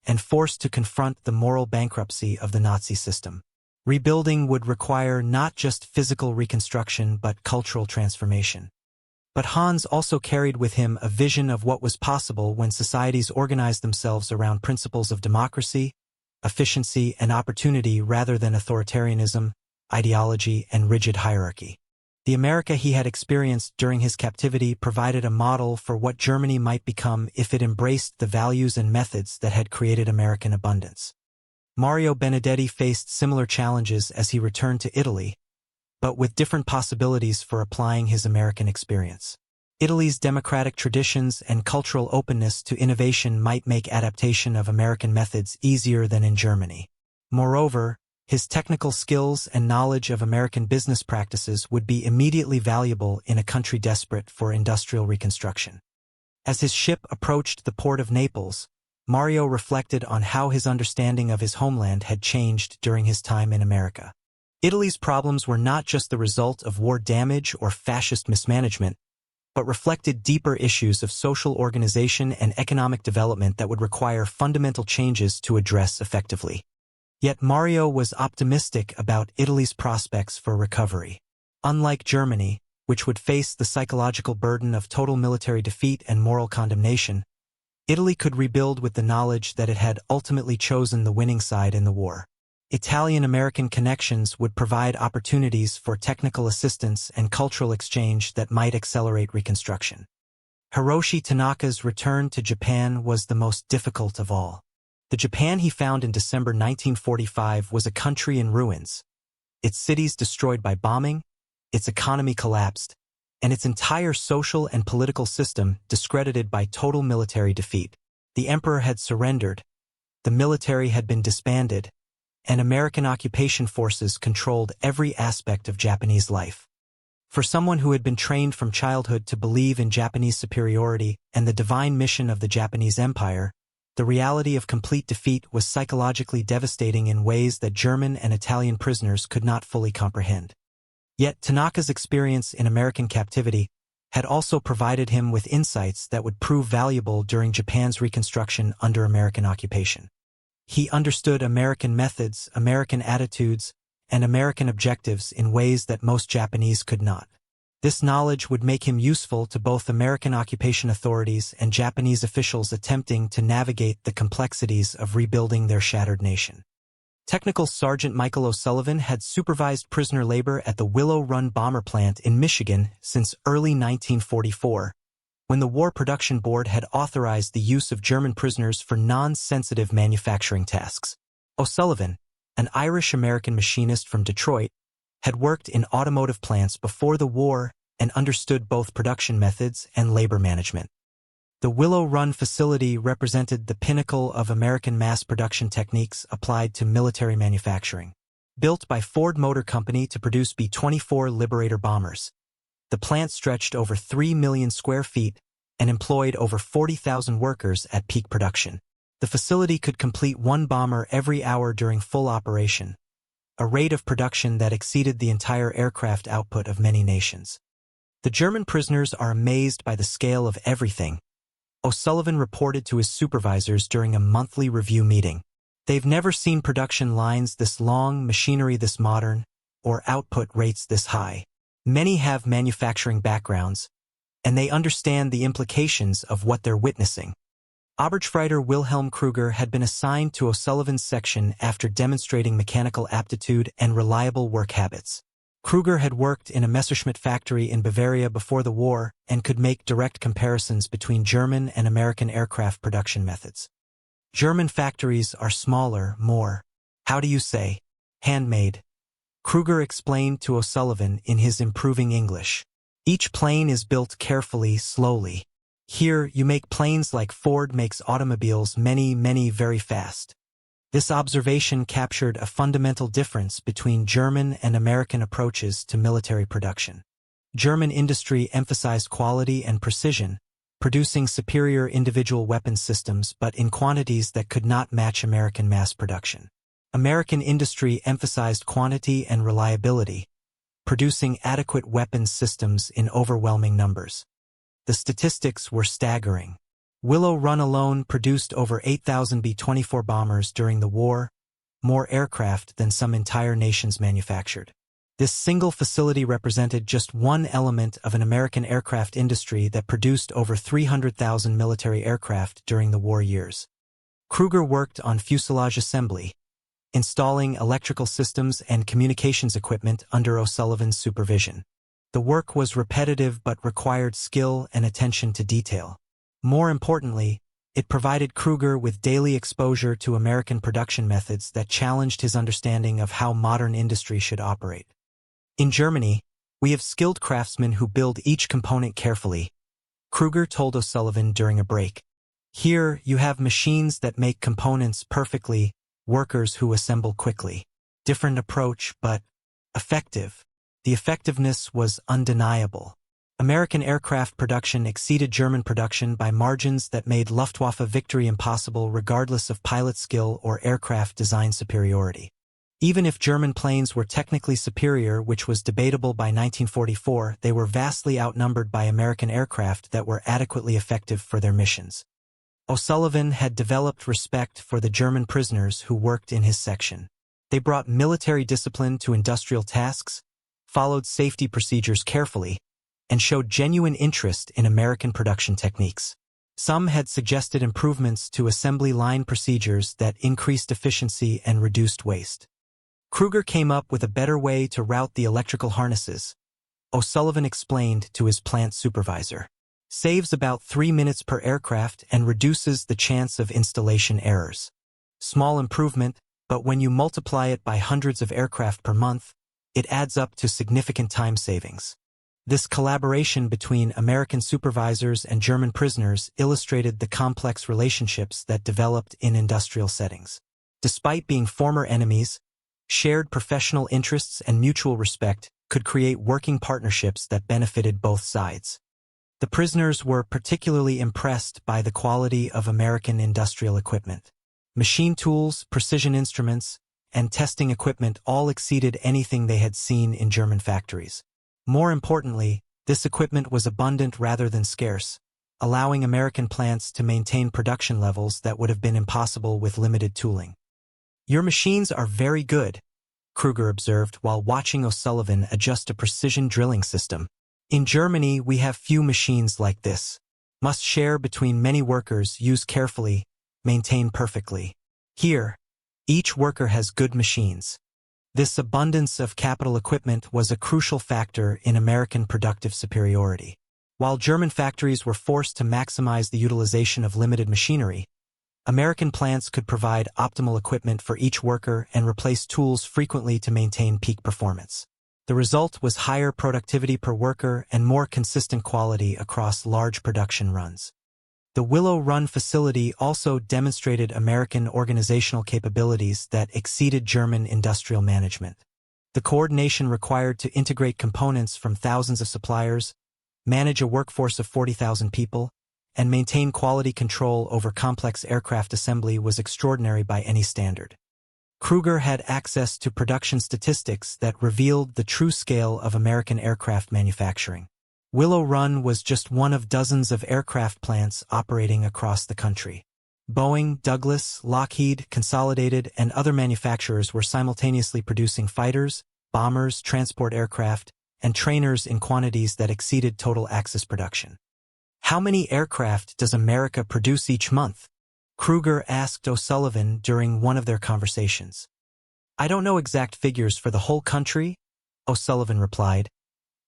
and forced to confront the moral bankruptcy of the Nazi system. Rebuilding would require not just physical reconstruction but cultural transformation. But Hans also carried with him a vision of what was possible when societies organized themselves around principles of democracy, efficiency, and opportunity rather than authoritarianism, ideology, and rigid hierarchy. The America he had experienced during his captivity provided a model for what Germany might become if it embraced the values and methods that had created American abundance. Mario Benedetti faced similar challenges as he returned to Italy, but with different possibilities for applying his American experience. Italy's democratic traditions and cultural openness to innovation might make adaptation of American methods easier than in Germany. Moreover, his technical skills and knowledge of American business practices would be immediately valuable in a country desperate for industrial reconstruction. As his ship approached the port of Naples, Mario reflected on how his understanding of his homeland had changed during his time in America. Italy's problems were not just the result of war damage or fascist mismanagement, but reflected deeper issues of social organization and economic development that would require fundamental changes to address effectively. Yet Mario was optimistic about Italy's prospects for recovery. Unlike Germany, which would face the psychological burden of total military defeat and moral condemnation, Italy could rebuild with the knowledge that it had ultimately chosen the winning side in the war. Italian-American connections would provide opportunities for technical assistance and cultural exchange that might accelerate reconstruction. Hiroshi Tanaka's return to Japan was the most difficult of all. The Japan he found in December 1945 was a country in ruins, its cities destroyed by bombing, its economy collapsed, and its entire social and political system discredited by total military defeat. The emperor had surrendered, the military had been disbanded, and American occupation forces controlled every aspect of Japanese life. For someone who had been trained from childhood to believe in Japanese superiority and the divine mission of the Japanese Empire, the reality of complete defeat was psychologically devastating in ways that German and Italian prisoners could not fully comprehend. Yet Tanaka's experience in American captivity had also provided him with insights that would prove valuable during Japan's reconstruction under American occupation. He understood American methods, American attitudes, and American objectives in ways that most Japanese could not. This knowledge would make him useful to both American occupation authorities and Japanese officials attempting to navigate the complexities of rebuilding their shattered nation. Technical Sergeant Michael O'Sullivan had supervised prisoner labor at the Willow Run bomber plant in Michigan since early 1944, when the War Production Board had authorized the use of German prisoners for non-sensitive manufacturing tasks. O'Sullivan, an Irish-American machinist from Detroit, had worked in automotive plants before the war and understood both production methods and labor management. The Willow Run facility represented the pinnacle of American mass production techniques applied to military manufacturing. Built by Ford Motor Company to produce B-24 Liberator bombers, the plant stretched over 3 million square feet and employed over 40,000 workers at peak production. The facility could complete one bomber every hour during full operation, a rate of production that exceeded the entire aircraft output of many nations. The German prisoners are amazed by the scale of everything, O'Sullivan reported to his supervisors during a monthly review meeting. They've never seen production lines this long, machinery this modern, or output rates this high. Many have manufacturing backgrounds, and they understand the implications of what they're witnessing. Oberstfreiter Wilhelm Kruger had been assigned to O'Sullivan's section after demonstrating mechanical aptitude and reliable work habits. Kruger had worked in a Messerschmitt factory in Bavaria before the war and could make direct comparisons between German and American aircraft production methods. German factories are smaller, more, how do you say, handmade, Kruger explained to O'Sullivan in his improving English. Each plane is built carefully, slowly. Here, you make planes like Ford makes automobiles many very fast. This observation captured a fundamental difference between German and American approaches to military production. German industry emphasized quality and precision, producing superior individual weapons systems but in quantities that could not match American mass production. American industry emphasized quantity and reliability, producing adequate weapons systems in overwhelming numbers. The statistics were staggering. Willow Run alone produced over 8,000 B-24 bombers during the war, more aircraft than some entire nations manufactured. This single facility represented just one element of an American aircraft industry that produced over 300,000 military aircraft during the war years. Kruger worked on fuselage assembly, installing electrical systems and communications equipment under O'Sullivan's supervision. The work was repetitive but required skill and attention to detail. More importantly, it provided Kruger with daily exposure to American production methods that challenged his understanding of how modern industry should operate. In Germany, we have skilled craftsmen who build each component carefully, Kruger told O'Sullivan during a break. Here, you have machines that make components perfectly, workers who assemble quickly. Different approach, but effective. The effectiveness was undeniable. American aircraft production exceeded German production by margins that made Luftwaffe victory impossible regardless of pilot skill or aircraft design superiority. Even if German planes were technically superior, which was debatable by 1944, they were vastly outnumbered by American aircraft that were adequately effective for their missions. O'Sullivan had developed respect for the German prisoners who worked in his section. They brought military discipline to industrial tasks, followed safety procedures carefully, and showed genuine interest in American production techniques. Some had suggested improvements to assembly line procedures that increased efficiency and reduced waste. Kruger came up with a better way to route the electrical harnesses, O'Sullivan explained to his plant supervisor. Saves about 3 minutes per aircraft and reduces the chance of installation errors. Small improvement, but when you multiply it by hundreds of aircraft per month, it adds up to significant time savings. This collaboration between American supervisors and German prisoners illustrated the complex relationships that developed in industrial settings. Despite being former enemies, shared professional interests and mutual respect could create working partnerships that benefited both sides. The prisoners were particularly impressed by the quality of American industrial equipment. Machine tools, precision instruments, and testing equipment all exceeded anything they had seen in German factories. More importantly, this equipment was abundant rather than scarce, allowing American plants to maintain production levels that would have been impossible with limited tooling. "Your machines are very good," Kruger observed while watching O'Sullivan adjust a precision drilling system. "In Germany, we have few machines like this. Must share between many workers, use carefully, maintain perfectly. Here, each worker has good machines." This abundance of capital equipment was a crucial factor in American productive superiority. While German factories were forced to maximize the utilization of limited machinery, American plants could provide optimal equipment for each worker and replace tools frequently to maintain peak performance. The result was higher productivity per worker and more consistent quality across large production runs. The Willow Run facility also demonstrated American organizational capabilities that exceeded German industrial management. The coordination required to integrate components from thousands of suppliers, manage a workforce of 40,000 people, and maintain quality control over complex aircraft assembly was extraordinary by any standard. Kruger had access to production statistics that revealed the true scale of American aircraft manufacturing. Willow Run was just one of dozens of aircraft plants operating across the country. Boeing, Douglas, Lockheed, Consolidated, and other manufacturers were simultaneously producing fighters, bombers, transport aircraft, and trainers in quantities that exceeded total Axis production. "How many aircraft does America produce each month?" Kruger asked O'Sullivan during one of their conversations. "I don't know exact figures for the whole country," O'Sullivan replied,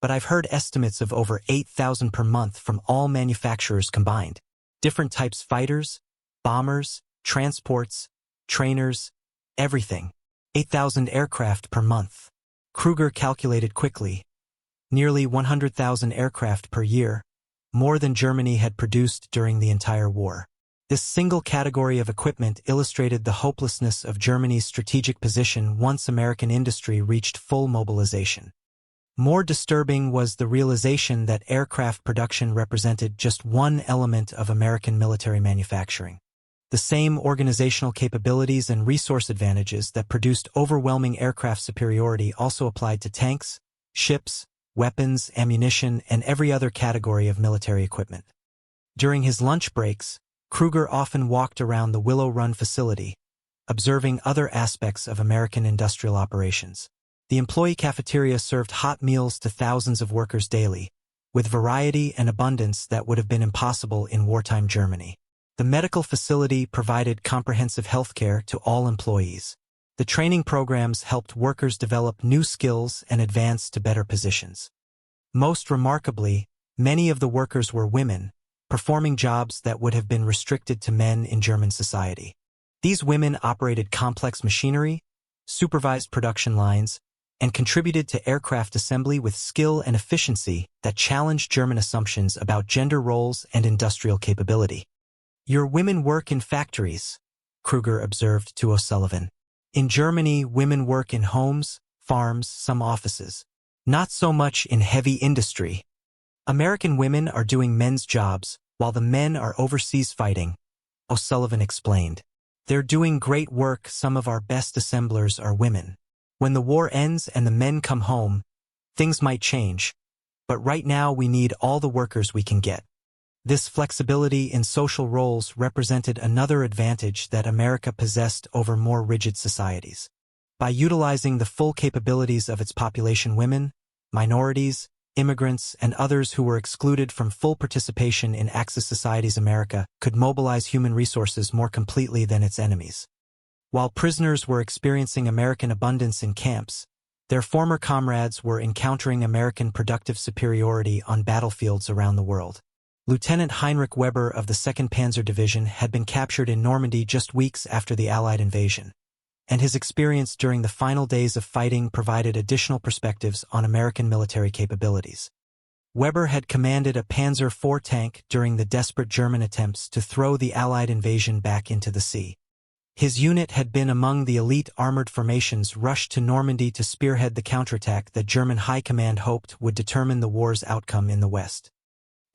"but I've heard estimates of over 8,000 per month from all manufacturers combined. Different types: fighters, bombers, transports, trainers, everything. 8,000 aircraft per month." Kruger calculated quickly. Nearly 100,000 aircraft per year, more than Germany had produced during the entire war. This single category of equipment illustrated the hopelessness of Germany's strategic position once American industry reached full mobilization. More disturbing was the realization that aircraft production represented just one element of American military manufacturing. The same organizational capabilities and resource advantages that produced overwhelming aircraft superiority also applied to tanks, ships, weapons, ammunition, and every other category of military equipment. During his lunch breaks, Kruger often walked around the Willow Run facility, observing other aspects of American industrial operations. The employee cafeteria served hot meals to thousands of workers daily, with variety and abundance that would have been impossible in wartime Germany. The medical facility provided comprehensive health care to all employees. The training programs helped workers develop new skills and advance to better positions. Most remarkably, many of the workers were women, performing jobs that would have been restricted to men in German society. These women operated complex machinery, supervised production lines, and contributed to aircraft assembly with skill and efficiency that challenged German assumptions about gender roles and industrial capability. "Your women work in factories," Kruger observed to O'Sullivan. "In Germany, women work in homes, farms, some offices. Not so much in heavy industry. American women are doing men's jobs, while the men are overseas fighting," O'Sullivan explained. "They're doing great work. Some of our best assemblers are women. When the war ends and the men come home, things might change. But right now we need all the workers we can get." This flexibility in social roles represented another advantage that America possessed over more rigid societies. By utilizing the full capabilities of its population, women, minorities, immigrants, and others who were excluded from full participation in Axis societies, America could mobilize human resources more completely than its enemies. While prisoners were experiencing American abundance in camps, their former comrades were encountering American productive superiority on battlefields around the world. Lieutenant Heinrich Weber of the 2nd Panzer Division had been captured in Normandy just weeks after the Allied invasion, and his experience during the final days of fighting provided additional perspectives on American military capabilities. Weber had commanded a Panzer IV tank during the desperate German attempts to throw the Allied invasion back into the sea. His unit had been among the elite armored formations rushed to Normandy to spearhead the counterattack that German high command hoped would determine the war's outcome in the West.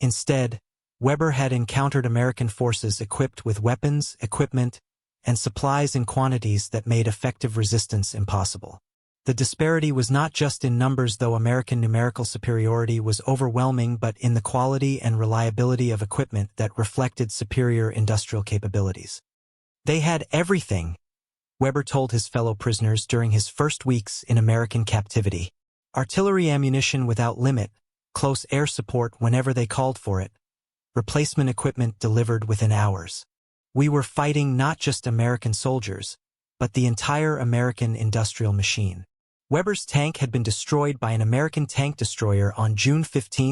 Instead, Weber had encountered American forces equipped with weapons, equipment, and supplies in quantities that made effective resistance impossible. The disparity was not just in numbers, though American numerical superiority was overwhelming, but in the quality and reliability of equipment that reflected superior industrial capabilities. They had everything, Weber told his fellow prisoners during his first weeks in American captivity. Artillery ammunition without limit, close air support whenever they called for it, replacement equipment delivered within hours. We were fighting not just American soldiers, but the entire American industrial machine. Weber's tank had been destroyed by an American tank destroyer on June 15,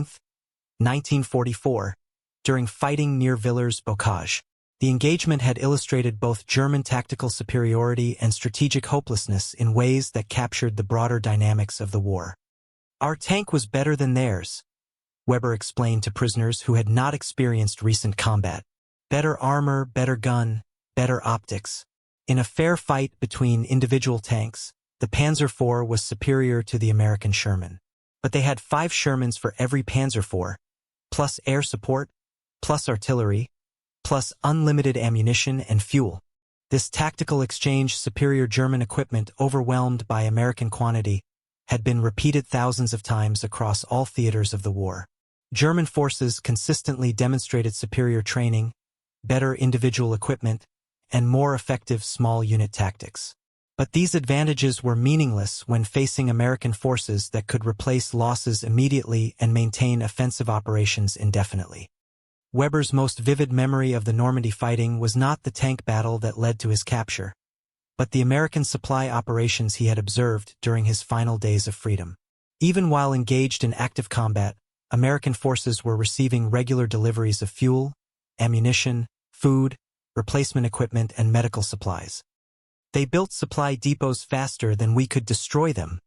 1944, during fighting near Villers-Bocage. The engagement had illustrated both German tactical superiority and strategic hopelessness in ways that captured the broader dynamics of the war. "Our tank was better than theirs," Weber explained to prisoners who had not experienced recent combat. "Better armor, better gun, better optics." In a fair fight between individual tanks, the Panzer IV was superior to the American Sherman. But they had 5 Shermans for every Panzer IV, plus air support, plus artillery, plus unlimited ammunition and fuel. This tactical exchange, superior German equipment overwhelmed by American quantity, had been repeated thousands of times across all theaters of the war. German forces consistently demonstrated superior training, better individual equipment, and more effective small unit tactics. But these advantages were meaningless when facing American forces that could replace losses immediately and maintain offensive operations indefinitely. Weber's most vivid memory of the Normandy fighting was not the tank battle that led to his capture, but the American supply operations he had observed during his final days of freedom. Even while engaged in active combat, American forces were receiving regular deliveries of fuel, ammunition, food, replacement equipment, and medical supplies. "They built supply depots faster than we could destroy them,"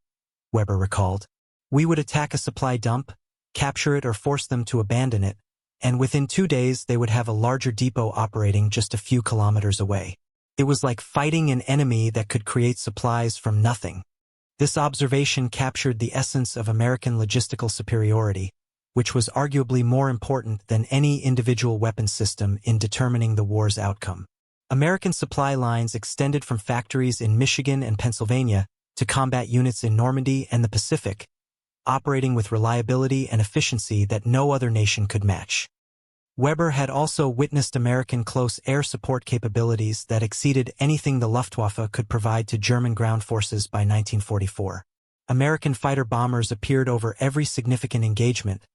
Weber recalled. "We would attack a supply dump, capture it or force them to abandon it, and within 2 days they would have a larger depot operating just a few kilometers away. It was like fighting an enemy that could create supplies from nothing." This observation captured the essence of American logistical superiority, which was arguably more important than any individual weapon system in determining the war's outcome. American supply lines extended from factories in Michigan and Pennsylvania to combat units in Normandy and the Pacific, operating with reliability and efficiency that no other nation could match. Weber had also witnessed American close air support capabilities that exceeded anything the Luftwaffe could provide to German ground forces by 1944. American fighter bombers appeared over every significant engagement,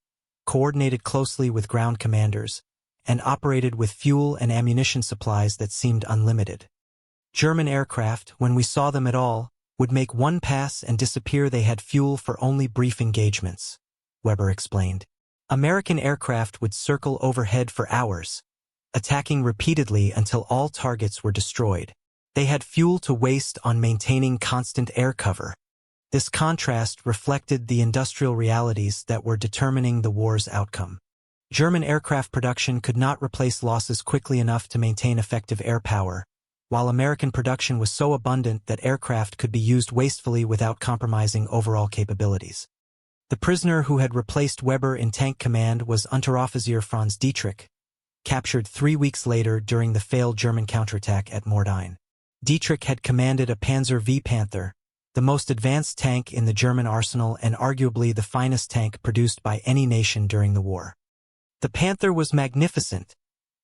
coordinated closely with ground commanders, and operated with fuel and ammunition supplies that seemed unlimited. German aircraft, when we saw them at all, would make one pass and disappear. They had fuel for only brief engagements, Weber explained. American aircraft would circle overhead for hours, attacking repeatedly until all targets were destroyed. They had fuel to waste on maintaining constant air cover. This contrast reflected the industrial realities that were determining the war's outcome. German aircraft production could not replace losses quickly enough to maintain effective air power, while American production was so abundant that aircraft could be used wastefully without compromising overall capabilities. The prisoner who had replaced Weber in tank command was Unteroffizier Franz Dietrich, captured 3 weeks later during the failed German counterattack at Mordine. Dietrich had commanded a Panzer V Panther, the most advanced tank in the German arsenal and arguably the finest tank produced by any nation during the war. "The Panther was magnificent,"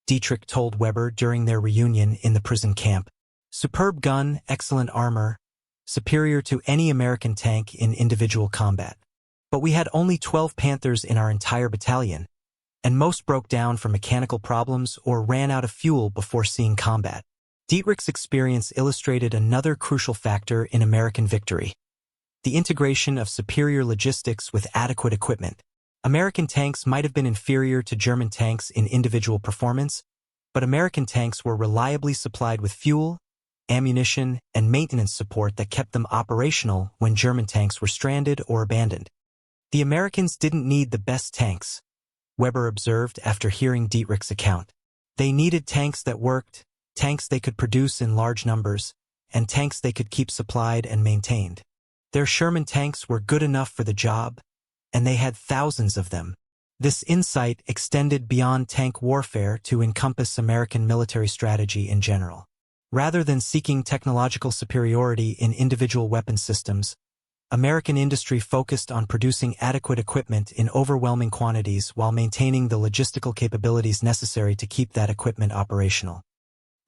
Dietrich told Weber during their reunion in the prison camp. "Superb gun, excellent armor, superior to any American tank in individual combat. But we had only 12 Panthers in our entire battalion, and most broke down from mechanical problems or ran out of fuel before seeing combat." Dietrich's experience illustrated another crucial factor in American victory: the integration of superior logistics with adequate equipment. American tanks might have been inferior to German tanks in individual performance, but American tanks were reliably supplied with fuel, ammunition, and maintenance support that kept them operational when German tanks were stranded or abandoned. The Americans didn't need the best tanks, Weber observed after hearing Dietrich's account. They needed tanks that worked, tanks they could produce in large numbers, and tanks they could keep supplied and maintained. Their Sherman tanks were good enough for the job, and they had thousands of them. This insight extended beyond tank warfare to encompass American military strategy in general. Rather than seeking technological superiority in individual weapon systems, American industry focused on producing adequate equipment in overwhelming quantities while maintaining the logistical capabilities necessary to keep that equipment operational.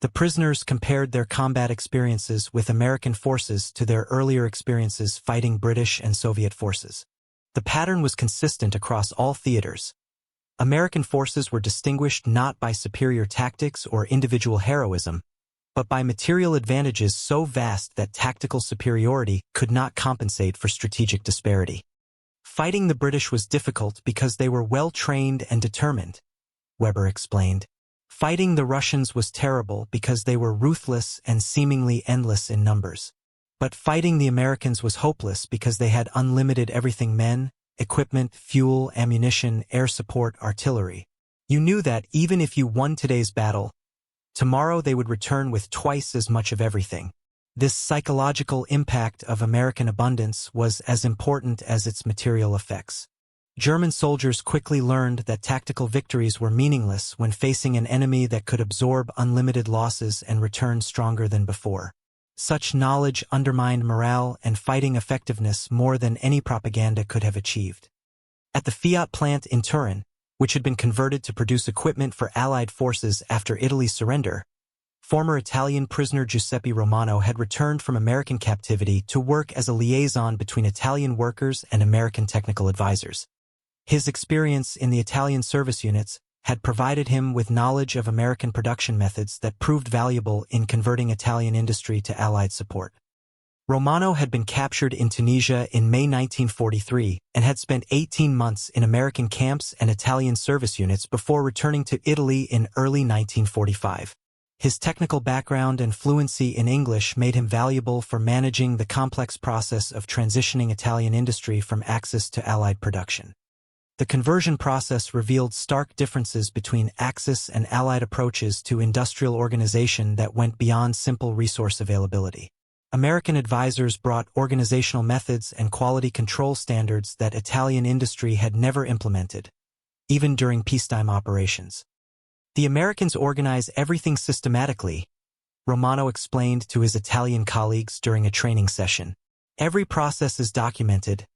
The prisoners compared their combat experiences with American forces to their earlier experiences fighting British and Soviet forces. The pattern was consistent across all theaters. American forces were distinguished not by superior tactics or individual heroism, but by material advantages so vast that tactical superiority could not compensate for strategic disparity. Fighting the British was difficult because they were well-trained and determined, Weber explained. Fighting the Russians was terrible because they were ruthless and seemingly endless in numbers. But fighting the Americans was hopeless because they had unlimited everything: men, equipment, fuel, ammunition, air support, artillery. You knew that even if you won today's battle, tomorrow they would return with twice as much of everything. This psychological impact of American abundance was as important as its material effects. German soldiers quickly learned that tactical victories were meaningless when facing an enemy that could absorb unlimited losses and return stronger than before. Such knowledge undermined morale and fighting effectiveness more than any propaganda could have achieved. At the Fiat plant in Turin, which had been converted to produce equipment for Allied forces after Italy's surrender, former Italian prisoner Giuseppe Romano had returned from American captivity to work as a liaison between Italian workers and American technical advisors. His experience in the Italian service units had provided him with knowledge of American production methods that proved valuable in converting Italian industry to Allied support. Romano had been captured in Tunisia in May 1943 and had spent 18 months in American camps and Italian service units before returning to Italy in early 1945. His technical background and fluency in English made him valuable for managing the complex process of transitioning Italian industry from Axis to Allied production. The conversion process revealed stark differences between Axis and Allied approaches to industrial organization that went beyond simple resource availability. American advisors brought organizational methods and quality control standards that Italian industry had never implemented, even during peacetime operations. The Americans organize everything systematically, Romano explained to his Italian colleagues during a training session. Every process is documented.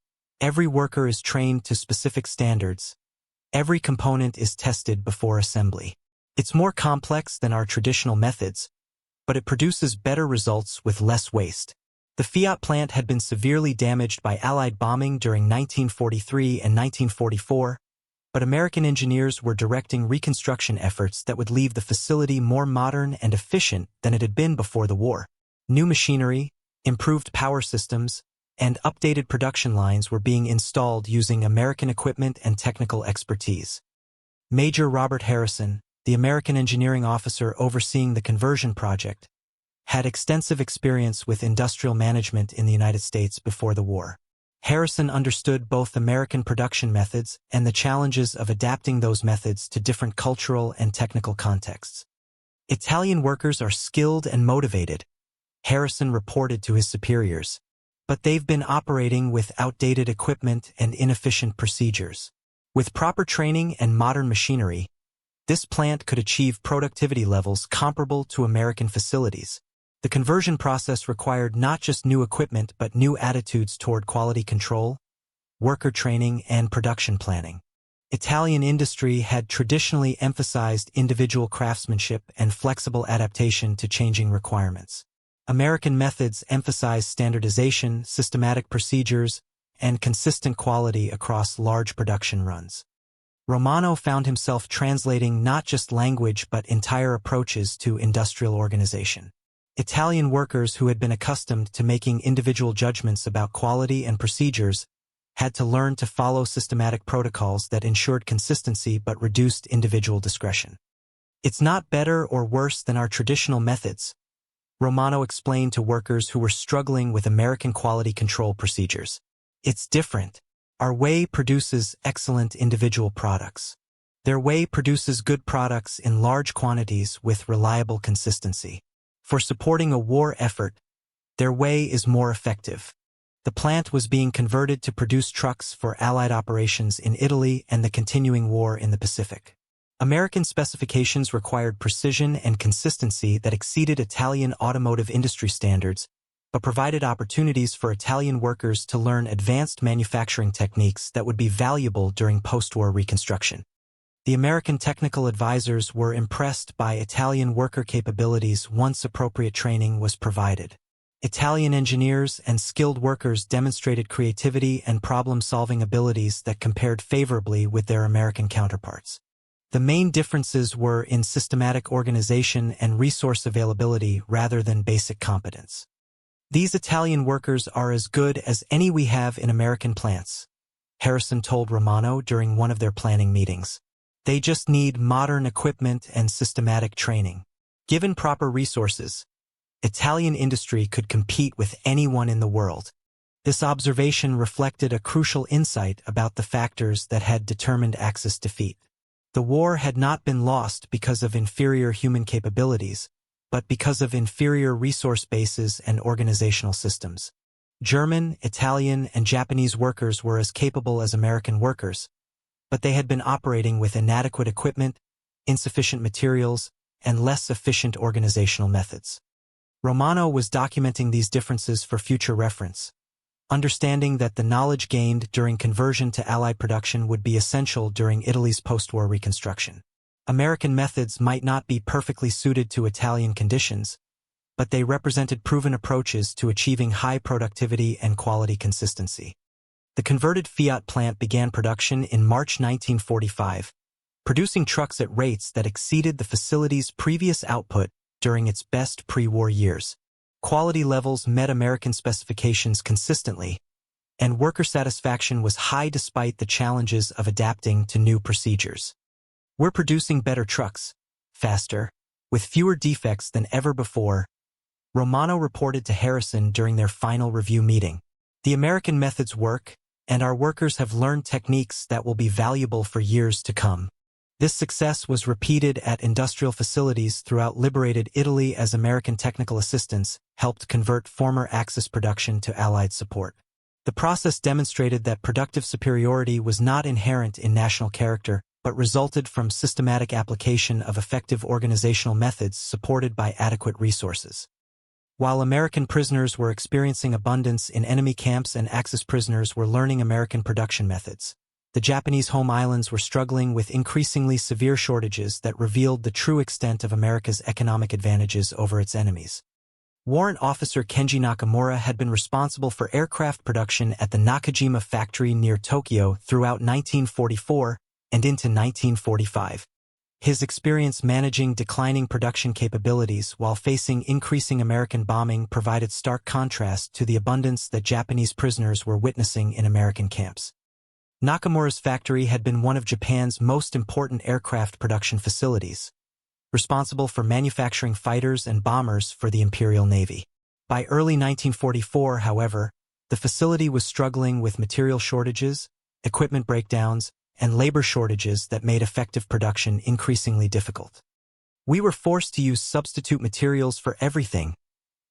Every worker is trained to specific standards. Every component is tested before assembly. It's more complex than our traditional methods, but it produces better results with less waste. The Fiat plant had been severely damaged by Allied bombing during 1943 and 1944, but American engineers were directing reconstruction efforts that would leave the facility more modern and efficient than it had been before the war. New machinery, improved power systems, and updated production lines were being installed using American equipment and technical expertise. Major Robert Harrison, the American engineering officer overseeing the conversion project, had extensive experience with industrial management in the United States before the war. Harrison understood both American production methods and the challenges of adapting those methods to different cultural and technical contexts. Italian workers are skilled and motivated, Harrison reported to his superiors, but they've been operating with outdated equipment and inefficient procedures. With proper training and modern machinery, this plant could achieve productivity levels comparable to American facilities. The conversion process required not just new equipment but new attitudes toward quality control, worker training, and production planning. Italian industry had traditionally emphasized individual craftsmanship and flexible adaptation to changing requirements. American methods emphasize standardization, systematic procedures, and consistent quality across large production runs. Romano found himself translating not just language but entire approaches to industrial organization. Italian workers who had been accustomed to making individual judgments about quality and procedures had to learn to follow systematic protocols that ensured consistency but reduced individual discretion. It's not better or worse than our traditional methods, Romano explained to workers who were struggling with American quality control procedures. It's different. Our way produces excellent individual products. Their way produces good products in large quantities with reliable consistency. For supporting a war effort, their way is more effective. The plant was being converted to produce trucks for Allied operations in Italy and the continuing war in the Pacific. American specifications required precision and consistency that exceeded Italian automotive industry standards, but provided opportunities for Italian workers to learn advanced manufacturing techniques that would be valuable during post-war reconstruction. The American technical advisors were impressed by Italian worker capabilities once appropriate training was provided. Italian engineers and skilled workers demonstrated creativity and problem-solving abilities that compared favorably with their American counterparts. The main differences were in systematic organization and resource availability rather than basic competence. These Italian workers are as good as any we have in American plants, Harrison told Romano during one of their planning meetings. They just need modern equipment and systematic training. Given proper resources, Italian industry could compete with anyone in the world. This observation reflected a crucial insight about the factors that had determined Axis defeat. The war had not been lost because of inferior human capabilities, but because of inferior resource bases and organizational systems. German, Italian, and Japanese workers were as capable as American workers, but they had been operating with inadequate equipment, insufficient materials, and less efficient organizational methods. Romano was documenting these differences for future reference, understanding that the knowledge gained during conversion to Allied production would be essential during Italy's post-war reconstruction. American methods might not be perfectly suited to Italian conditions, but they represented proven approaches to achieving high productivity and quality consistency. The converted Fiat plant began production in March 1945, producing trucks at rates that exceeded the facility's previous output during its best pre-war years. Quality levels met American specifications consistently, and worker satisfaction was high despite the challenges of adapting to new procedures. We're producing better trucks, faster, with fewer defects than ever before, Romano reported to Harrison during their final review meeting. The American methods work, and our workers have learned techniques that will be valuable for years to come. This success was repeated at industrial facilities throughout liberated Italy as American technical assistants helped convert former Axis production to Allied support. The process demonstrated that productive superiority was not inherent in national character, but resulted from systematic application of effective organizational methods supported by adequate resources. While American prisoners were experiencing abundance in enemy camps and Axis prisoners were learning American production methods, the Japanese home islands were struggling with increasingly severe shortages that revealed the true extent of America's economic advantages over its enemies. Warrant Officer Kenji Nakamura had been responsible for aircraft production at the Nakajima factory near Tokyo throughout 1944 and into 1945. His experience managing declining production capabilities while facing increasing American bombing provided stark contrast to the abundance that Japanese prisoners were witnessing in American camps. Nakamura's factory had been one of Japan's most important aircraft production facilities, responsible for manufacturing fighters and bombers for the Imperial Navy. By early 1944, however, the facility was struggling with material shortages, equipment breakdowns, and labor shortages that made effective production increasingly difficult. We were forced to use substitute materials for everything,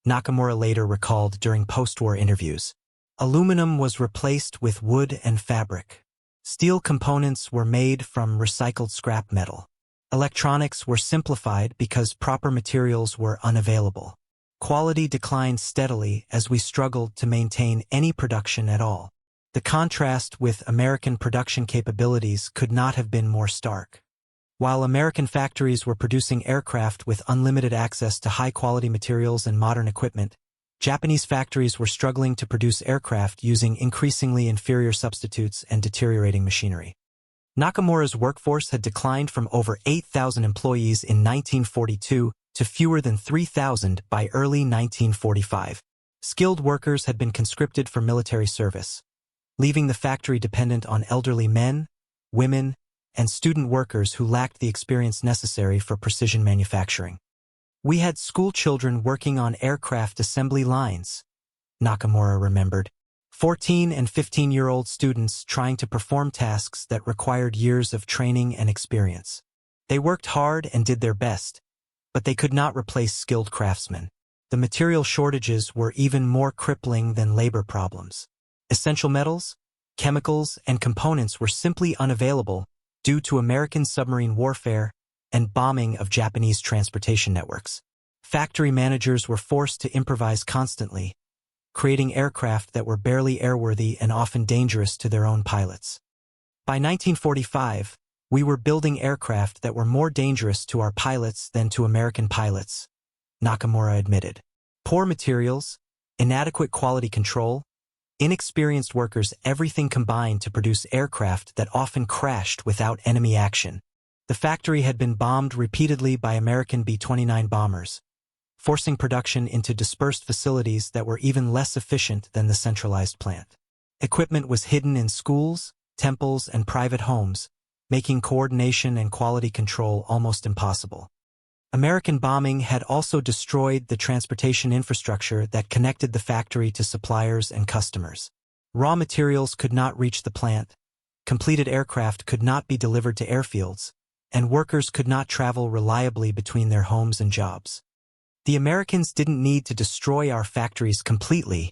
Nakamura later recalled during post-war interviews. Aluminum was replaced with wood and fabric. Steel components were made from recycled scrap metal. Electronics were simplified because proper materials were unavailable. Quality declined steadily as we struggled to maintain any production at all. The contrast with American production capabilities could not have been more stark. While American factories were producing aircraft with unlimited access to high-quality materials and modern equipment, Japanese factories were struggling to produce aircraft using increasingly inferior substitutes and deteriorating machinery. Nakamura's workforce had declined from over 8,000 employees in 1942 to fewer than 3,000 by early 1945. Skilled workers had been conscripted for military service, leaving the factory dependent on elderly men, women, and student workers who lacked the experience necessary for precision manufacturing. We had school children working on aircraft assembly lines, Nakamura remembered. 14 and 15-year-old students trying to perform tasks that required years of training and experience. They worked hard and did their best, but they could not replace skilled craftsmen. The material shortages were even more crippling than labor problems. Essential metals, chemicals, and components were simply unavailable due to American submarine warfare and bombing of Japanese transportation networks. Factory managers were forced to improvise constantly, creating aircraft that were barely airworthy and often dangerous to their own pilots. By 1945, we were building aircraft that were more dangerous to our pilots than to American pilots, Nakamura admitted. Poor materials, inadequate quality control, inexperienced workers, everything combined to produce aircraft that often crashed without enemy action. The factory had been bombed repeatedly by American B-29 bombers, forcing production into dispersed facilities that were even less efficient than the centralized plant. Equipment was hidden in schools, temples, and private homes, making coordination and quality control almost impossible. American bombing had also destroyed the transportation infrastructure that connected the factory to suppliers and customers. Raw materials could not reach the plant, completed aircraft could not be delivered to airfields, and workers could not travel reliably between their homes and jobs. The Americans didn't need to destroy our factories completely,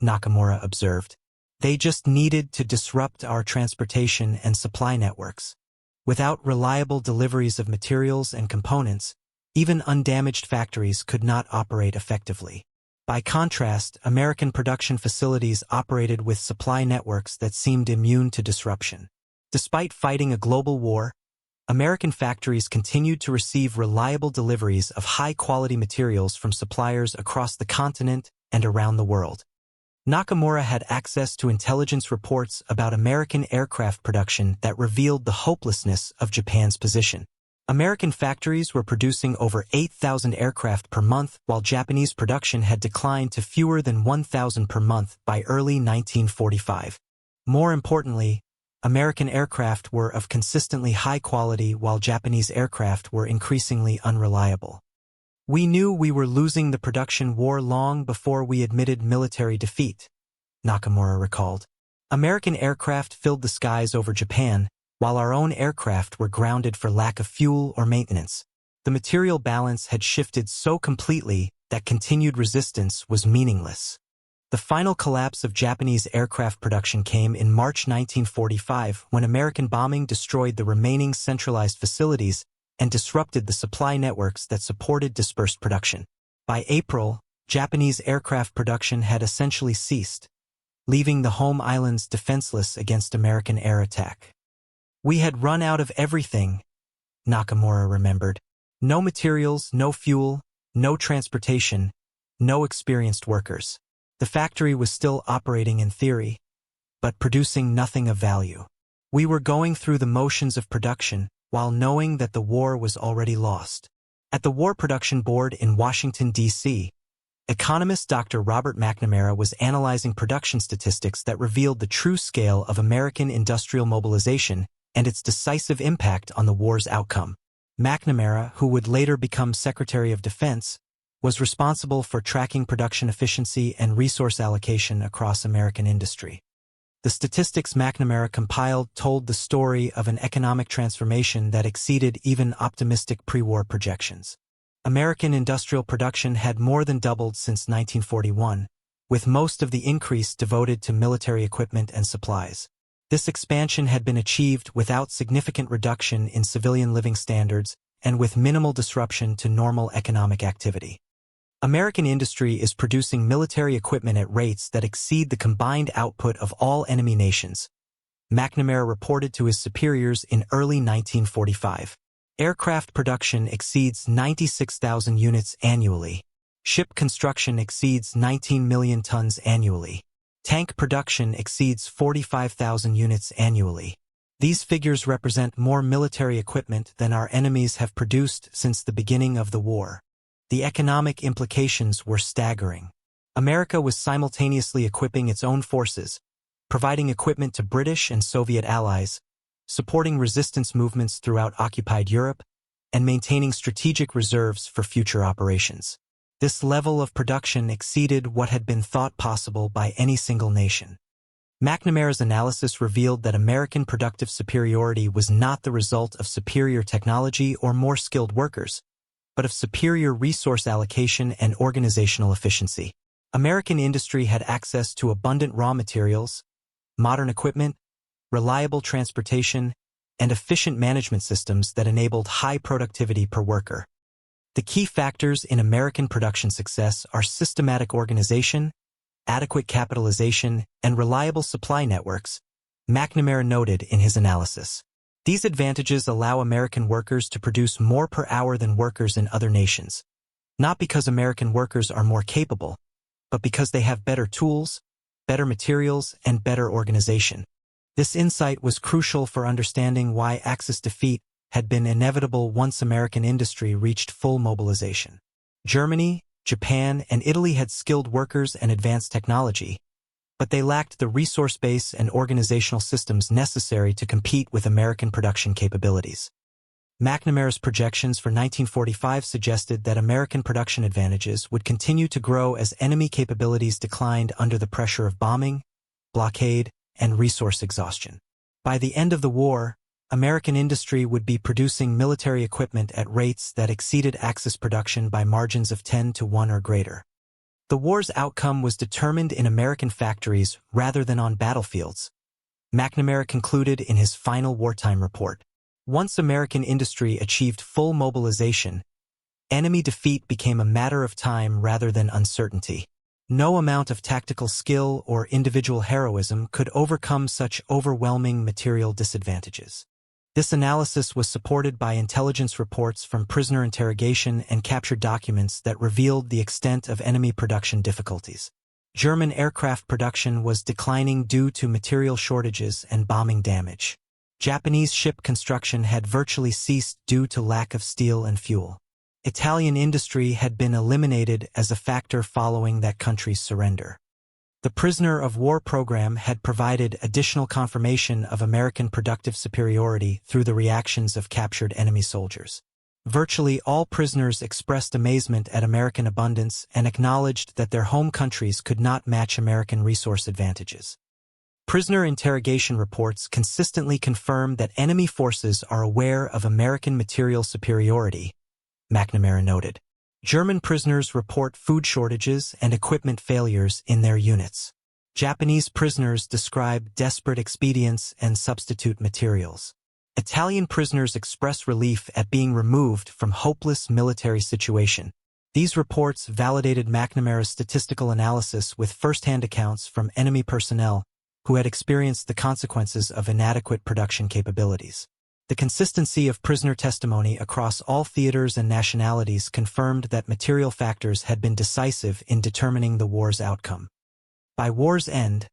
Nakamura observed. They just needed to disrupt our transportation and supply networks. Without reliable deliveries of materials and components, even undamaged factories could not operate effectively. By contrast, American production facilities operated with supply networks that seemed immune to disruption. Despite fighting a global war, American factories continued to receive reliable deliveries of high-quality materials from suppliers across the continent and around the world. Nakamura had access to intelligence reports about American aircraft production that revealed the hopelessness of Japan's position. American factories were producing over 8,000 aircraft per month, while Japanese production had declined to fewer than 1,000 per month by early 1945. More importantly, American aircraft were of consistently high quality while Japanese aircraft were increasingly unreliable. We knew we were losing the production war long before we admitted military defeat, Nakamura recalled. American aircraft filled the skies over Japan, while our own aircraft were grounded for lack of fuel or maintenance. The material balance had shifted so completely that continued resistance was meaningless. The final collapse of Japanese aircraft production came in March 1945 when American bombing destroyed the remaining centralized facilities and disrupted the supply networks that supported dispersed production. By April, Japanese aircraft production had essentially ceased, leaving the home islands defenseless against American air attack. We had run out of everything, Nakamura remembered. No materials, no fuel, no transportation, no experienced workers. The factory was still operating in theory, but producing nothing of value. We were going through the motions of production while knowing that the war was already lost. At the War Production Board in Washington, D.C., economist Dr. Robert McNamara was analyzing production statistics that revealed the true scale of American industrial mobilization and its decisive impact on the war's outcome. McNamara, who would later become Secretary of Defense, was responsible for tracking production efficiency and resource allocation across American industry. The statistics McNamara compiled told the story of an economic transformation that exceeded even optimistic pre-war projections. American industrial production had more than doubled since 1941, with most of the increase devoted to military equipment and supplies. This expansion had been achieved without significant reduction in civilian living standards and with minimal disruption to normal economic activity. American industry is producing military equipment at rates that exceed the combined output of all enemy nations, McNamara reported to his superiors in early 1945. Aircraft production exceeds 96,000 units annually. Ship construction exceeds 19 million tons annually. Tank production exceeds 45,000 units annually. These figures represent more military equipment than our enemies have produced since the beginning of the war. The economic implications were staggering. America was simultaneously equipping its own forces, providing equipment to British and Soviet allies, supporting resistance movements throughout occupied Europe, and maintaining strategic reserves for future operations. This level of production exceeded what had been thought possible by any single nation. McNamara's analysis revealed that American productive superiority was not the result of superior technology or more skilled workers, but of superior resource allocation and organizational efficiency. American industry had access to abundant raw materials, modern equipment, reliable transportation, and efficient management systems that enabled high productivity per worker. The key factors in American production success are systematic organization, adequate capitalization, and reliable supply networks, McNamara noted in his analysis. These advantages allow American workers to produce more per hour than workers in other nations, not because American workers are more capable, but because they have better tools, better materials, and better organization. This insight was crucial for understanding why Axis defeat had been inevitable once American industry reached full mobilization. Germany, Japan, and Italy had skilled workers and advanced technology, but they lacked the resource base and organizational systems necessary to compete with American production capabilities. McNamara's projections for 1945 suggested that American production advantages would continue to grow as enemy capabilities declined under the pressure of bombing, blockade, and resource exhaustion. By the end of the war, American industry would be producing military equipment at rates that exceeded Axis production by margins of 10-1 or greater. The war's outcome was determined in American factories rather than on battlefields, McNamara concluded in his final wartime report. Once American industry achieved full mobilization, enemy defeat became a matter of time rather than uncertainty. No amount of tactical skill or individual heroism could overcome such overwhelming material disadvantages. This analysis was supported by intelligence reports from prisoner interrogation and captured documents that revealed the extent of enemy production difficulties. German aircraft production was declining due to material shortages and bombing damage. Japanese ship construction had virtually ceased due to lack of steel and fuel. Italian industry had been eliminated as a factor following that country's surrender. The prisoner of war program had provided additional confirmation of American productive superiority through the reactions of captured enemy soldiers. Virtually all prisoners expressed amazement at American abundance and acknowledged that their home countries could not match American resource advantages. Prisoner interrogation reports consistently confirmed that enemy forces are aware of American material superiority, McNamara noted. German prisoners report food shortages and equipment failures in their units. Japanese prisoners describe desperate expedients and substitute materials. Italian prisoners express relief at being removed from hopeless military situation. These reports validated McNamara's statistical analysis with first-hand accounts from enemy personnel who had experienced the consequences of inadequate production capabilities. The consistency of prisoner testimony across all theaters and nationalities confirmed that material factors had been decisive in determining the war's outcome. By war's end,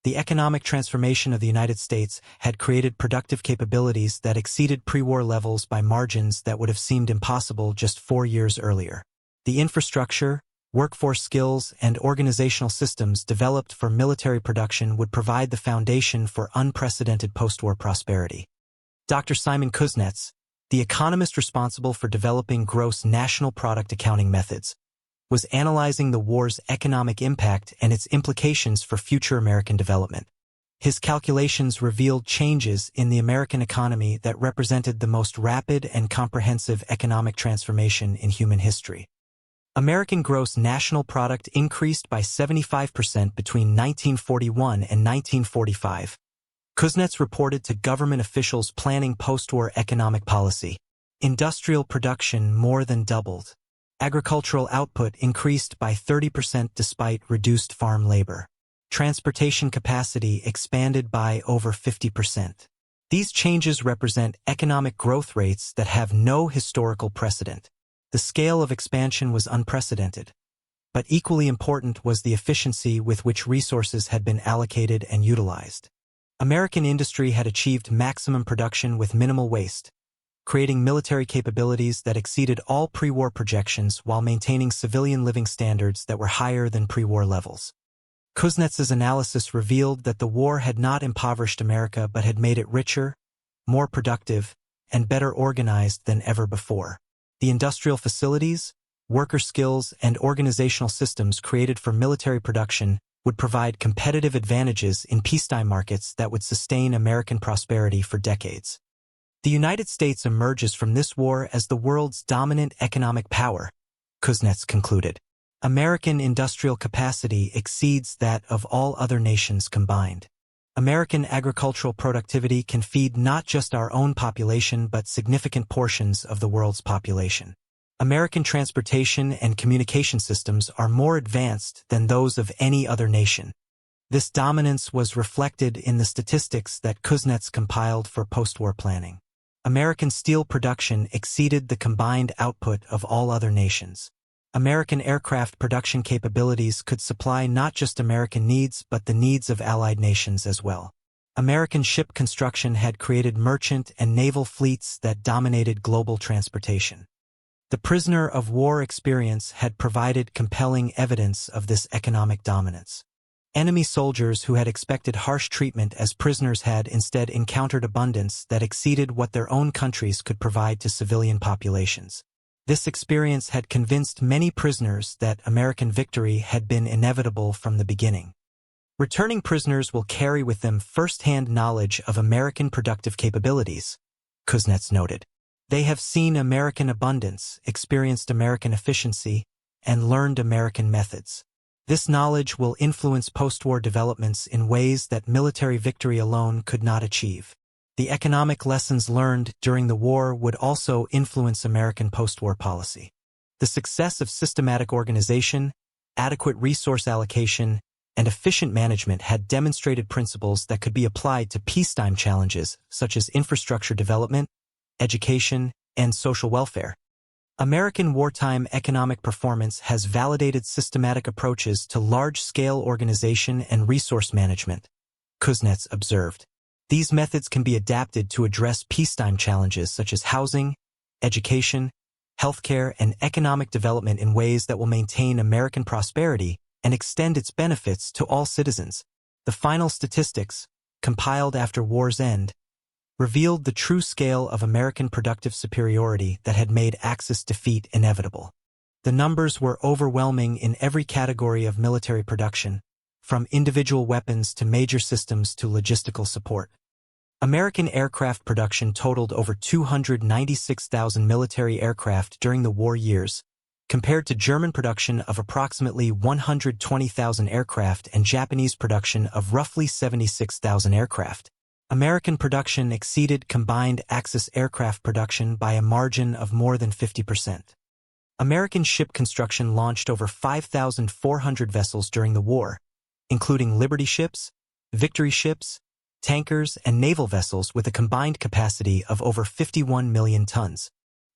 the economic transformation of the United States had created productive capabilities that exceeded pre-war levels by margins that would have seemed impossible just 4 years earlier. The infrastructure, workforce skills, and organizational systems developed for military production would provide the foundation for unprecedented post-war prosperity. Dr. Simon Kuznets, the economist responsible for developing gross national product accounting methods, was analyzing the war's economic impact and its implications for future American development. His calculations revealed changes in the American economy that represented the most rapid and comprehensive economic transformation in human history. American gross national product increased by 75% between 1941 and 1945. Kuznets reported to government officials planning post-war economic policy. Industrial production more than doubled. Agricultural output increased by 30% despite reduced farm labor. Transportation capacity expanded by over 50%. These changes represent economic growth rates that have no historical precedent. The scale of expansion was unprecedented, but equally important was the efficiency with which resources had been allocated and utilized. American industry had achieved maximum production with minimal waste, creating military capabilities that exceeded all pre-war projections while maintaining civilian living standards that were higher than pre-war levels. Kuznets's analysis revealed that the war had not impoverished America but had made it richer, more productive, and better organized than ever before. The industrial facilities, worker skills, and organizational systems created for military production would provide competitive advantages in peacetime markets that would sustain American prosperity for decades. The United States emerges from this war as the world's dominant economic power, Kuznets concluded. American industrial capacity exceeds that of all other nations combined. American agricultural productivity can feed not just our own population but significant portions of the world's population. American transportation and communication systems are more advanced than those of any other nation. This dominance was reflected in the statistics that Kuznets compiled for post-war planning. American steel production exceeded the combined output of all other nations. American aircraft production capabilities could supply not just American needs but the needs of allied nations as well. American ship construction had created merchant and naval fleets that dominated global transportation. The prisoner of war experience had provided compelling evidence of this economic dominance. Enemy soldiers who had expected harsh treatment as prisoners had instead encountered abundance that exceeded what their own countries could provide to civilian populations. This experience had convinced many prisoners that American victory had been inevitable from the beginning. Returning prisoners will carry with them first-hand knowledge of American productive capabilities, Kuznets noted. They have seen American abundance, experienced American efficiency, and learned American methods. This knowledge will influence post-war developments in ways that military victory alone could not achieve. The economic lessons learned during the war would also influence American post-war policy. The success of systematic organization, adequate resource allocation, and efficient management had demonstrated principles that could be applied to peacetime challenges such as infrastructure development, education, and social welfare. American wartime economic performance has validated systematic approaches to large-scale organization and resource management, Kuznets observed. These methods can be adapted to address peacetime challenges such as housing, education, healthcare, and economic development in ways that will maintain American prosperity and extend its benefits to all citizens. The final statistics, compiled after war's end, revealed the true scale of American productive superiority that had made Axis defeat inevitable. The numbers were overwhelming in every category of military production, from individual weapons to major systems to logistical support. American aircraft production totaled over 296,000 military aircraft during the war years, compared to German production of approximately 120,000 aircraft and Japanese production of roughly 76,000 aircraft. American production exceeded combined Axis aircraft production by a margin of more than 50%. American ship construction launched over 5,400 vessels during the war, including Liberty ships, Victory ships, tankers, and naval vessels with a combined capacity of over 51 million tons.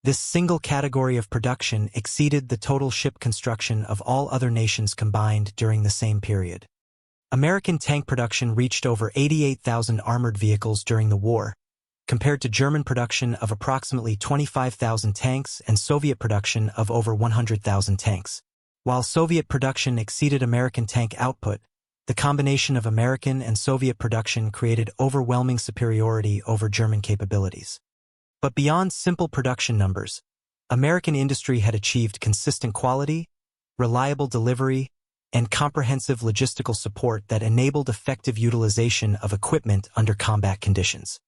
This single category of production exceeded the total ship construction of all other nations combined during the same period. American tank production reached over 88,000 armored vehicles during the war, compared to German production of approximately 25,000 tanks and Soviet production of over 100,000 tanks. While Soviet production exceeded American tank output, the combination of American and Soviet production created overwhelming superiority over German capabilities. But beyond simple production numbers, American industry had achieved consistent quality, reliable delivery, and comprehensive logistical support that enabled effective utilization of equipment under combat conditions.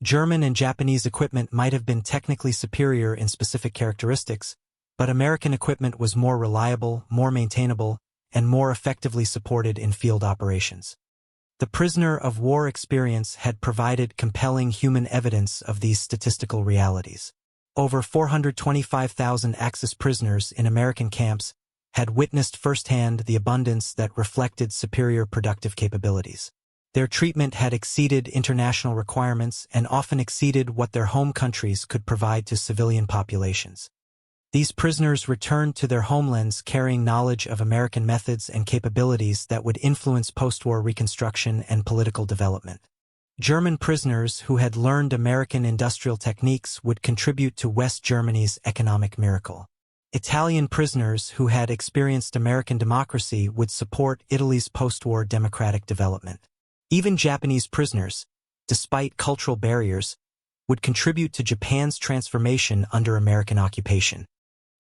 German and Japanese equipment might have been technically superior in specific characteristics, but American equipment was more reliable, more maintainable, and more effectively supported in field operations. The prisoner of war experience had provided compelling human evidence of these statistical realities. Over 425,000 Axis prisoners in American camps had witnessed firsthand the abundance that reflected superior productive capabilities. Their treatment had exceeded international requirements and often exceeded what their home countries could provide to civilian populations. These prisoners returned to their homelands carrying knowledge of American methods and capabilities that would influence post-war reconstruction and political development. German prisoners who had learned American industrial techniques would contribute to West Germany's economic miracle. Italian prisoners who had experienced American democracy would support Italy's post-war democratic development. Even Japanese prisoners, despite cultural barriers, would contribute to Japan's transformation under American occupation.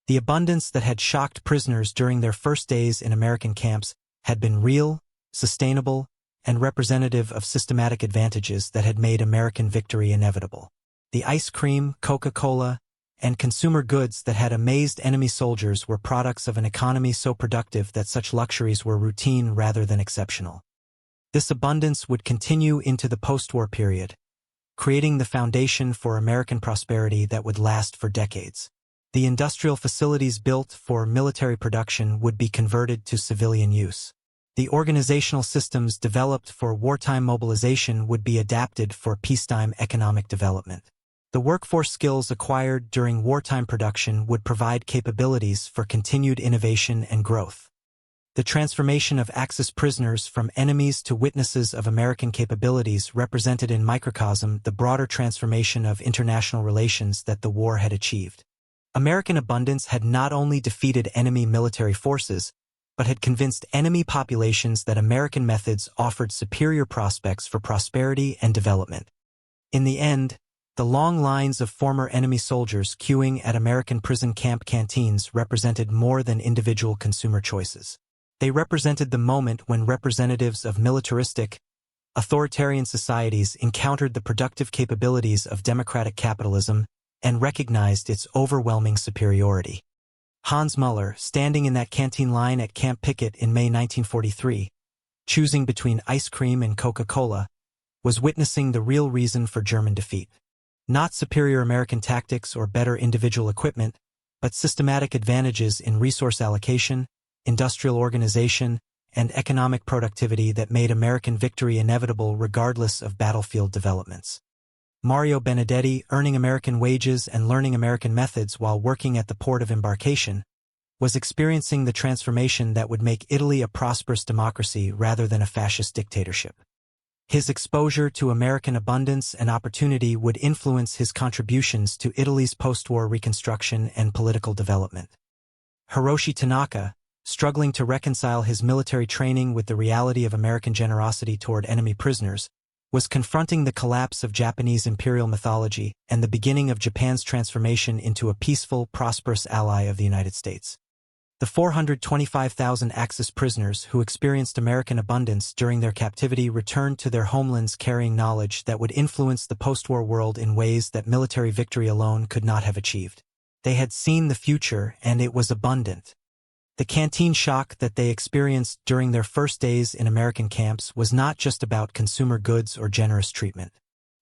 The abundance that had shocked prisoners during their first days in American camps had been real, sustainable, and representative of systematic advantages that had made American victory inevitable. The ice cream, Coca-Cola, and consumer goods that had amazed enemy soldiers were products of an economy so productive that such luxuries were routine rather than exceptional. This abundance would continue into the post-war period, creating the foundation for American prosperity that would last for decades. The industrial facilities built for military production would be converted to civilian use. The organizational systems developed for wartime mobilization would be adapted for peacetime economic development. The workforce skills acquired during wartime production would provide capabilities for continued innovation and growth. The transformation of Axis prisoners from enemies to witnesses of American capabilities represented in microcosm the broader transformation of international relations that the war had achieved. American abundance had not only defeated enemy military forces, but had convinced enemy populations that American methods offered superior prospects for prosperity and development. In the end, the long lines of former enemy soldiers queuing at American prison camp canteens represented more than individual consumer choices. They represented the moment when representatives of militaristic, authoritarian societies encountered the productive capabilities of democratic capitalism and recognized its overwhelming superiority. Hans Muller, standing in that canteen line at Camp Pickett in May 1943, choosing between ice cream and Coca-Cola, was witnessing the real reason for German defeat. Not superior American tactics or better individual equipment, but systematic advantages in resource allocation, industrial organization, and economic productivity that made American victory inevitable regardless of battlefield developments. Mario Benedetti, earning American wages and learning American methods while working at the port of embarkation, was experiencing the transformation that would make Italy a prosperous democracy rather than a fascist dictatorship. His exposure to American abundance and opportunity would influence his contributions to Italy's post-war reconstruction and political development. Hiroshi Tanaka, struggling to reconcile his military training with the reality of American generosity toward enemy prisoners, was confronting the collapse of Japanese imperial mythology and the beginning of Japan's transformation into a peaceful, prosperous ally of the United States. The 425,000 Axis prisoners who experienced American abundance during their captivity returned to their homelands carrying knowledge that would influence the post-war world in ways that military victory alone could not have achieved. They had seen the future, and it was abundant. The canteen shock that they experienced during their first days in American camps was not just about consumer goods or generous treatment.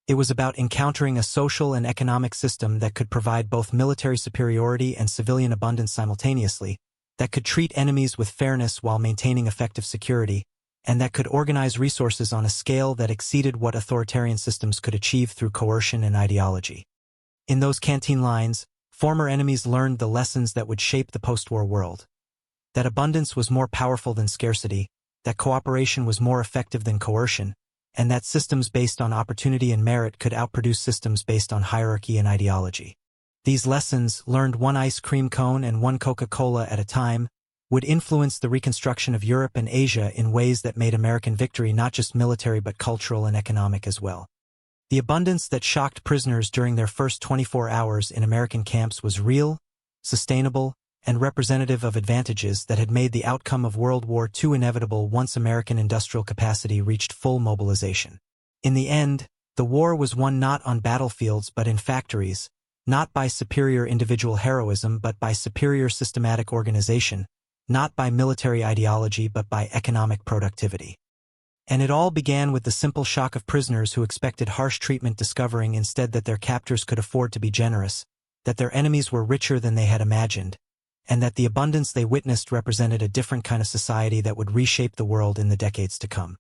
It was about encountering a social and economic system that could provide both military superiority and civilian abundance simultaneously, that could treat enemies with fairness while maintaining effective security, and that could organize resources on a scale that exceeded what authoritarian systems could achieve through coercion and ideology. In those canteen lines, former enemies learned the lessons that would shape the post-war world. That abundance was more powerful than scarcity, that cooperation was more effective than coercion, and that systems based on opportunity and merit could outproduce systems based on hierarchy and ideology. These lessons, learned one ice cream cone and one Coca-Cola at a time, would influence the reconstruction of Europe and Asia in ways that made American victory not just military but cultural and economic as well. The abundance that shocked prisoners during their first 24 hours in American camps was real, sustainable, and representative of advantages that had made the outcome of World War II inevitable once American industrial capacity reached full mobilization. In the end, the war was won not on battlefields but in factories, not by superior individual heroism but by superior systematic organization, not by military ideology but by economic productivity. And it all began with the simple shock of prisoners who expected harsh treatment discovering instead that their captors could afford to be generous, that their enemies were richer than they had imagined, and that the abundance they witnessed represented a different kind of society that would reshape the world in the decades to come.